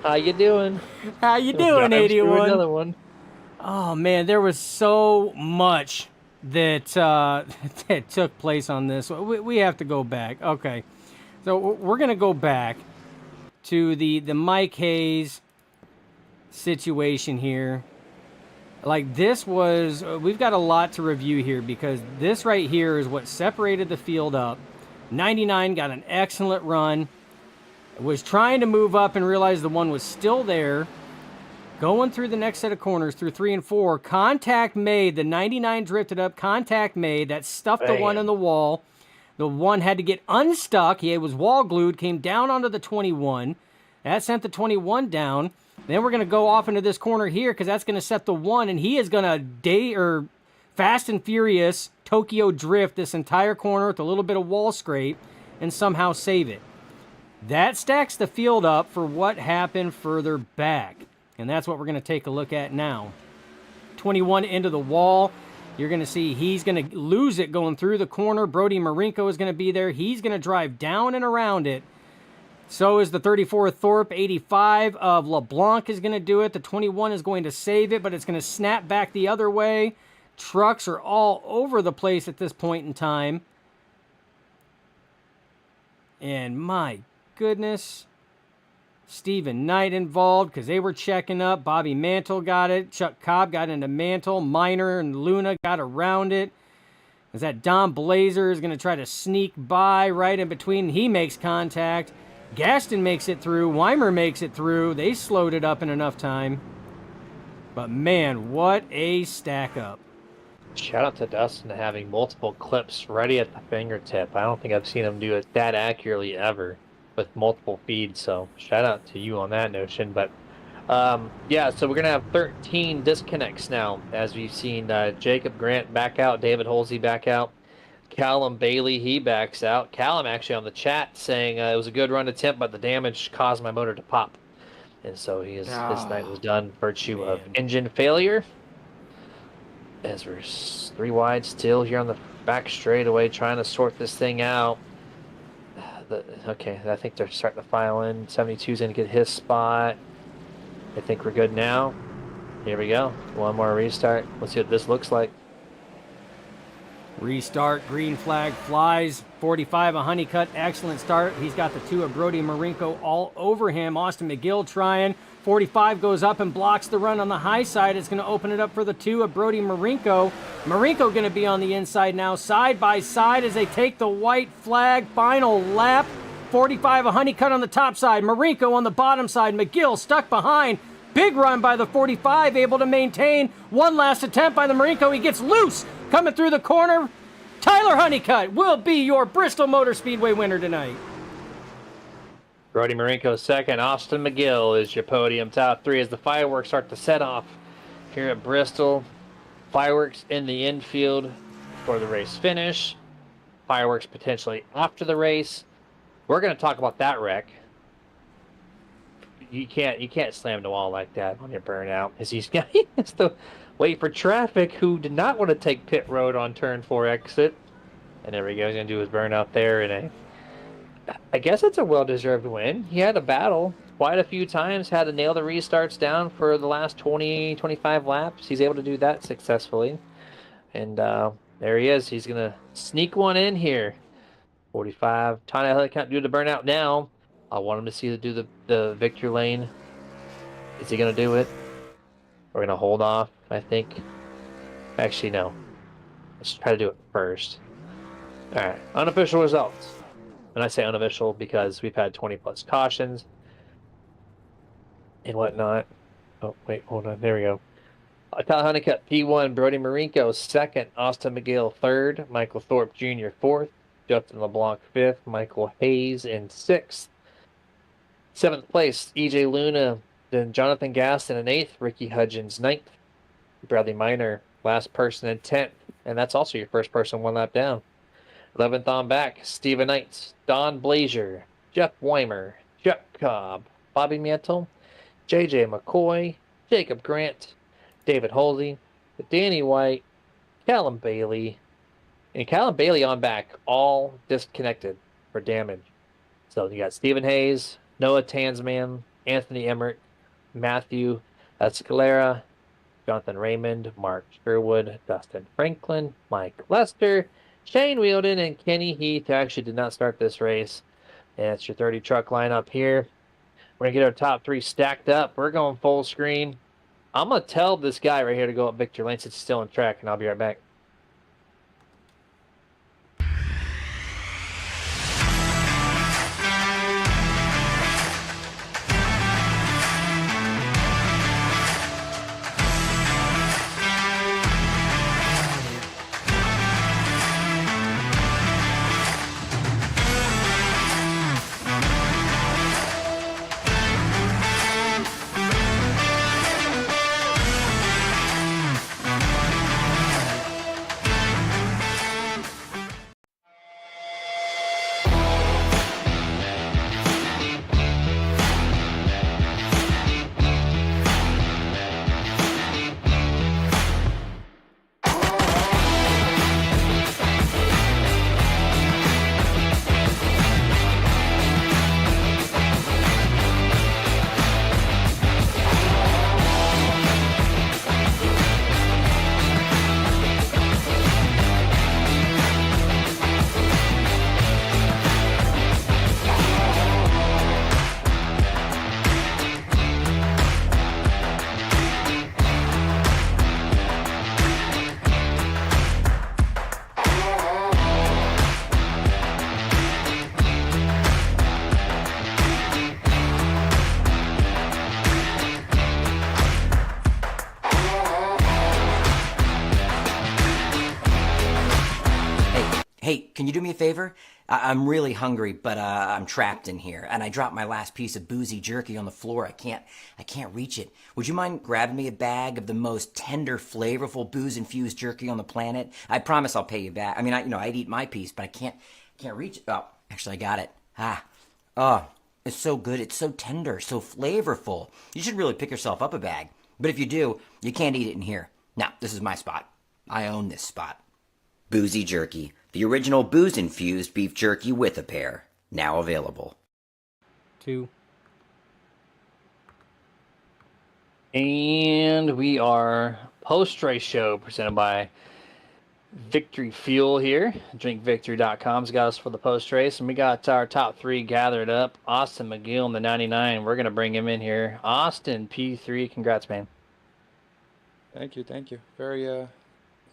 How you doing? How you doing, 81? Another one. Oh, man, there was so much that that took place on this. We have to go back. Okay. So we're going to go back to the Mike Hayes situation here. Like, this was, we've got a lot to review here because this right here is what separated the field up. 99 got an excellent run, was trying to move up and realized the 1 was still there. Going through the next set of corners through 3 and 4, contact made. The 99 drifted up, contact made. That stuffed the 1 in the wall. The 1 had to get unstuck. He was wall glued, came down onto the 21. That sent the 21 down. Then we're going to go off into this corner here because that's going to set the 1, and he is going to Fast and Furious Tokyo drift this entire corner with a little bit of wall scrape and somehow save it. That stacks the field up for what happened further back, and that's what we're going to take a look at now. 21 into the wall. You're going to see he's going to lose it going through the corner. Brody Marinko is going to be there. He's going to drive down and around it. So is the 34 Thorpe. 85 of LeBlanc is going to do it. The 21 is going to save it, but it's going to snap back the other way. Trucks are all over the place at this point in time. And my goodness, Stephen Knight involved because they were checking up. Bobby Mantle got it. Chuck Cobb got into Mantle. Miner and Luna got around it. Is that Don Blazer is going to try to sneak by right in between. He makes contact. Gaston makes it through. Weimer makes it through. They slowed it up in enough time. But man, what a stack up. Shout out to Dustin having multiple clips ready at the fingertip. I don't think I've seen him do it that accurately ever with multiple feeds. So shout out to you on that notion. But yeah, so we're going to have 13 disconnects now as we've seen Jacob Grant back out, David Holsey back out. Callum Bailey, he backs out. Callum actually on the chat saying it was a good run attempt, but the damage caused my motor to pop. And so his night was done virtue of engine failure. As we're 3 wide still here on the back straightaway trying to sort this thing out. Okay, I think they're starting to file in. 72's going to get his spot. I think we're good now. Here we go. One more restart. Let's see what this looks like. Restart, green flag flies. 45, a Honeycutt, excellent start. He's got the 2 of Brody Marinko all over him. Austin McGill trying. 45 goes up and blocks the run on the high side. It's going to open it up for the 2 of Brody Marinko. Marinko going to be on the inside now, side by side as they take the white flag. Final lap. 45, a Honeycutt on the top side. Marinko on the bottom side. McGill stuck behind. Big run by the 45, able to maintain. One last attempt by the Marinko. He gets loose. Coming through the corner. Tyler Honeycutt will be your Bristol Motor Speedway winner tonight. Brody Marinko second. Austin McGill is your podium top 3 as the fireworks start to set off here at Bristol. Fireworks in the infield for the race finish. Fireworks potentially after the race. We're going to talk about that wreck. You can't slam the wall like that on your burnout, because he has to wait for traffic who did not want to take pit road on turn 4 exit. And there we go. He's going to do his burnout there in I guess it's a well-deserved win. He had a battle quite a few times, had to nail the restarts down for the last 20, 25 laps. He's able to do that successfully. And there he is. He's going to sneak one in here. 45. Tyler can't do the burnout now. I want him to see do the victory lane. Is he going to do it? We're going to hold off, I think. Actually, no. Let's try to do it first. All right. Unofficial results. And I say unofficial because we've had 20-plus cautions and whatnot. Oh, wait, hold on. There we go. Tyler Honeycutt, P1. Brody Marinko, second. Austin McGill, third. Michael Thorpe Jr., fourth. Justin LeBlanc, fifth. Michael Hayes in sixth. Seventh place, EJ Luna. Then Jonathan Gaston in eighth. Ricky Hudgens, ninth. Bradley Minor, last person in 10th. And that's also your first person 1 lap down. 11th on back, Steven Knights, Don Blazier, Jeff Weimer, Jeff Cobb, Bobby Mantle, JJ McCoy, Jacob Grant, David Halsey, Danny White, Callum Bailey, and Callum Bailey on back, all disconnected for damage. So you got Stephen Hayes, Noah Tansman, Anthony Emmert, Matthew Escalera, Jonathan Raymond, Mark Sherwood, Dustin Franklin, Mike Lester, Shane Wheeldon, and Kenny Heath actually did not start this race. And it's your 30 truck lineup here. We're going to get our top 3 stacked up. We're going full screen. I'm going to tell this guy right here to go up Victor Lane since he's still in track, and I'll be right back. Hey, can you do me a favor? I'm really hungry, but I'm trapped in here, and I dropped my last piece of boozy jerky on the floor. I can't reach it. Would you mind grabbing me a bag of the most tender, flavorful, booze-infused jerky on the planet? I promise I'll pay you back. I mean, I'd eat my piece, but I can't reach it. Oh, actually, I got it. Oh, it's so good. It's so tender, so flavorful. You should really pick yourself up a bag. But if you do, you can't eat it in here. Now, this is my spot. I own this spot. Boozy jerky. The original booze-infused beef jerky with a pair. Now available. 2. And we are post-race show presented by Victory Fuel here. DrinkVictory.com's got us for the post race, and we got our top 3 gathered up. Austin McGill in the 99. We're gonna bring him in here. Austin P3. Congrats, man. Thank you, thank you. Very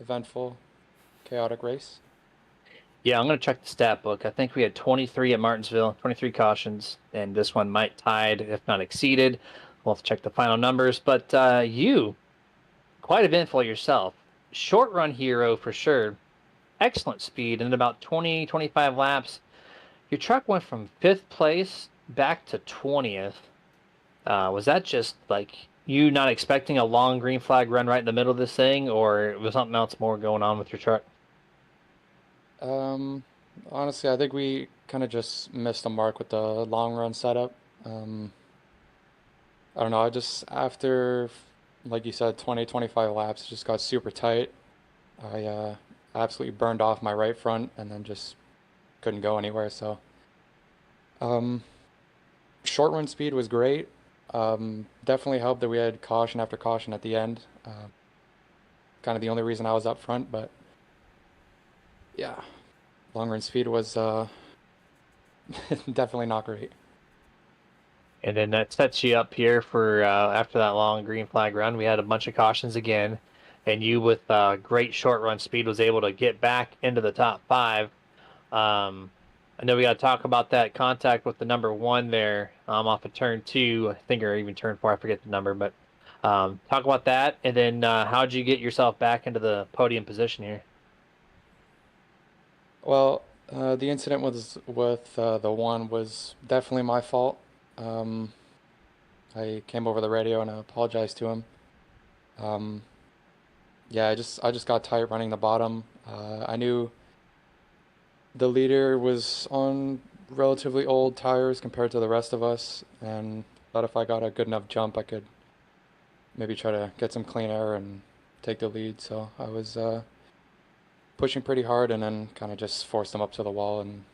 eventful, chaotic race. Yeah, I'm gonna check the stat book. I think we had 23 at Martinsville, 23 cautions, and this one might tied, if not exceeded. We'll have to check the final numbers. But you, quite eventful yourself. Short run hero for sure. Excellent speed, and in about 20, 25 laps, your truck went from 5th place back to 20th. Was that just like you not expecting a long green flag run right in the middle of this thing, or was something else more going on with your truck? Honestly, I think we kind of just missed the mark with the long run setup. I don't know, I just, after, like you said, 20, 25 laps, it just got super tight. I absolutely burned off my right front and then just couldn't go anywhere. So, um, short run speed was great. Definitely helped that we had caution after caution at the end. Kind of the only reason I was up front, but yeah, long run speed was definitely not great. And then that sets you up here for after that long green flag run. We had a bunch of cautions again, and you with great short run speed was able to get back into the top 5. I know we got to talk about that contact with the number 1 there off of turn 2, I think, or even turn 4. I forget the number, but talk about that. And then how'd you get yourself back into the podium position here? Well, the incident was with the one was definitely my fault. Um, I came over the radio and I apologized to him. Um, yeah, I just got tight running the bottom. I knew the leader was on relatively old tires compared to the rest of us, and thought if I got a good enough jump, I could maybe try to get some clean air and take the lead. So I was pushing pretty hard, and then kind of just forced him up to the wall and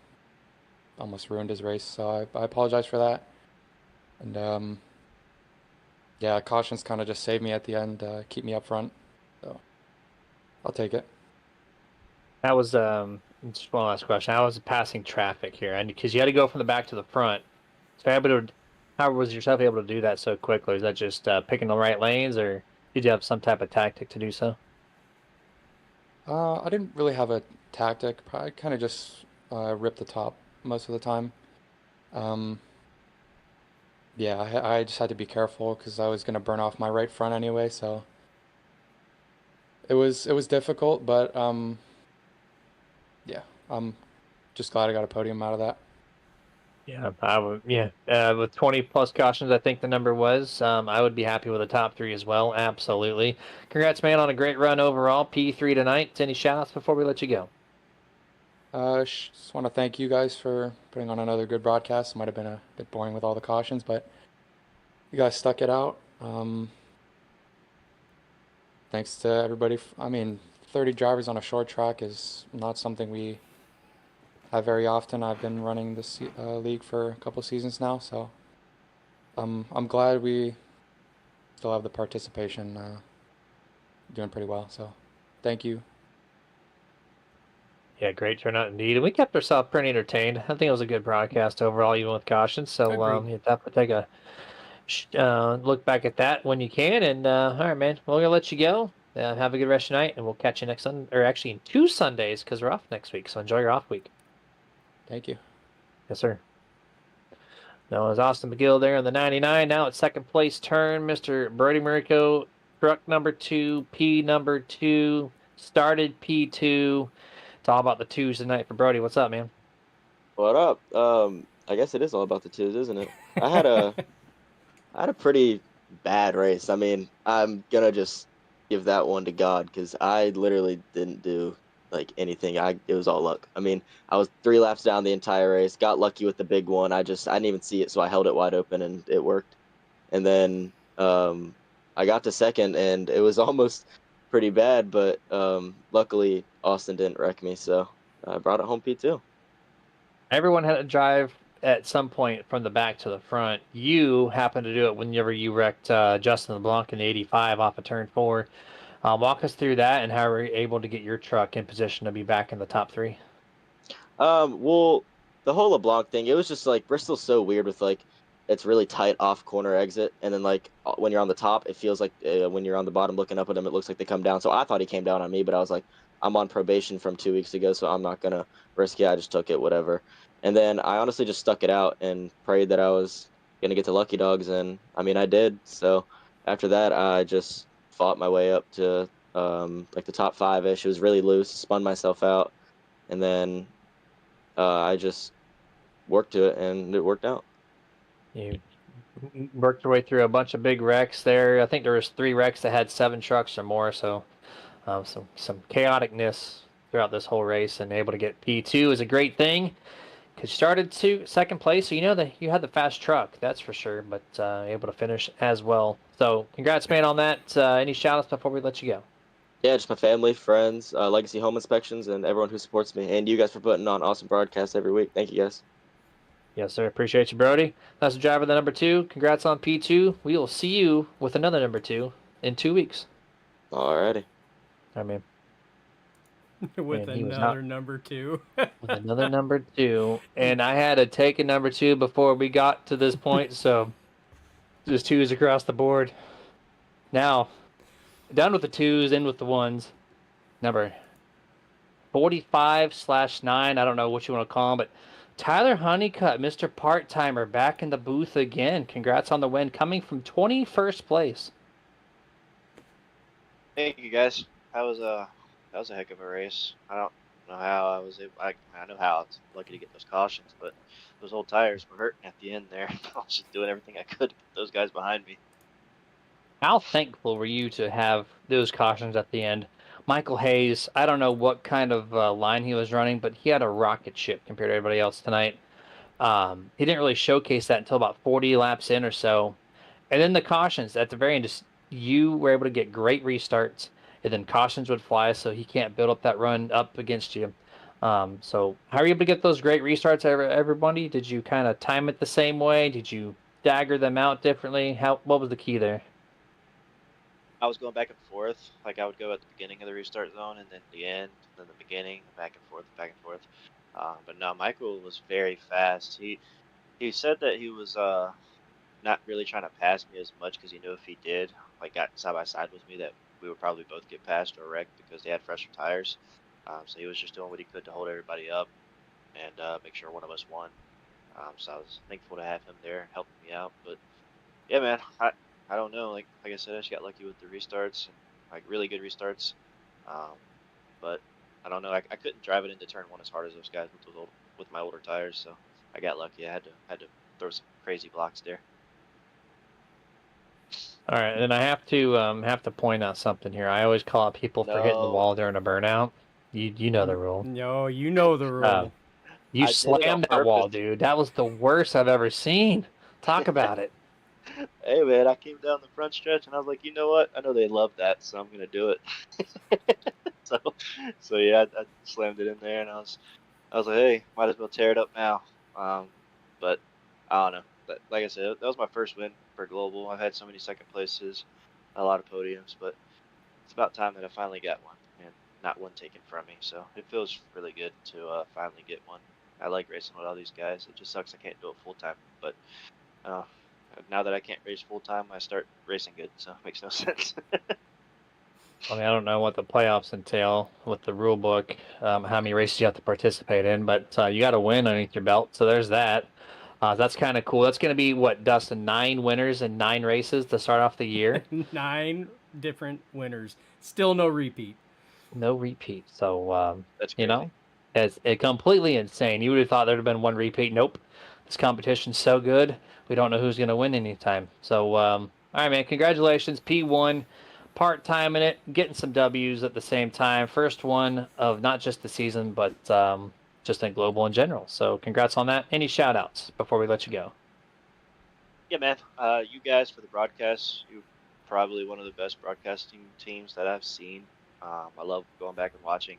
almost ruined his race. So I apologize for that. And yeah, cautions kind of just saved me at the end, keep me up front. So I'll take it. That was just one last question. How was passing traffic here? And because you had to go from the back to the front, so how was yourself able to do that so quickly? Is that just picking the right lanes, or did you have some type of tactic to do so? I didn't really have a tactic. I kind of just ripped the top most of the time. Um, yeah, I just had to be careful because I was gonna burn off my right front anyway. So it was difficult, but yeah, I'm just glad I got a podium out of that. Yeah, I would. Yeah, with 20 plus cautions, I think the number was. I would be happy with a top 3 as well. Absolutely. Congrats, man, on a great run overall. P3 tonight. Any shout outs before we let you go? Just want to thank you guys for putting on another good broadcast. It might have been a bit boring with all the cautions, but you guys stuck it out. Thanks to everybody. I mean, 30 drivers on a short track is not something we have very often. I've been running this league for a couple seasons now, so I'm glad we still have the participation, doing pretty well. So thank you. Yeah, great turnout indeed. And we kept ourselves pretty entertained. I think it was a good broadcast overall, even with cautions. So Agreed. you definitely take a look back at that when you can. And all right, man, we're gonna let you go. Have a good rest of your night, and we'll catch you next Sunday, or actually in 2 Sundays, because we're off next week. So enjoy your off week. Thank you. Yes, sir. Now it's Austin McGill there in the 99. Now it's second place turn, Mr. Brody Murico, truck number 2, P number 2, started P2. It's all about the twos tonight for Brody. What's up, man? What up? I guess it is all about the twos, isn't it? I had a pretty bad race. I mean, I'm gonna just give that one to God because I literally didn't do like anything. It was all luck. I mean, I was 3 laps down the entire race, got lucky with the big one. I didn't even see it, so I held it wide open and it worked. And then I got to second and it was almost pretty bad, but luckily Austin didn't wreck me, so I brought it home P2. Everyone had to drive at some point from the back to the front. You happened to do it whenever you wrecked Justin LeBlanc in the 85 off of turn 4. Walk us through that and how were you able to get your truck in position to be back in the top 3? Well, the whole LeBlanc thing, it was just like Bristol's so weird with like it's really tight off corner exit, and then like when you're on the top, it feels like when you're on the bottom looking up at him, it looks like they come down. So I thought he came down on me, but I was like, I'm on probation from 2 weeks ago, so I'm not gonna risk it. I just took it, whatever. And then I honestly just stuck it out and prayed that I was gonna get to Lucky Dogs, and I mean I did. So after that, I just fought my way up to like the top 5-ish. It was really loose, spun myself out, and then I just worked to it, and it worked out. You worked your way through a bunch of big wrecks there. I think there was 3 wrecks that had 7 trucks or more, so some chaoticness throughout this whole race, and able to get P2 is a great thing because you started second place, so you know that you had the fast truck, that's for sure, but able to finish as well. So congrats, man, on that. Any shout outs before we let you go? Yeah, just my family, friends, Legacy Home Inspections, and everyone who supports me, and you guys for putting on awesome broadcasts every week. Thank you, guys. Yes, sir. Appreciate you, Brody. That's the driver, the number 2. Congrats on P2. We will see you with another number 2 in 2 weeks. Alrighty. I mean, With and he was not another number 2. with another number 2, and I had to take a number 2 before we got to this point, so just 2s across the board. Now, done with the 2s, in with the 1s. Number 45/9. I don't know what you want to call him, but Tyler Honeycutt, Mr. Part-Timer, back in the booth again. Congrats on the win, coming from 21st place. Thank you guys. That was a heck of a race. I don't know how I was able. I know how I was lucky to get those cautions, but those old tires were hurting at the end there. I was just doing everything I could to get those guys behind me. How thankful were you to have those cautions at the end? Michael Hayes, I don't know what kind of line he was running, but he had a rocket ship compared to everybody else tonight. He didn't really showcase that until about 40 laps in or so. And then the cautions at the very end, just you were able to get great restarts, and then cautions would fly, so he can't build up that run up against you. So how are you able to get those great restarts, everybody? Did you kind of time it the same way? Did you dagger them out differently? What was the key there? I was going back and forth. Like I would go at the beginning of the restart zone, and then the end, and then the beginning, back and forth, back and forth. But no, Michael was very fast. He said that he was not really trying to pass me as much because he knew if he did, like got side by side with me, that we would probably both get passed or wrecked because they had fresher tires. So he was just doing what he could to hold everybody up and make sure one of us won. So I was thankful to have him there helping me out. But yeah, man, I don't know. Like I said, I just got lucky with the restarts and like really good restarts. Um, but I don't know. I couldn't drive it into turn 1 as hard as those guys with my older tires. So I got lucky. I had to throw some crazy blocks there. All right, and I have to point out something here. I always call out people for hitting the No. wall during a burnout. You know the rule. No, you know the rule. You I did it on slammed that wall, purpose. dude. That was the worst I've ever seen. Talk about it. Hey man, I came down the front stretch and I was like, you know what? I know they love that, so I'm gonna do it. so, so yeah, I slammed it in there, and I was like, hey, might as well tear it up now. But I don't know. But like I said, that was my first win for global. I've had so many second places, a lot of podiums, but it's about time that I finally got one and not one taken from me. So it feels really good to finally get one. I like racing with all these guys. It just sucks I can't do it full time, but uh, now that I can't race full time, I start racing good, so it makes no sense. I mean, I don't know what the playoffs entail with the rule book, how many races you have to participate in, but you got to win underneath your belt. So there's that. That's kind of cool. That's going to be what, Dustin, 9 winners in 9 races to start off the year. 9 different winners. Still no repeat. No repeat. So That's you crazy. know, it's completely insane. You would have thought there'd have been 1 repeat. Nope. This competition's so good, we don't know who's going to win anytime. So all right, man. Congratulations, P1. Part-time in it, getting some W's at the same time. First one of not just the season, but just in global in general. So congrats on that. Any shout-outs before we let you go? Yeah, man. You guys for the broadcast. You're probably one of the best broadcasting teams that I've seen. I love going back and watching.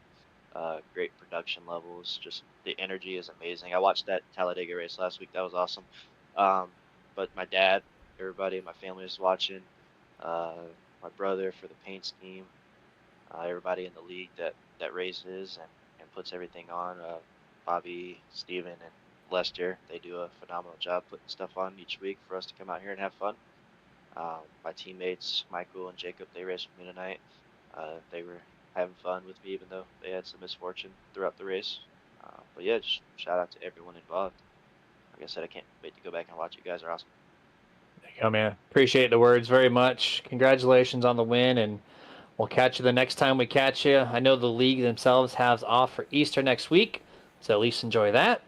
Great production levels. Just the energy is amazing. I watched that Talladega race last week. That was awesome. But my dad, everybody in my family is watching. My brother for the paint scheme. everybody in the league that races and puts everything on. Bobby, Steven, and Lester, they do a phenomenal job putting stuff on each week for us to come out here and have fun. My teammates, Michael and Jacob, they raced with me tonight. They were having fun with me, even though they had some misfortune throughout the race. But yeah, just shout out to everyone involved. Like I said, I can't wait to go back and watch. You guys are awesome. There you go, man. Appreciate the words very much. Congratulations on the win, and we'll catch you the next time we catch you. I know the league themselves has off for Easter next week, so at least enjoy that.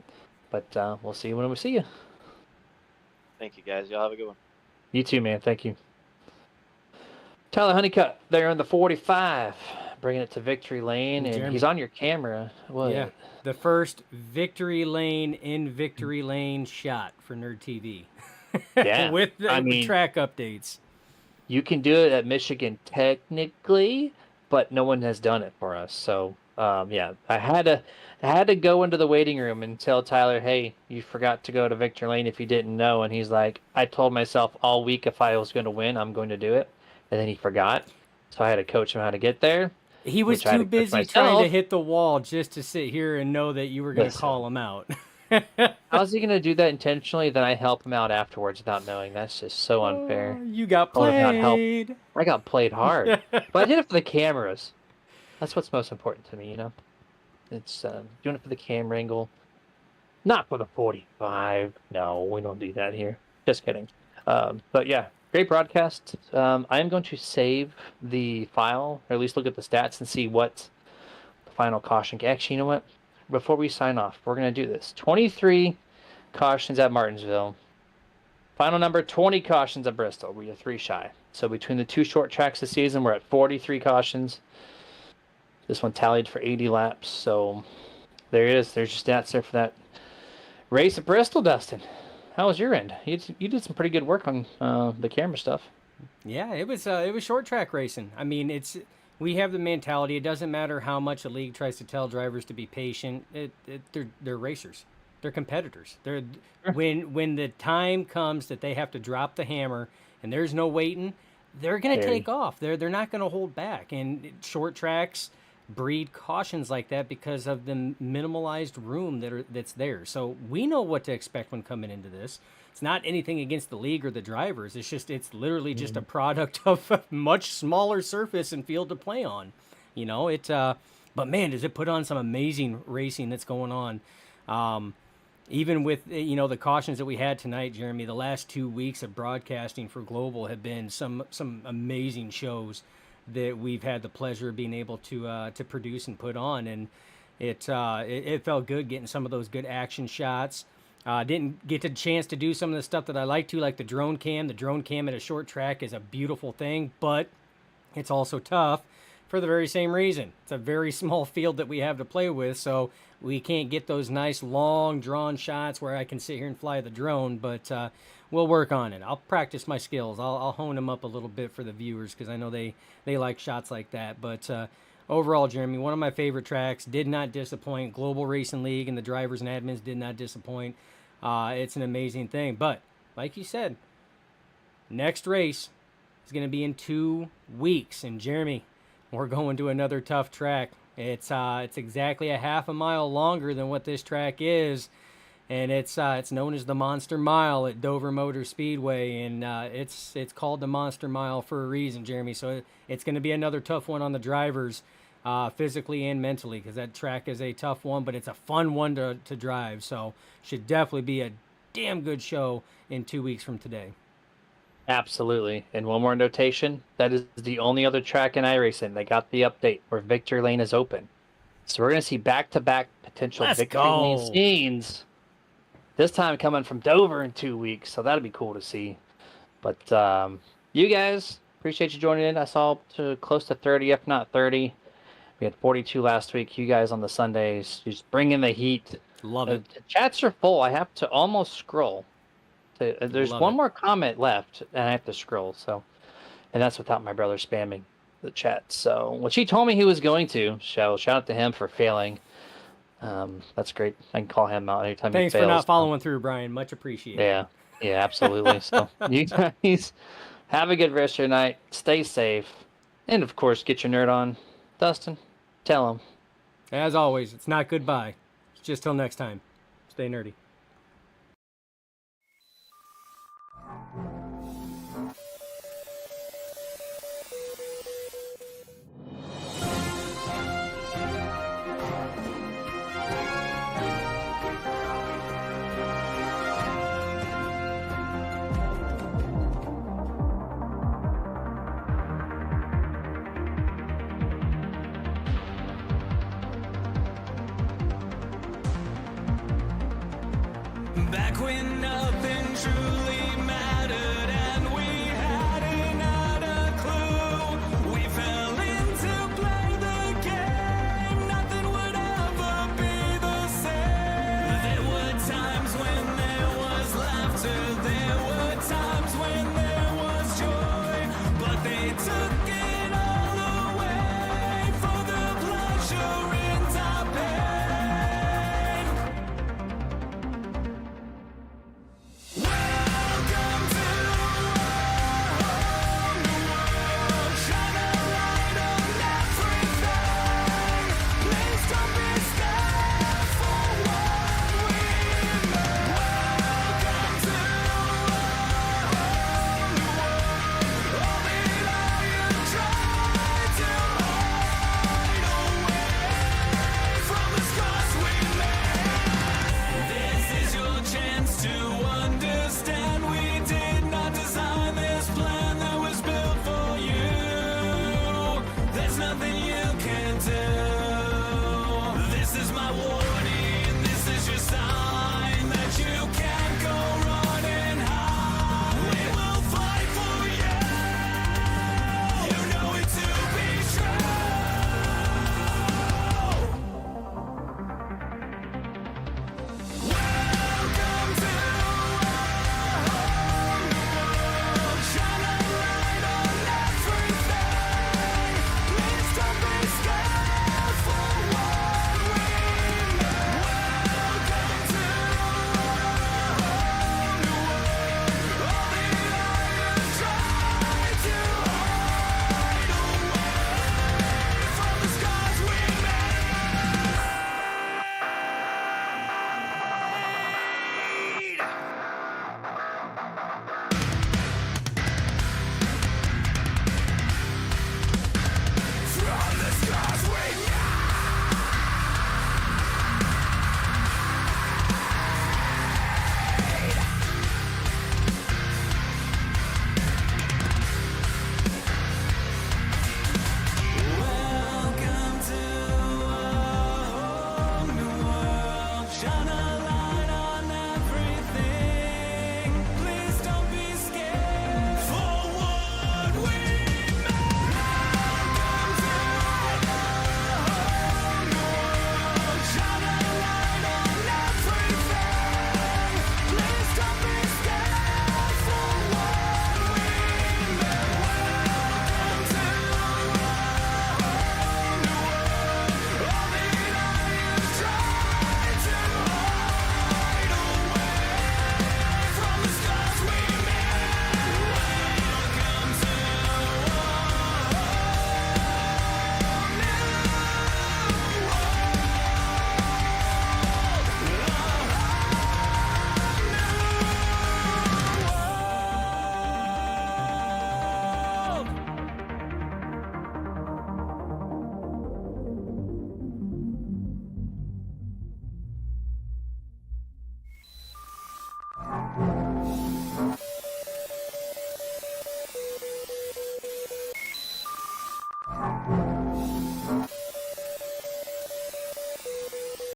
But we'll see you when we see you. Thank you, guys. Y'all have a good one. You too, man. Thank you. Tyler Honeycutt there in the 45, bringing it to victory lane, and Jeremy. he's on your camera. What? Yeah, the first victory lane shot for Nerd TV. Yeah, with the I mean, track updates. You can do it at Michigan technically, but no one has done it for us. So yeah, I had to go into the waiting room and tell Tyler, hey, you forgot to go to Victor Lane if you didn't know. And he's like, I told myself all week if I was going to win, I'm going to do it. And then he forgot. So I had to coach him how to get there. He was which I had too to coach busy trying to myself. hit the wall just to sit here and know that you were going to Listen. call him out. How's he going to do that intentionally? Then I help him out afterwards without knowing. That's just so unfair. You got I would have not helped. played. I got played hard, but I did it for the cameras. That's what's most important to me, you know. It's doing it for the camera angle, not for the 45. No, we don't do that here. Just kidding. But yeah, great broadcast. I am going to save the file, or at least look at the stats and see what the final caution. Actually, you know what? Before we sign off, we're going to do this. 23 cautions at Martinsville. Final number, 20 cautions at Bristol. We are 3 shy. So between the 2 short tracks this season, we're at 43 cautions. This one tallied for 80 laps. So there it is. There's your stats there for that race at Bristol, Dustin. How was your end? You did some pretty good work on the camera stuff. Yeah, it was short track racing. I mean, we have the mentality. It doesn't matter how much a league tries to tell drivers to be patient. They're racers. They're competitors. When the time comes that they have to drop the hammer and there's no waiting, they're going to take off. They're not going to hold back. And short tracks breed cautions like that because of the minimalized room that's there. So we know what to expect when coming into this. It's not anything against the league or the drivers. It's literally just a product of a much smaller surface and field to play on. You know, but man, does it put on some amazing racing that's going on. Even with, the cautions that we had tonight, Jeremy, the last 2 weeks of broadcasting for Global have been some amazing shows that we've had the pleasure of being able to produce and put on. And it felt good getting some of those good action shots. Didn't get the chance to do some of the stuff that I like to, like the drone cam. The drone cam at a short track is a beautiful thing, but it's also tough for the very same reason. It's a very small field that we have to play with, so we can't get those nice, long, drawn shots where I can sit here and fly the drone, but we'll work on it. I'll practice my skills. I'll hone them up a little bit for the viewers because I know they like shots like that, but overall, Jeremy, one of my favorite tracks, did not disappoint. Global Racing League and the drivers and admins did not disappoint. It's an amazing thing. But, like you said, next race is going to be in 2 weeks. And, Jeremy, we're going to another tough track. It's exactly a half a mile longer than what this track is. And it's known as the Monster Mile at Dover Motor Speedway, and it's called the Monster Mile for a reason, Jeremy. So it's going to be another tough one on the drivers, physically and mentally, because that track is a tough one, but it's a fun one to drive. So should definitely be a damn good show in 2 weeks from today. Absolutely. And one more notation, that is the only other track in iRacing that got the update where Victory Lane is open. So we're going to see back-to-back potential Victory Lane scenes. This time coming from Dover in 2 weeks, so that'll be cool to see. But you guys, appreciate you joining in. I saw to close to 30, if not 30. We had 42 last week. You guys on the Sundays, just bringing the heat. Love it. The chats are full. I have to almost scroll. There's one more comment left, and I have to scroll. So, and that's without my brother spamming the chat. So, which he told me he was going to. So, shout out to him for failing. That's great. I can call him out anytime Thanks he fails. for not following through, Brian. Much appreciated. Yeah, absolutely. So you guys have a good rest of your night. Stay safe. And, of course, get your nerd on. Dustin, tell him. As always, it's not goodbye. It's just till next time. Stay nerdy. Back when nothing truly